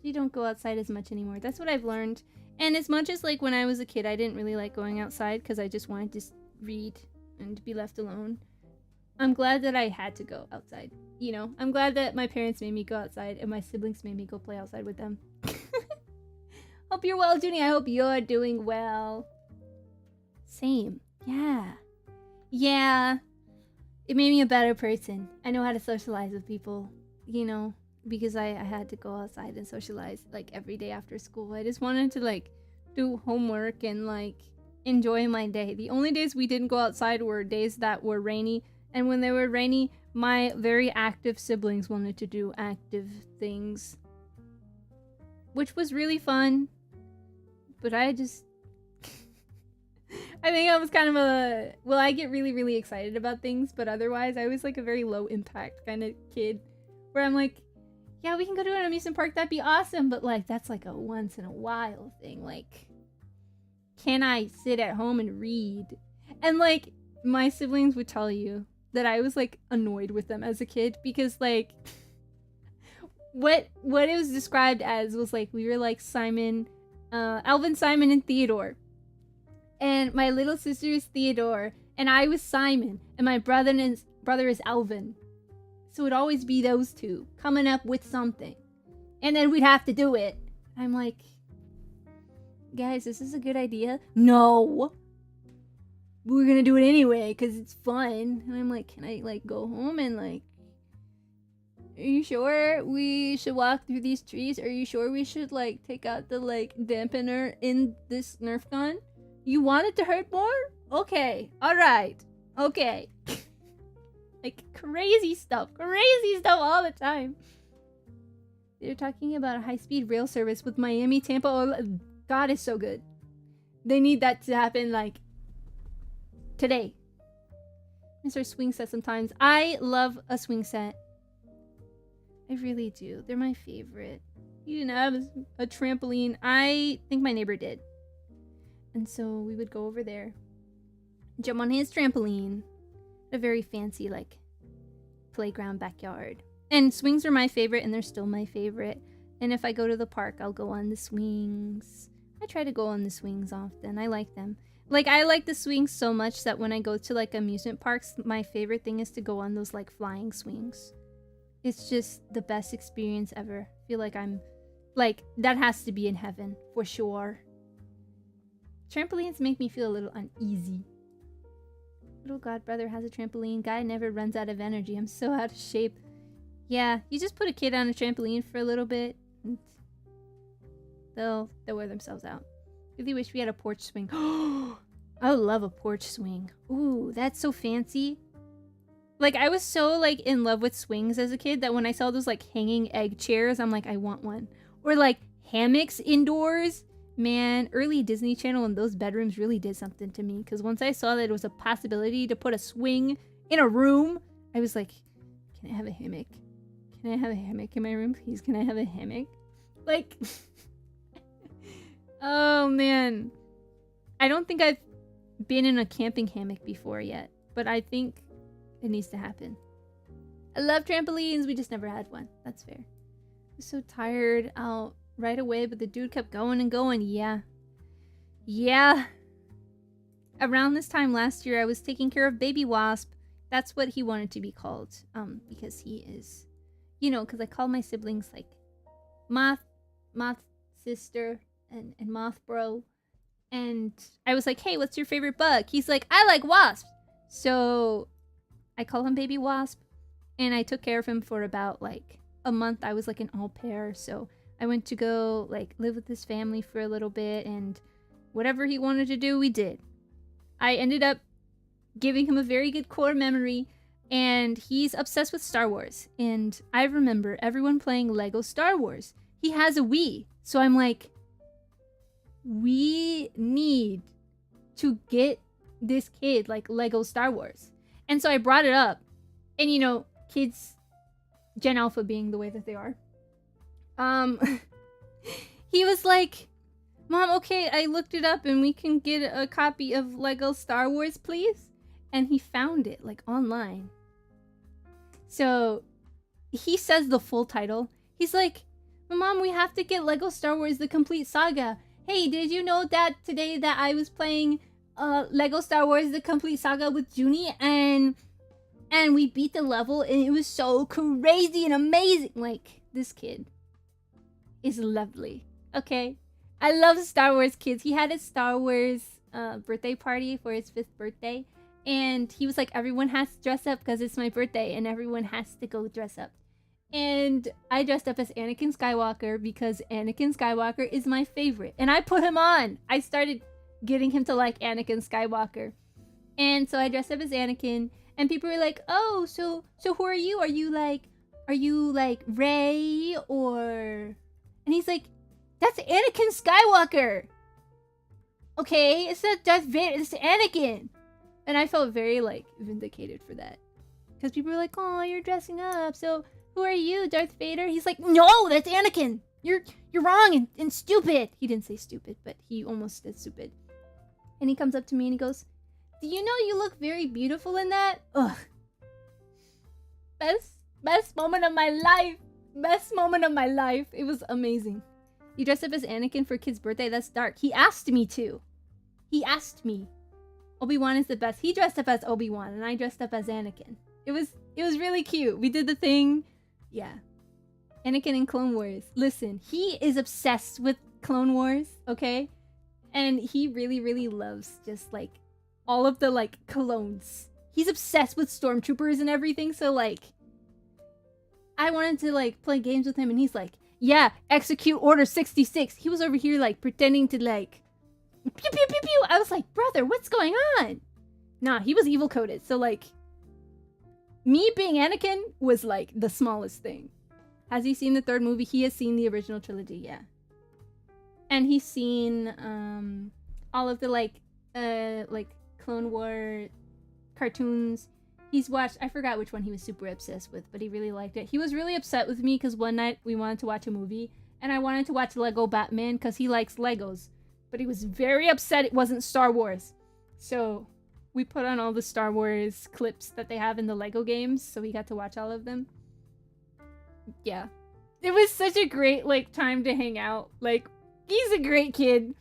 You don't go outside as much anymore. That's what I've learned. And as much as like when I was a kid, I didn't really like going outside because I just wanted to read and be left alone. I'm glad that I had to go outside. You know, I'm glad that my parents made me go outside and my siblings made me go play outside with them. Hope you're well, Junie. I hope you're doing well. Same. Yeah. Yeah. It made me a better person. I know how to socialize with people, you know, because I had to go outside and socialize like every day after school. I just wanted to like do homework and like enjoy my day. The only days we didn't go outside were days that were rainy, and when they were rainy, my very active siblings wanted to do active things, which was really fun. But I just I think I was kind of a, well, I get really, really excited about things, but otherwise I was like a very low impact kind of kid where I'm like, yeah, we can go to an amusement park, that'd be awesome, but like that's like a once in a while thing. Like, can I sit at home and read? And like my siblings would tell you that I was like annoyed with them as a kid because like what it was described as was like we were like Simon, Alvin, Simon, and Theodore. And my little sister is Theodore, and I was Simon, and my brother is Alvin. So it'd always be those two coming up with something. And then we'd have to do it. I'm like, guys, this is a good idea? No! We're gonna do it anyway, because it's fun. And I'm like, can I like go home and like, are you sure we should walk through these trees? Are you sure we should like take out the like dampener in this Nerf gun? You want it to hurt more? Okay. Alright. Okay. Like crazy stuff all the time. They're talking about a high-speed rail service with Miami, Tampa. Oh, God, is so good. They need that to happen like today. Mr. Swing set sometimes. I love a swing set. I really do. They're my favorite. You didn't have a trampoline. I think my neighbor did. And so we would go over there, jump on his trampoline. A very fancy, like, playground backyard. And swings are my favorite, and they're still my favorite. And if I go to the park, I'll go on the swings. I try to go on the swings often. I like them. Like, I like the swings so much that when I go to, like, amusement parks, my favorite thing is to go on those, like, flying swings. It's just the best experience ever. I feel like I'm, like, that has to be in heaven, for sure. Trampolines make me feel a little uneasy. Little godbrother has a trampoline. Guy never runs out of energy. I'm so out of shape. Yeah, you just put a kid on a trampoline for a little bit, and they'll wear themselves out. Really wish we had a porch swing. I would love a porch swing. Ooh, that's so fancy. Like, I was so, like, in love with swings as a kid that when I saw those, like, hanging egg chairs, I'm like, I want one. Or, like, hammocks indoors. Man, early Disney Channel and those bedrooms really did something to me. Because once I saw that it was a possibility to put a swing in a room, I was like, can I have a hammock? Can I have a hammock in my room, please? Can I have a hammock? Like, oh, man. I don't think I've been in a camping hammock before yet. But I think it needs to happen. I love trampolines. We just never had one. That's fair. I'm so tired out right away, but the dude kept going and going. Yeah. Around this time last year, I was taking care of Baby Wasp. That's what he wanted to be called. Because he is, you know, because I call my siblings like Moth sister, and Moth bro. And I was like, hey, what's your favorite bug? He's like, I like wasps. So I call him Baby Wasp. And I took care of him for about like a month. I was like an au pair, so I went to go like live with his family for a little bit, and whatever he wanted to do, we did. I ended up giving him a very good core memory, and he's obsessed with Star Wars. And I remember everyone playing Lego Star Wars. He has a Wii, so I'm like, we need to get this kid like Lego Star Wars. And so I brought it up, and you know, kids, Gen Alpha being the way that they are, he was like, Mom, okay, I looked it up and we can get a copy of Lego Star Wars, please? And he found it, like, online. So, he says the full title. He's like, Mom, we have to get Lego Star Wars The Complete Saga. Hey, did you know that today that I was playing Lego Star Wars The Complete Saga with Junie, and And we beat the level, and it was so crazy and amazing. Like, this kid is lovely. Okay? I love Star Wars kids. He had a Star Wars birthday party for his 5th birthday. And he was like, everyone has to dress up because it's my birthday. And everyone has to go dress up. And I dressed up as Anakin Skywalker because Anakin Skywalker is my favorite. And I put him on. I started getting him to like Anakin Skywalker. And so I dressed up as Anakin. And people were like, oh, so who are you? Are you like Rey or... And he's like, that's Anakin Skywalker. Okay, it's not Darth Vader, it's Anakin. And I felt very like vindicated for that. Because people were like, oh, you're dressing up, so who are you, Darth Vader? He's like, no, that's Anakin. You're wrong and stupid. He didn't say stupid, but he almost said stupid. And he comes up to me and he goes, do you know you look very beautiful in that? Ugh. Best moment of my life. Best moment of my life. It was amazing. You dressed up as Anakin for a kid's birthday? That's dark. He asked me to. He asked me. Obi-Wan is the best. He dressed up as Obi-Wan and I dressed up as Anakin. It was really cute. We did the thing. Yeah. Anakin in Clone Wars. Listen, he is obsessed with Clone Wars, okay? And he really, really loves just like all of the like clones. He's obsessed with stormtroopers and everything, so like I wanted to like play games with him and he's like, yeah, execute Order 66. He was over here like pretending to like pew pew pew pew. I was like, brother, what's going on? Nah, he was evil coded, so like me being Anakin was like the smallest thing. Has he seen the 3rd movie? He has seen the original trilogy, yeah. And he's seen all of the like Clone War cartoons. He's watched, I forgot which one he was super obsessed with, but he really liked it. He was really upset with me because one night we wanted to watch a movie and I wanted to watch Lego Batman because he likes Legos. But he was very upset it wasn't Star Wars. So we put on all the Star Wars clips that they have in the Lego games, so we got to watch all of them. Yeah. It was such a great like time to hang out. Like, he's a great kid.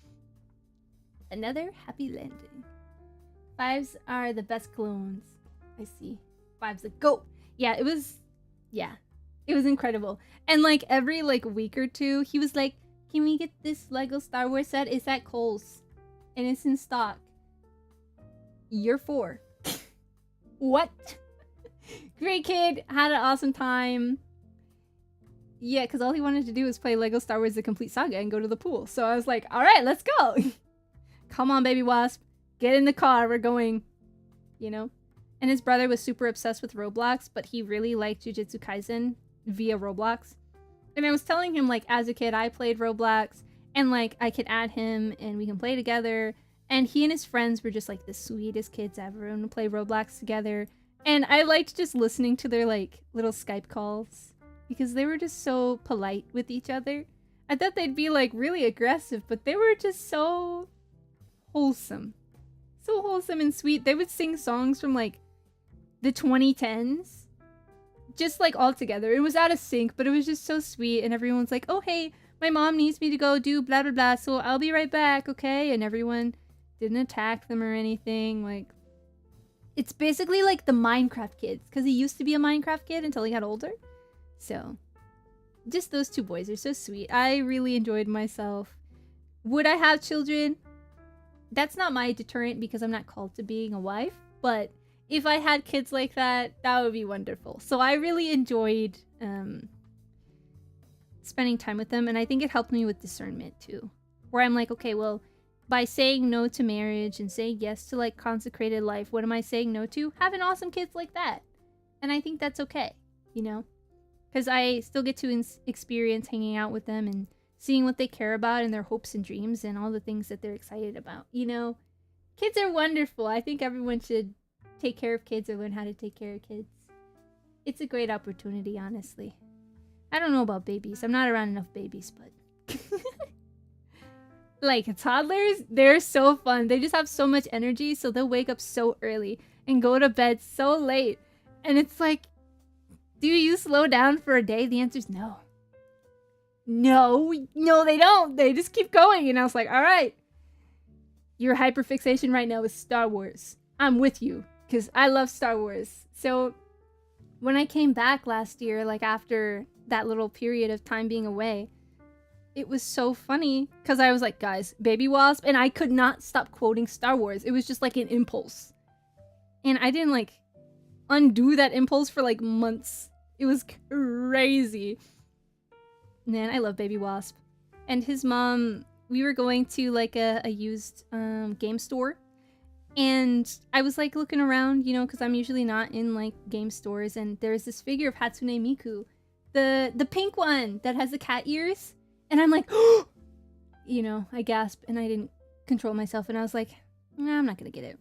Another happy landing. 5s are the best clones. I see. 5's a GOAT. Yeah, it was incredible. And like every like week or two, he was like, can we get this Lego Star Wars set? It's at Kohl's. And it's in stock. You're 4. What? Great kid. Had an awesome time. Yeah, because all he wanted to do was play Lego Star Wars The Complete Saga and go to the pool. So I was like, alright, let's go. Come on, baby wasp. Get in the car. We're going. You know? And his brother was super obsessed with Roblox, but he really liked Jujutsu Kaisen via Roblox. And I was telling him, like, as a kid, I played Roblox, and, like, I could add him, and we can play together. And he and his friends were just, like, the sweetest kids ever, and would play Roblox together. And I liked just listening to their, like, little Skype calls, because they were just so polite with each other. I thought they'd be, like, really aggressive, but they were just so wholesome. So wholesome and sweet. They would sing songs from, like, the 2010s. Just like all together. It was out of sync, but it was just so sweet. And everyone's like, oh, hey, my mom needs me to go do blah, blah, blah. So I'll be right back, okay? And everyone didn't attack them or anything. Like, it's basically like the Minecraft kids. Because he used to be a Minecraft kid until he got older. So, just those 2 boys are so sweet. I really enjoyed myself. Would I have children? That's not my deterrent because I'm not called to being a wife. But if I had kids like that, that would be wonderful. So I really enjoyed spending time with them. And I think it helped me with discernment too. Where I'm like, okay, well, by saying no to marriage and saying yes to like consecrated life, what am I saying no to? Having awesome kids like that. And I think that's okay, you know? Because I still get to experience hanging out with them and seeing what they care about and their hopes and dreams and all the things that they're excited about, you know? Kids are wonderful. I think everyone should take care of kids or learn how to take care of kids. It's a great opportunity, honestly. I don't know about babies. I'm not around enough babies, but... like, toddlers, they're so fun. They just have so much energy, so they'll wake up so early and go to bed so late. And it's like, do you slow down for a day? The answer's no. No, they don't. They just keep going. And I was like, all right. Your hyperfixation right now is Star Wars. I'm with you. because I love Star Wars. So when I came back last year, like after that little period of time being away, it was so funny because I was like, guys, Baby Wasp, and I could not stop quoting Star Wars. It was just like an impulse. And I didn't like undo that impulse for like months. It was crazy. Man, I love Baby Wasp. And his mom, we were going to like a used game store. And I was like looking around, you know, because I'm usually not in like game stores. And there's this figure of Hatsune Miku, the pink one that has the cat ears. And I'm like, you know, I gasped and I didn't control myself. And I was like, nah, I'm not going to get it.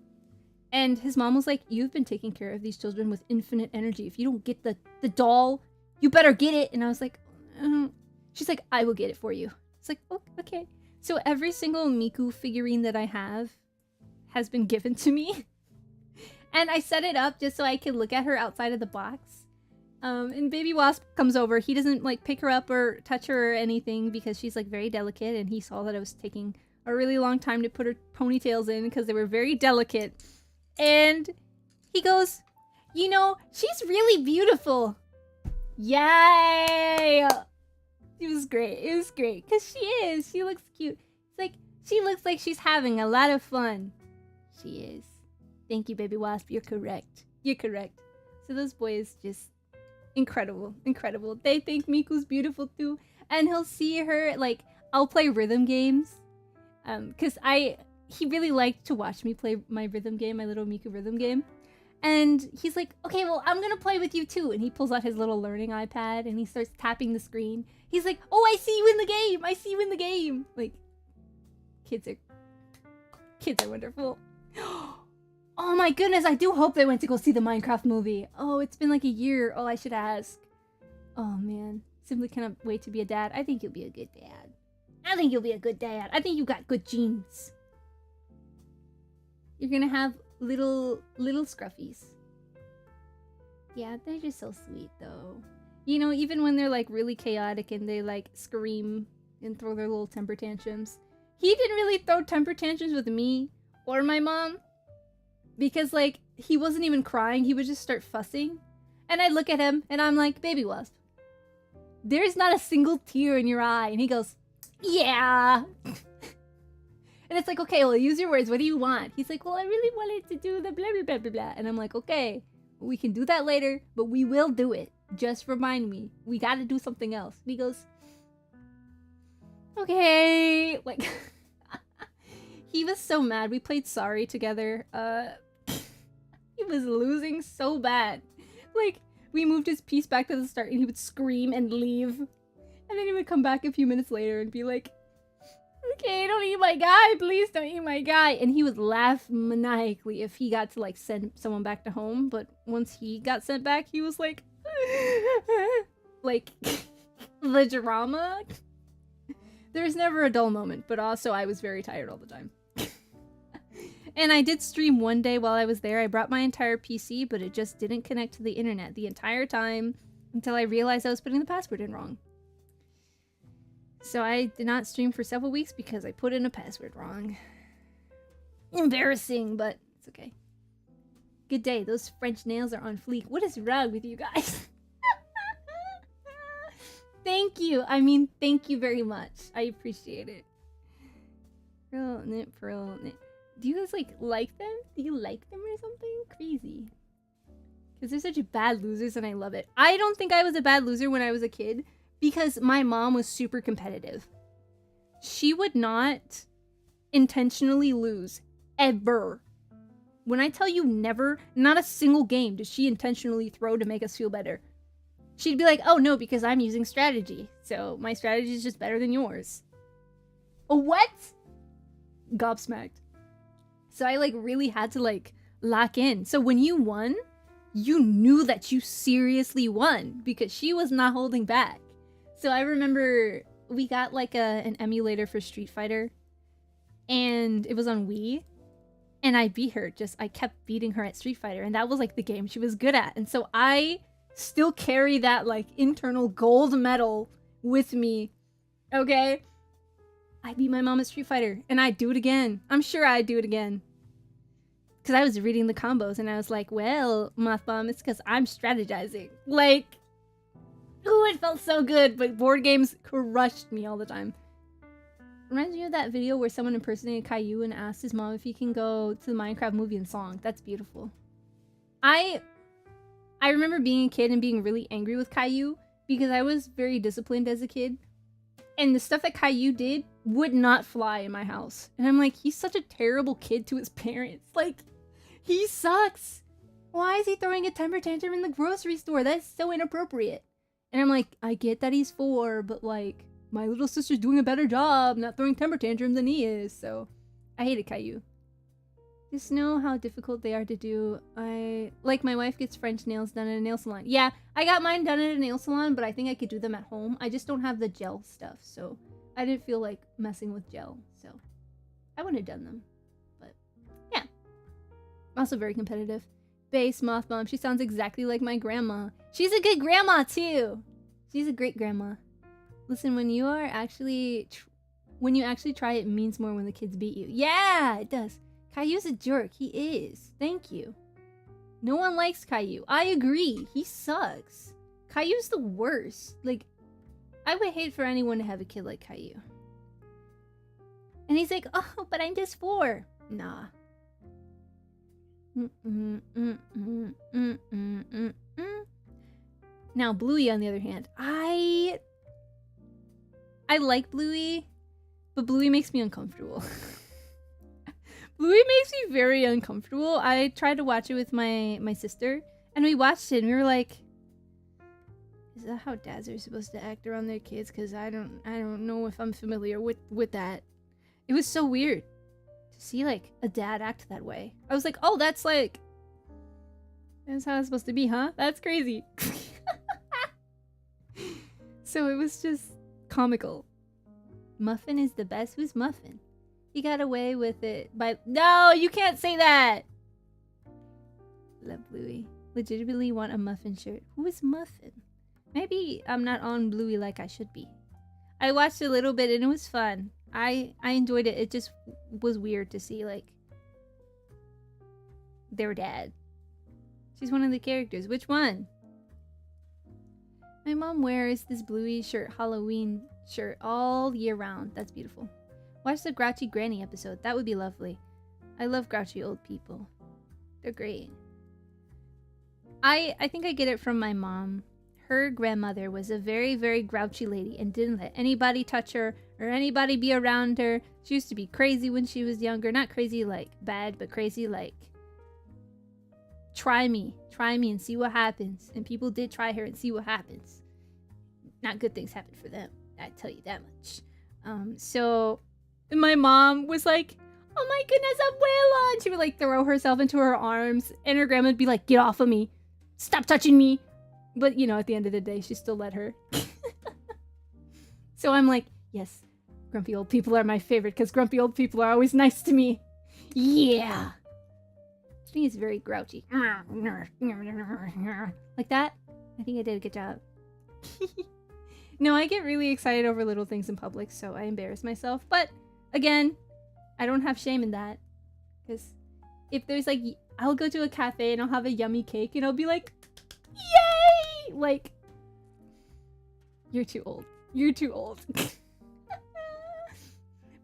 And his mom was like, you've been taking care of these children with infinite energy. If you don't get the doll, you better get it. And I was like, she's like, I will get it for you. It's like, oh, okay. So every single Miku figurine that I have has been given to me. And I set it up just so I could look at her outside of the box. And Baby Wasp comes over. He doesn't like pick her up or touch her or anything because she's like very delicate, and he saw that I was taking a really long time to put her ponytails in because they were very delicate. And he goes, you know, she's really beautiful. Yay! It was great. It was great because she is. She looks cute. It's like she looks like she's having a lot of fun. She is. Thank you, Baby Wasp. You're correct. You're correct. So those boys just incredible, incredible. They think Miku's beautiful too, and he'll see her like I'll play rhythm games, because he really liked to watch me play my rhythm game, my little Miku rhythm game, and he's like, okay, well I'm gonna play with you too, and he pulls out his little learning iPad and he starts tapping the screen. He's like, oh, I see you in the game. I see you in the game. Like, kids are wonderful. Oh my goodness, I do hope they went to go see the Minecraft movie. Oh, it's been like a year. Oh, I should ask. Oh man, simply cannot wait to be a dad. I think you'll be a good dad. I think you'll be a good dad. I think you got good genes. You're gonna have little scruffies. Yeah, they're just so sweet though. You know, even when they're like really chaotic and they like scream and throw their little temper tantrums. He didn't really throw temper tantrums with me or my mom. Because, like, he wasn't even crying. He would just start fussing. And I'd look at him, and I'm like, Baby Wasp, there's not a single tear in your eye. And he goes, yeah. And it's like, okay, well, use your words. What do you want? He's like, well, I really wanted to do the blah, blah, blah, blah, blah. And I'm like, okay, we can do that later, but we will do it. Just remind me. We got to do something else. And he goes, okay. Like, he was so mad. We played Sorry together. He was losing so bad. Like, we moved his piece back to the start and he would scream and leave. And then he would come back a few minutes later and be like, okay, don't eat my guy. Please don't eat my guy. And he would laugh maniacally if he got to, like, send someone back to home. But once he got sent back, he was like, like, the drama. There's never a dull moment, but also I was very tired all the time. And I did stream one day while I was there. I brought my entire PC, but it just didn't connect to the internet the entire time until I realized I was putting the password in wrong. So I did not stream for several weeks because I put in a password wrong. Embarrassing, but it's okay. Good day. Those French nails are on fleek. What is wrong with you guys? Thank you. I mean, thank you very much. I appreciate it. Pearl knit, pearl knit. Do you guys like them? Do you like them or something? Crazy. Because they're such bad losers and I love it. I don't think I was a bad loser when I was a kid because my mom was super competitive. She would not intentionally lose. Ever. When I tell you never, not a single game does she intentionally throw to make us feel better. She'd be like, oh no, because I'm using strategy. So my strategy is just better than yours. Oh, what? Gobsmacked. So I like really had to like lock in. So when you won, you knew that you seriously won because she was not holding back. So I remember we got like an emulator for Street Fighter and it was on Wii. And I beat her. I kept beating her at Street Fighter. And that was like the game she was good at. And so I still carry that like internal gold medal with me. Okay? I beat my mom at Street Fighter. And I'd do it again. I'm sure I'd do it again. Because I was reading the combos and I was like, well, Moth Bomb, it's because I'm strategizing. Like, ooh, it felt so good, but board games crushed me all the time. Reminds me of that video where someone impersonated Caillou and asked his mom if he can go to the Minecraft movie and song. That's beautiful. I remember being a kid and being really angry with Caillou because I was very disciplined as a kid. And the stuff that Caillou did would not fly in my house. And I'm like, he's such a terrible kid to his parents. Like, he sucks. Why is he throwing a temper tantrum in the grocery store? That's so inappropriate. And I'm like, I get that he's 4, but like, my little sister's doing a better job not throwing temper tantrums than he is. So, I hated Caillou. Just know how difficult they are to do. Like, my wife gets French nails done at a nail salon. Yeah, I got mine done at a nail salon, but I think I could do them at home. I just don't have the gel stuff, so I didn't feel like messing with gel. So, I wouldn't have done them. But, yeah. Also very competitive. Base Moth Bomb. She sounds exactly like my grandma. She's a good grandma, too. She's a great grandma. Listen, when you actually try, it means more when the kids beat you. Yeah, it does. Caillou's a jerk. He is. Thank you. No one likes Caillou. I agree. He sucks. Caillou's the worst. Like, I would hate for anyone to have a kid like Caillou. And he's like, oh, but I'm just 4. Nah. Now, Bluey, on the other hand, I like Bluey, but Bluey makes me uncomfortable. Bluey makes me very uncomfortable. I tried to watch it with my sister, and we watched it, and we were like, is that how dads are supposed to act around their kids? Because I don't know if I'm familiar with that. It was so weird to see, like, a dad act that way. I was like, oh, that's how it's supposed to be, huh? That's crazy. So it was just comical. Muffin is the best. Who's Muffin? He got away with it by... No, you can't say that! Love Bluey. Legitimately want a Muffin shirt. Who is Muffin? Maybe I'm not on Bluey like I should be. I watched a little bit and it was fun. I enjoyed it. It just was weird to see, like, their dad. She's one of the characters. Which one? My mom wears this Bluey shirt, Halloween shirt, all year round. That's beautiful. Watch the Grouchy Granny episode. That would be lovely. I love grouchy old people. They're great. I think I get it from my mom. Her grandmother was a very, very grouchy lady and didn't let anybody touch her or anybody be around her. She used to be crazy when she was younger. Not crazy like bad, but crazy like, try me and see what happens. And people did try her and see what happens. Not good things happen for them. I tell you that much. So my mom was like, oh my goodness, Abuela! And she would like throw herself into her arms and her grandma would be like, get off of me. Stop touching me. But, you know, at the end of the day, she still let her. So I'm like, yes, grumpy old people are my favorite because grumpy old people are always nice to me. Yeah. I think he's very grouchy. Like that? I think I did a good job. No, I get really excited over little things in public, so I embarrass myself. But, again, I don't have shame in that. Because if there's like, I'll go to a cafe and I'll have a yummy cake and I'll be like, yay! Like, you're too old. You're too old.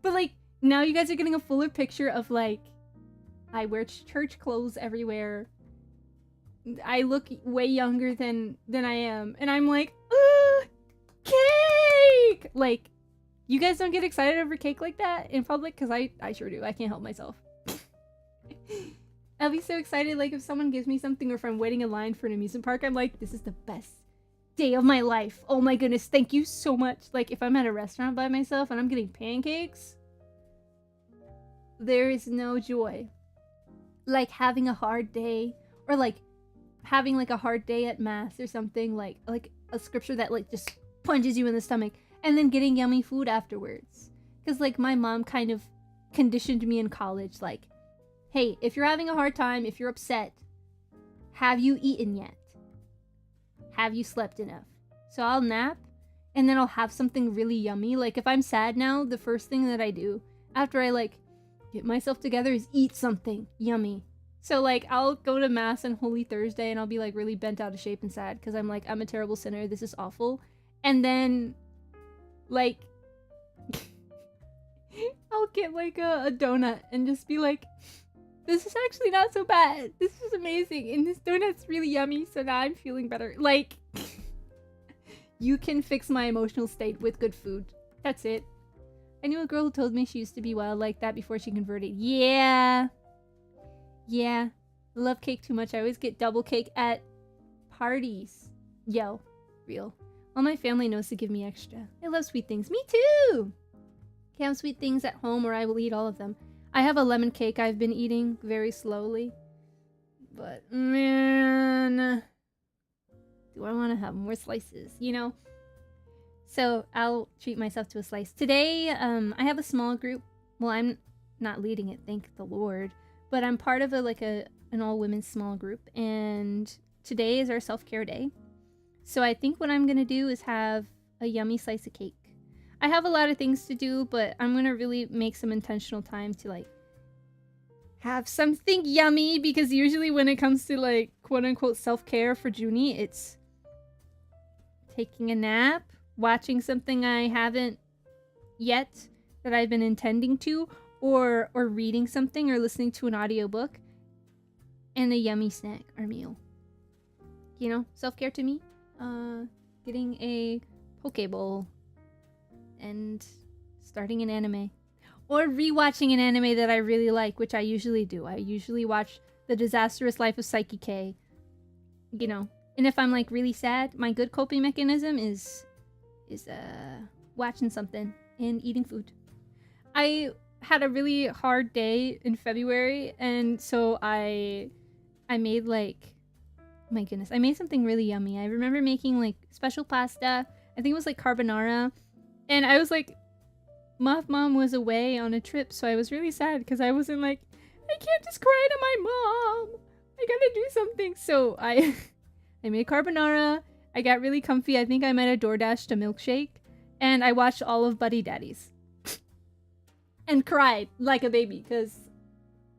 But like, now you guys are getting a fuller picture of like, I wear church clothes everywhere. I look way younger than I am. And I'm like, cake! Like, you guys don't get excited over cake like that in public? Because I sure do. I can't help myself. I'll be so excited, like, if someone gives me something or if I'm waiting in line for an amusement park, I'm like, this is the best day of my life. Oh my goodness, thank you so much. Like, if I'm at a restaurant by myself and I'm getting pancakes, there is no joy. Like, having a hard day, or, like, having, like, a hard day at mass or something, like a scripture that, like, just punches you in the stomach, and then getting yummy food afterwards. Because, like, my mom kind of conditioned me in college, like, hey, if you're having a hard time, if you're upset, have you eaten yet? Have you slept enough? So I'll nap, and then I'll have something really yummy. Like, if I'm sad now, the first thing that I do after I, like, get myself together is eat something yummy. So, like, I'll go to Mass on Holy Thursday and I'll be, like, really bent out of shape and sad because I'm like, I'm a terrible sinner. This is awful. And then, like, I'll get, like, a donut and just be like, this is actually not so bad. This is amazing. And this donut's really yummy, so now I'm feeling better. Like, you can fix my emotional state with good food. That's it. I knew a girl who told me she used to be wild like that before she converted. Yeah. Yeah. I love cake too much. I always get double cake at parties. Yo. Real. All my family knows to give me extra. I love sweet things. Me too! Can't have sweet things at home or I will eat all of them. I have a lemon cake I've been eating very slowly. But, man... do I want to have more slices, you know? So, I'll treat myself to a slice. Today, I have a small group. Well, I'm not leading it, thank the Lord. But I'm part of an all-women's small group. And today is our self-care day. So I think what I'm going to do is have a yummy slice of cake. I have a lot of things to do, but I'm going to really make some intentional time to, like, have something yummy. Because usually when it comes to, like, quote-unquote self-care for Junie, it's taking a nap, watching something I haven't yet that I've been intending to, or reading something or listening to an audiobook, and a yummy snack or meal. You know, self-care to me, getting a poke bowl and starting an anime. Or rewatching an anime that I really like, which I usually do. I usually watch The Disastrous Life of Psyche K. You know, and if I'm like really sad, my good coping mechanism is watching something and eating food. I had a really hard day in February, and so I made, like, my goodness, I made something really yummy. I remember making, like, special pasta. I think it was like carbonara, and I was like, Moth Mom was away on a trip, so I was really sad because I wasn't like, I can't just cry to my mom, I gotta do something. So I made carbonara. I got really comfy. I think I might have DoorDashed a milkshake, and I watched all of Buddy Daddies and cried like a baby because,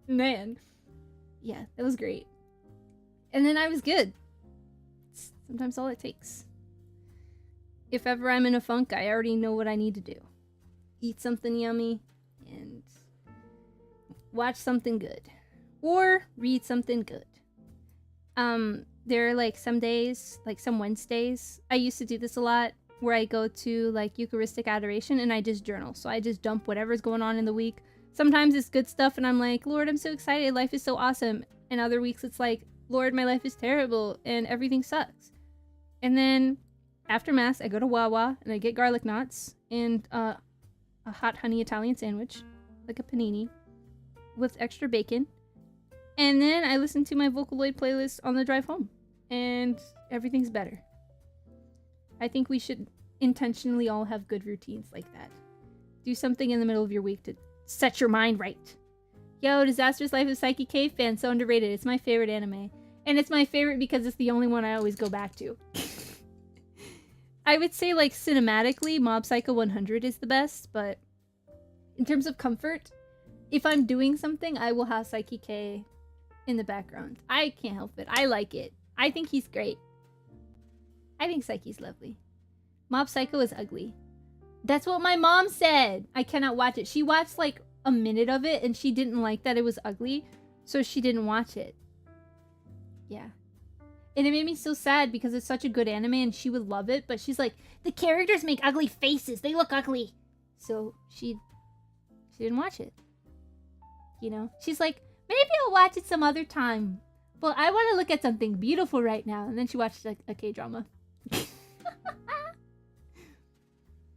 man, yeah, that was great. And then I was good. It's sometimes all it takes. If ever I'm in a funk, I already know what I need to do. Eat something yummy and watch something good. Or read something good. There are, like, some days, like some Wednesdays, I used to do this a lot, where I go to, like, Eucharistic adoration and I just journal. So I just dump whatever's going on in the week. Sometimes it's good stuff and I'm like, Lord, I'm so excited. Life is so awesome. And other weeks it's like, Lord, my life is terrible and everything sucks. And then after Mass, I go to Wawa and I get garlic knots and a hot honey Italian sandwich, like a panini, with extra bacon. And then I listen to my Vocaloid playlist on the drive home. And everything's better. I think we should intentionally all have good routines like that. Do something in the middle of your week to set your mind right. Yo, Disastrous Life of Psyche Cave fan, so underrated. It's my favorite anime. And it's my favorite because it's the only one I always go back to. I would say, like, cinematically, Mob Psycho 100 is the best, but in terms of comfort, if I'm doing something, I will have Psyche K in the background. I can't help it. I like it. I think he's great. I think Psyche's lovely. Mob Psycho is ugly. That's what my mom said. I cannot watch it. She watched like a minute of it and she didn't like that it was ugly, so she didn't watch it. Yeah. And it made me so sad because it's such a good anime and she would love it, but she's like, the characters make ugly faces. They look ugly. So she didn't watch it. You know? She's like, maybe I'll watch it some other time. Well, I want to look at something beautiful right now. And then she watched like a K-drama.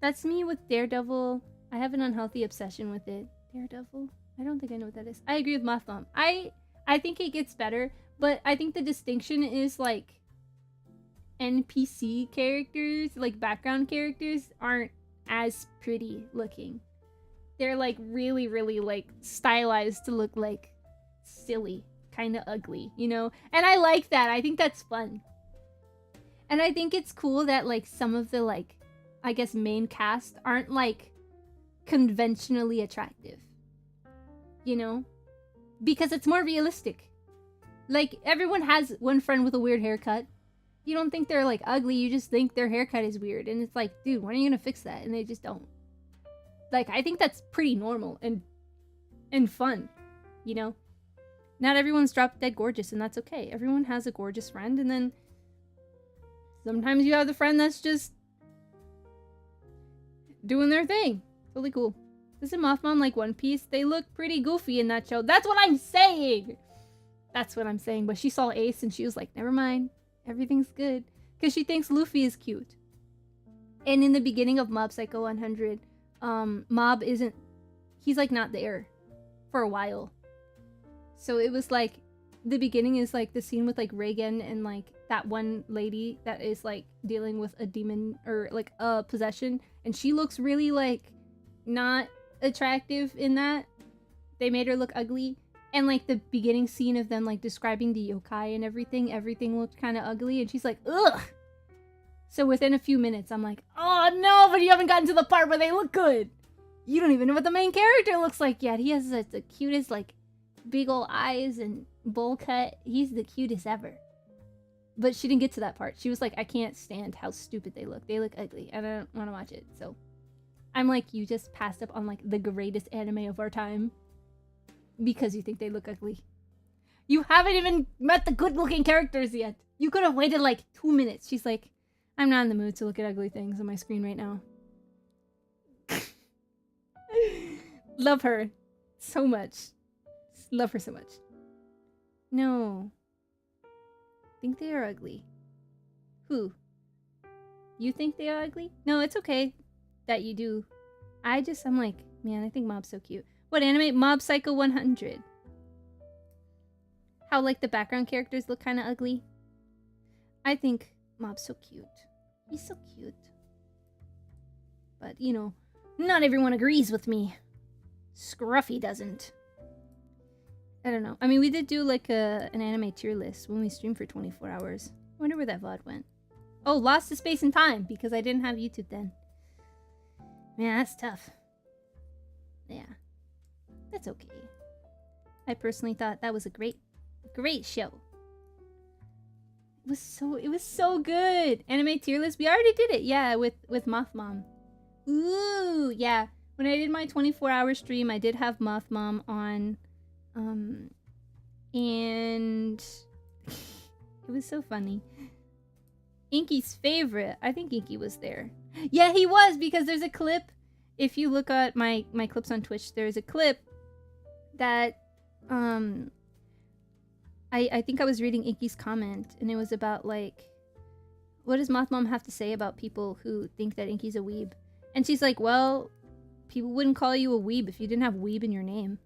That's me with Daredevil. I have an unhealthy obsession with it. Daredevil? I don't think I know what that is. I agree with Mothmom. I think it gets better, but I think the distinction is like NPC characters, like background characters, aren't as pretty looking. They're like really, really like stylized to look like silly, kind of ugly, you know? And I like that. I think that's fun. And I think it's cool that like some of the like, I guess main cast aren't like conventionally attractive, you know? Because it's more realistic. Like, everyone has one friend with a weird haircut. You don't think they're, like, ugly, you just think their haircut is weird. And it's like, dude, when are you gonna fix that? And they just don't. Like, I think that's pretty normal and fun, you know? Not everyone's drop dead gorgeous, and that's okay. Everyone has a gorgeous friend, and then sometimes you have the friend that's just doing their thing. Totally cool. Doesn't Mothmom like One Piece? They look pretty goofy in that show. That's what I'm saying! That's what I'm saying. But she saw Ace, and she was like, never mind. Everything's good. Because she thinks Luffy is cute. And in the beginning of Mob Psycho 100, Mob isn't... He's, like, not there for a while. So it was, like... The beginning is, like, the scene with, like, Reagan and, like, that one lady that is, like, dealing with a demon or, like, a possession. And she looks really, like, not attractive in that. They made her look ugly. And, like, the beginning scene of them, like, describing the yokai and everything looked kind of ugly. And she's like, ugh! So within a few minutes, I'm like, oh, no, but you haven't gotten to the part where they look good! You don't even know what the main character looks like yet. He has the cutest, like, big ol' eyes and bowl cut. He's the cutest ever. But she didn't get to that part. She was like, I can't stand how stupid they look. They look ugly, and I don't want to watch it. So I'm like, you just passed up on, like, the greatest anime of our time. Because you think they look ugly. You haven't even met the good-looking characters yet. You could have waited like 2 minutes. She's like, I'm not in the mood to look at ugly things on my screen right now. Love her so much. Love her so much. No. Think they are ugly. Who? You think they are ugly? No, it's okay that you do. I'm like, man, I think Mob's so cute. What anime? Mob Psycho 100. How, like, the background characters look kind of ugly. I think Mob's so cute. He's so cute. But, you know, not everyone agrees with me. Scruffy doesn't. I don't know. I mean, we did do, like, an anime tier list when we streamed for 24 hours. I wonder where that VOD went. Oh, lost to space and time, because I didn't have YouTube then. Man, that's tough. Yeah. That's okay. I personally thought that was a great show. It was so good. Anime tier list. We already did it. Yeah, with Mothmom. Ooh, yeah. When I did my 24-hour stream, I did have Mothmom on. And it was so funny. Inky's favorite. I think Inky was there. Yeah, he was, because there's a clip. If you look at my clips on Twitch, there's a clip that I think I was reading Inky's comment, and it was about, like, what does Mothmom have to say about people who think that Inky's a weeb? And she's like, well, people wouldn't call you a weeb if you didn't have weeb in your name.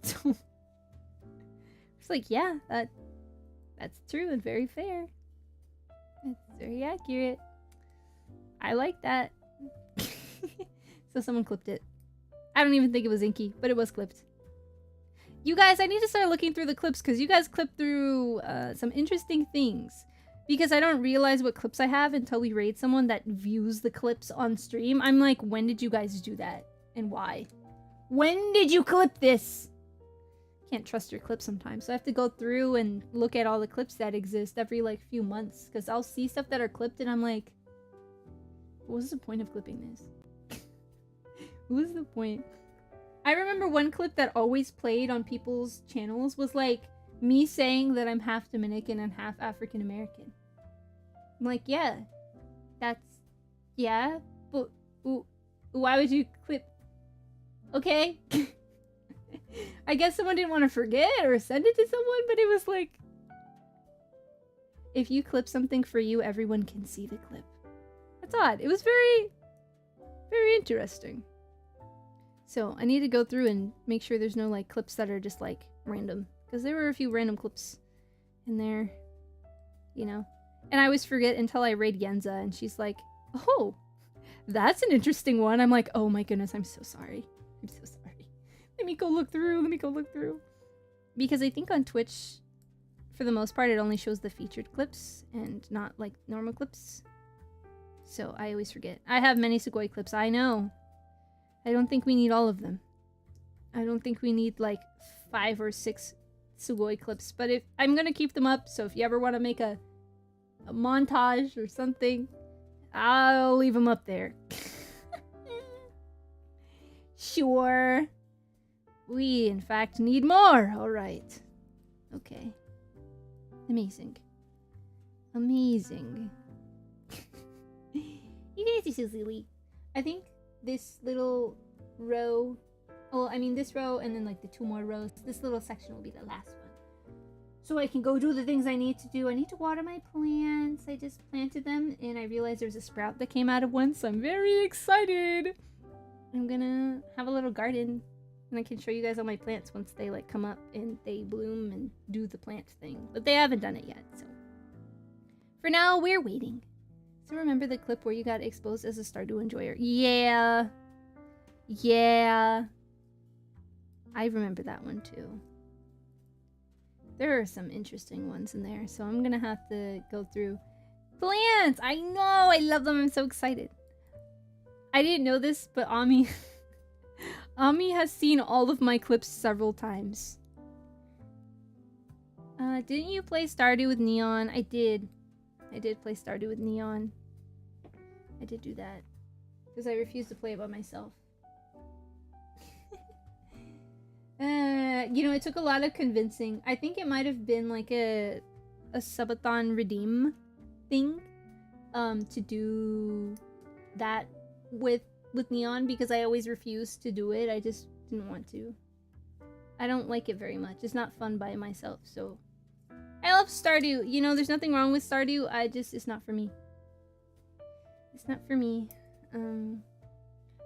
So it's like, yeah, that's true and very fair. It's very accurate. I like that. So someone clipped it. I don't even think it was Inky, but it was clipped. You guys, I need to start looking through the clips, because you guys clip through some interesting things. Because I don't realize what clips I have until we raid someone that views the clips on stream. I'm like, when did you guys do that? And why? When did you clip this? Can't trust your clips sometimes. So I have to go through and look at all the clips that exist every, like, few months. Because I'll see stuff that are clipped and I'm like, what was the point of clipping this? What was the point? I remember one clip that always played on people's channels was, like, me saying that I'm half Dominican and half African American. I'm like, yeah. Yeah? But why would you clip? Okay. I guess someone didn't want to forget or send it to someone, but it was like, if you clip something for you, everyone can see the clip. That's odd. It was very, very interesting. So I need to go through and make sure there's no, like, clips that are just, like, random. Because there were a few random clips in there, you know. And I always forget until I raid Yenza and she's like, oh, that's an interesting one. I'm like, oh my goodness, I'm so sorry. I'm so sorry. Let me go look through. Because I think on Twitch, for the most part, it only shows the featured clips and not, like, normal clips. So I always forget. I have many Sugoi clips, I know. I don't think we need all of them. I don't think we need, like, 5 or 6 Sugoi clips, but if I'm gonna keep them up, so if you ever want to make a montage or something, I'll leave them up there. Sure. We, in fact, need more. All right. Okay. Amazing. Amazing. You guys are so silly. I think this little row, well, I mean this row and then like the 2 more rows, this little section will be the last one. So I can go do the things I need to do. I need to water my plants. I just planted them and I realized there's a sprout that came out of one, so I'm very excited. I'm gonna have a little garden and I can show you guys all my plants once they like come up and they bloom and do the plant thing. But they haven't done it yet, so. For now, we're waiting. So remember the clip where you got exposed as a Stardew enjoyer? Yeah. Yeah. I remember that one too. There are some interesting ones in there, so I'm gonna have to go through. Plants! I know! I love them. I'm so excited. I didn't know this, but Ami... Ami has seen all of my clips several times. Didn't you play Stardew with Neon? I did. I did play Stardew with Neon. I did do that. Because I refused to play it by myself. You know, it took a lot of convincing. I think it might have been like a subathon redeem thing. To do that with Neon, because I always refused to do it. I just didn't want to. I don't like it very much. It's not fun by myself, so... I love Stardew. You know, there's nothing wrong with Stardew. It's not for me. It's not for me.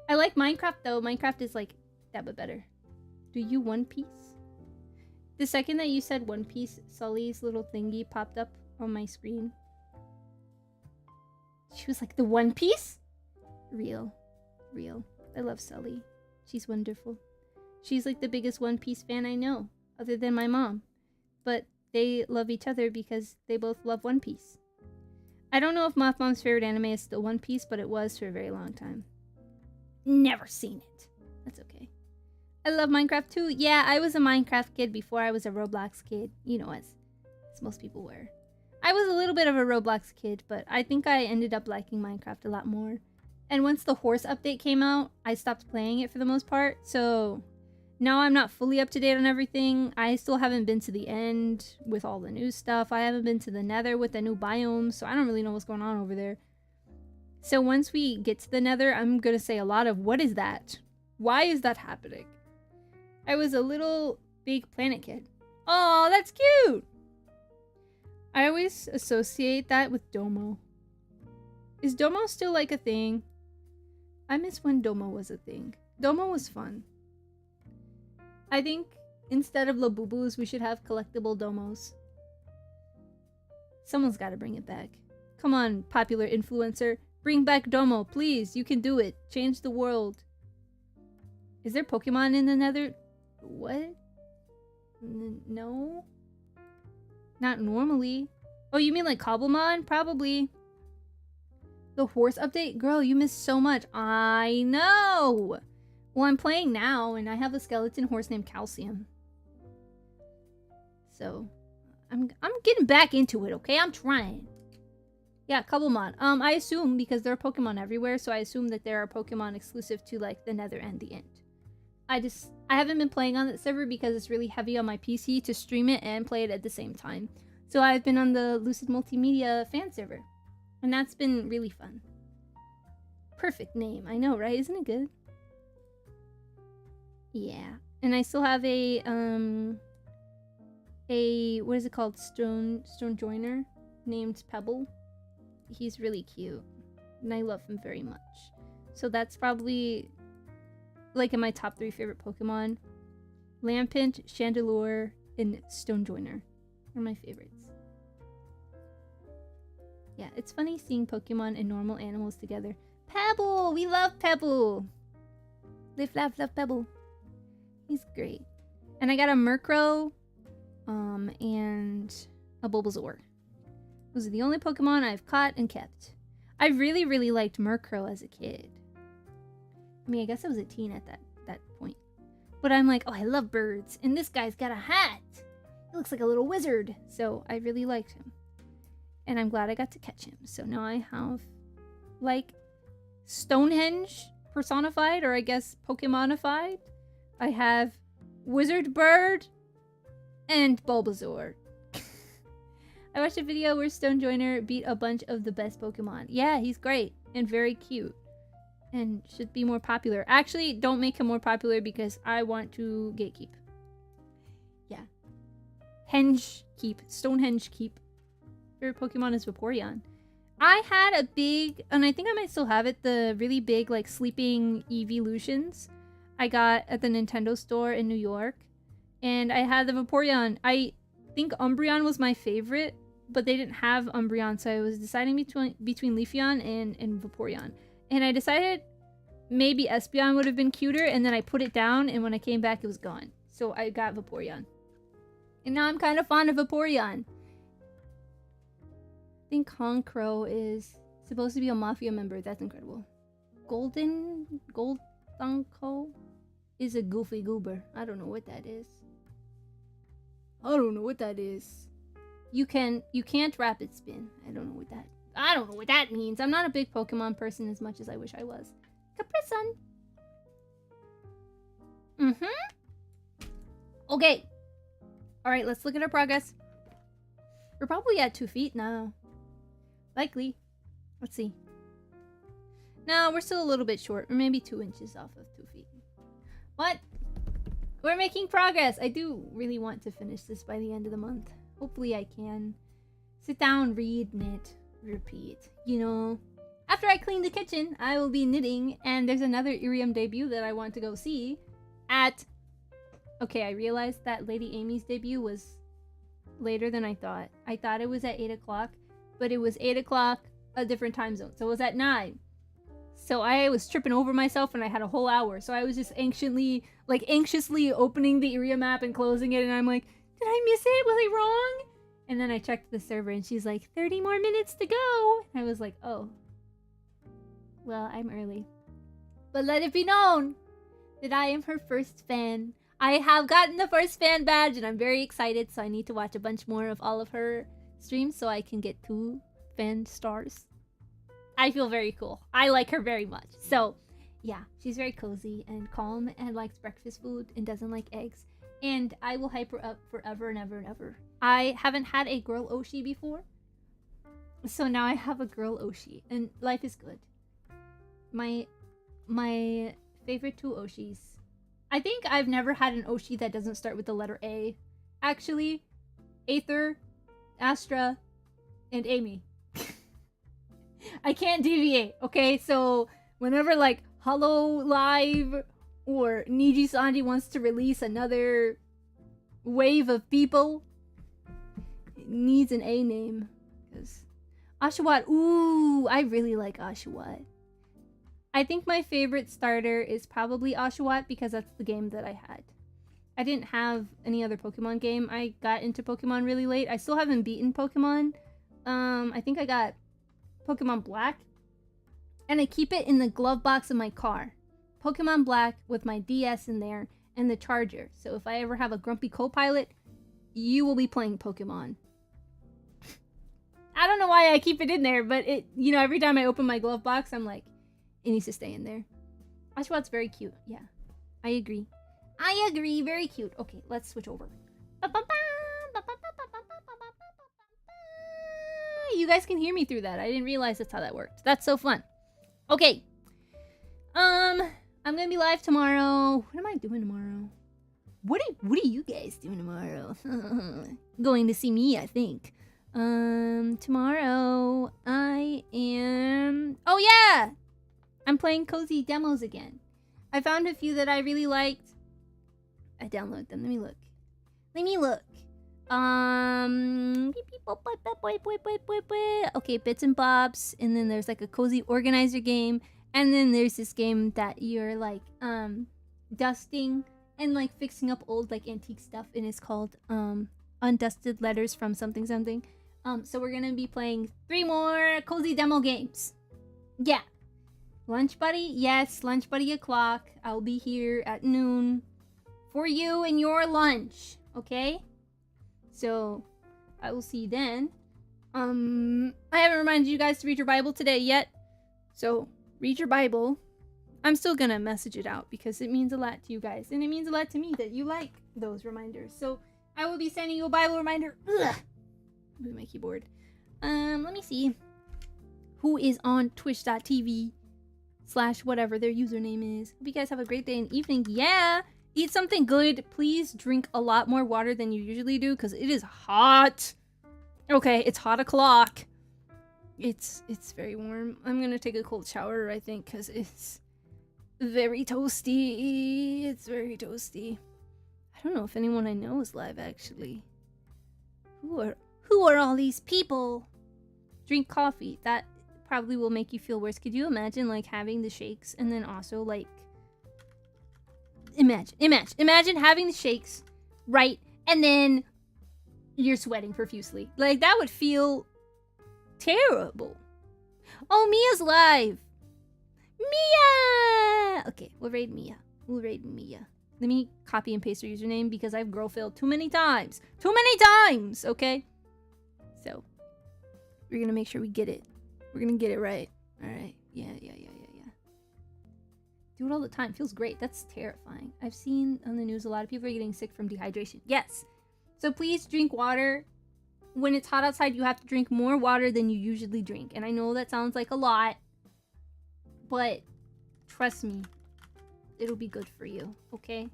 I like Minecraft, though. Minecraft is, like, that but better. Do you One Piece? The second that you said One Piece, Sully's little thingy popped up on my screen. She was like, the One Piece? Real. Real. I love Sully. She's wonderful. She's like the biggest One Piece fan I know, other than my mom. But they love each other because they both love One Piece. I don't know if Moth Mom's favorite anime is still One Piece, but it was for a very long time. Never seen it. That's okay. I love Minecraft too. Yeah, I was a Minecraft kid before I was a Roblox kid. You know, as most people were. I was a little bit of a Roblox kid, but I think I ended up liking Minecraft a lot more. And once the horse update came out, I stopped playing it for the most part, so now I'm not fully up to date on everything. I still haven't been to the end with all the new stuff. I haven't been to the Nether with the new biomes, so I don't really know what's going on over there. So once we get to the Nether, I'm gonna say a lot of, what is that? Why is that happening? I was a little big planet kid. Oh, that's cute! I always associate that with Domo. Is Domo still like a thing? I miss when Domo was a thing. Domo was fun. I think instead of Labubus, we should have collectible Domos. Someone's got to bring it back. Come on, popular influencer. Bring back Domo, please. You can do it. Change the world. Is there Pokemon in the Nether? What? No? Not normally. Oh, you mean like Cobblemon? Probably. The horse update? Girl, you missed so much. I know! Well, I'm playing now, and I have a skeleton horse named Calcium. So, I'm getting back into it, okay? I'm trying. Yeah, Cobblemon. I assume, because there are Pokemon everywhere, so I assume that there are Pokemon exclusive to, like, the Nether and the End. I haven't been playing on that server because it's really heavy on my PC to stream it and play it at the same time. So I've been on the Lucid Multimedia fan server. And that's been really fun. Perfect name. I know, right? Isn't it good? Yeah. And I still have a what is it called? Stone joiner named Pebble. He's really cute. And I love him very much. So that's probably like in my top 3 favorite Pokemon. Lampent, Chandelure, and Stone Joiner are my favorites. Yeah, it's funny seeing Pokemon and normal animals together. Pebble! We love Pebble! Live, laugh, love Pebble. He's great. And I got a Murkrow, and a Bulbasaur. Those are the only Pokemon I've caught and kept. I really, really liked Murkrow as a kid. I mean, I guess I was a teen at that point. But I'm like, oh, I love birds. And this guy's got a hat. It looks like a little wizard. So I really liked him. And I'm glad I got to catch him. So now I have, like, Stonehenge personified, or I guess Pokemonified. I have Wizard Bird and Bulbasaur. I watched a video where Stone Joiner beat a bunch of the best Pokemon. Yeah, he's great and very cute. And should be more popular. Actually, don't make him more popular because I want to gatekeep. Yeah. Henge keep. Stonehenge keep. Favorite Pokemon is Vaporeon. I had a big, and I think I might still have it, the really big, like, sleeping Evolutions I got at the Nintendo store in New York. And I had the Vaporeon. I think Umbreon was my favorite, but they didn't have Umbreon, so I was deciding between Leafeon and Vaporeon. And I decided maybe Espeon would have been cuter, and then I put it down, and when I came back, it was gone. So I got Vaporeon. And now I'm kind of fond of Vaporeon. I think Honchkrow is supposed to be a Mafia member. That's incredible. Goldanko is a goofy goober. I don't know what that is. I don't know what that is. You can't rapid spin. I don't know what that means. I'm not a big Pokemon person as much as I wish I was. Caprisun. Okay. Alright, let's look at our progress. We're probably at 2 feet now. Likely. Let's see. No, we're still a little bit short. We're maybe 2 inches off of 2 feet. What? We're making progress. I do really want to finish this by the end of the month. Hopefully I can. Sit down, read, knit, repeat. You know. After I clean the kitchen, I will be knitting. And there's another Irium debut that I want to go see at... Okay, I realized that Lady Amy's debut was later than I thought. I thought it was at 8 o'clock. But it was 8 o'clock, a different time zone. So it was at 9. So I was tripping over myself and I had a whole hour. So I was just anxiously opening the Irium app and closing it. And I'm like, did I miss it? Was I wrong? And then I checked the server and she's like, 30 more minutes to go. And I was like, oh. Well, I'm early. But let it be known that I am her first fan. I have gotten the first fan badge and I'm very excited. So I need to watch a bunch more of all of her streams so I can get 2 fan stars. I feel very cool. I like her very much. So, yeah, she's very cozy and calm and likes breakfast food and doesn't like eggs. And I will hype her up forever and ever and ever. I haven't had a girl Oshi before. So now I have a girl Oshi. And life is good. My favorite 2 Oshis. I think I've never had an Oshi that doesn't start with the letter A. Actually, Aether, Astra, and Amy. I can't deviate, okay? So whenever like Hollow Live or Niji Sanji wants to release another wave of people, it needs an A name. Because Oshawott, ooh, I really like Oshawott. I think my favorite starter is probably Oshawott because that's the game that I had. I didn't have any other Pokemon game. I got into Pokemon really late. I still haven't beaten Pokemon. I think I got Pokemon Black. And I keep it in the glove box of my car. Pokemon Black with my DS in there and the charger. So if I ever have a grumpy co-pilot, you will be playing Pokemon. I don't know why I keep it in there, but it, you know, every time I open my glove box, I'm like, it needs to stay in there. Oshawott's very cute. Yeah, I agree. I agree. Very cute. Okay, let's switch over. You guys can hear me through that. I didn't realize that's how that worked. That's so fun. Okay. I'm gonna be live tomorrow. What am I doing tomorrow? What are you guys doing tomorrow? Going to see me, I think. Tomorrow I am... Oh yeah! I'm playing cozy demos again. I found a few that I really liked. I downloaded them. Let me look. Okay, Bits and Bobs, and then there's like a cozy organizer game, and then there's this game that you're like dusting and like fixing up old like antique stuff, and it's called Undusted Letters from something something. So we're gonna be playing 3 more cozy demo games. Yeah. Lunch Buddy, yes, Lunch Buddy o'clock. I'll be here at noon for you and your lunch, okay? So I will see you then. I haven't reminded you guys to read your Bible today yet. So read your Bible. I'm still gonna message it out because it means a lot to you guys. And it means a lot to me that you like those reminders. So I will be sending you a Bible reminder. Ugh. Move my keyboard. Let me see. Who is on twitch.tv / whatever their username is. Hope you guys have a great day and evening. Yeah! Eat something good. Please drink a lot more water than you usually do because it is hot. Okay, it's hot o'clock. It's very warm. I'm gonna take a cold shower, I think, because it's very toasty. It's very toasty. I don't know if anyone I know is live, actually. Who are all these people? Drink coffee. That probably will make you feel worse. Could you imagine, like, having the shakes and then also, like... Imagine having the shakes, right? And then you're sweating profusely. Like, that would feel terrible. Oh, Mia's live. Mia! Okay, we'll raid Mia. Let me copy and paste her username because I've girl failed too many times. Okay? So, we're gonna make sure we get it. We're gonna get it right. Alright. Yeah. Do it all the time. Feels great. That's terrifying. I've seen on the news a lot of people are getting sick from dehydration. Yes. So please drink water. When it's hot outside, you have to drink more water than you usually drink. And I know that sounds like a lot, but trust me, it'll be good for you, okay?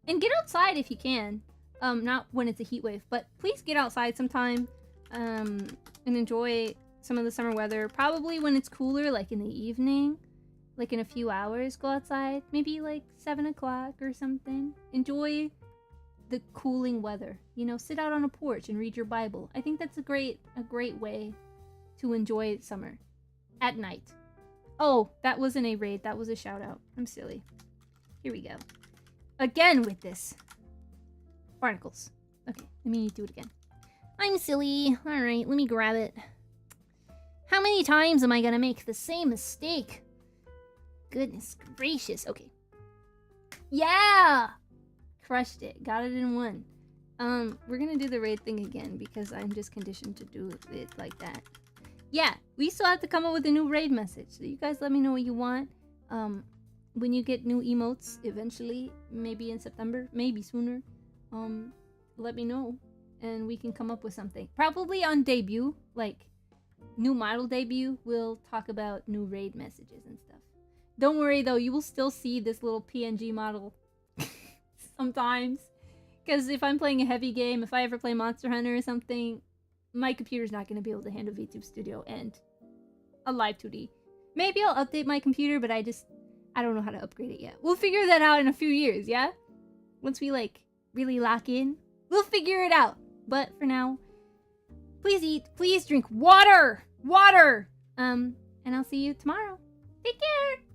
And get outside if you can. Not when it's a heat wave, but please get outside sometime and enjoy some of the summer weather. Probably when it's cooler, like in the evening. Like in a few hours, go outside. Maybe like 7 o'clock or something. Enjoy the cooling weather. You know, sit out on a porch and read your Bible. I think that's a great way to enjoy summer. At night. Oh, that wasn't a raid. That was a shout out. I'm silly. Here we go. Again with this. Barnacles. Okay, let me do it again. I'm silly. Alright, let me grab it. How many times am I gonna make the same mistake? Goodness gracious. Okay. Yeah! Crushed it. Got it in one. We're gonna do the raid thing again because I'm just conditioned to do it like that. Yeah, we still have to come up with a new raid message. So you guys let me know what you want. When you get new emotes eventually, maybe in September, maybe sooner, let me know and we can come up with something. Probably on debut, like new model debut, we'll talk about new raid messages and stuff. Don't worry though, you will still see this little PNG model sometimes. Because if I'm playing a heavy game, if I ever play Monster Hunter or something, my computer's not going to be able to handle VTube Studio and a live 2D. Maybe I'll update my computer, but I don't know how to upgrade it yet. We'll figure that out in a few years, yeah? Once we, like, really lock in, we'll figure it out. But for now, please eat, please drink water! Water! And I'll see you tomorrow. Take care!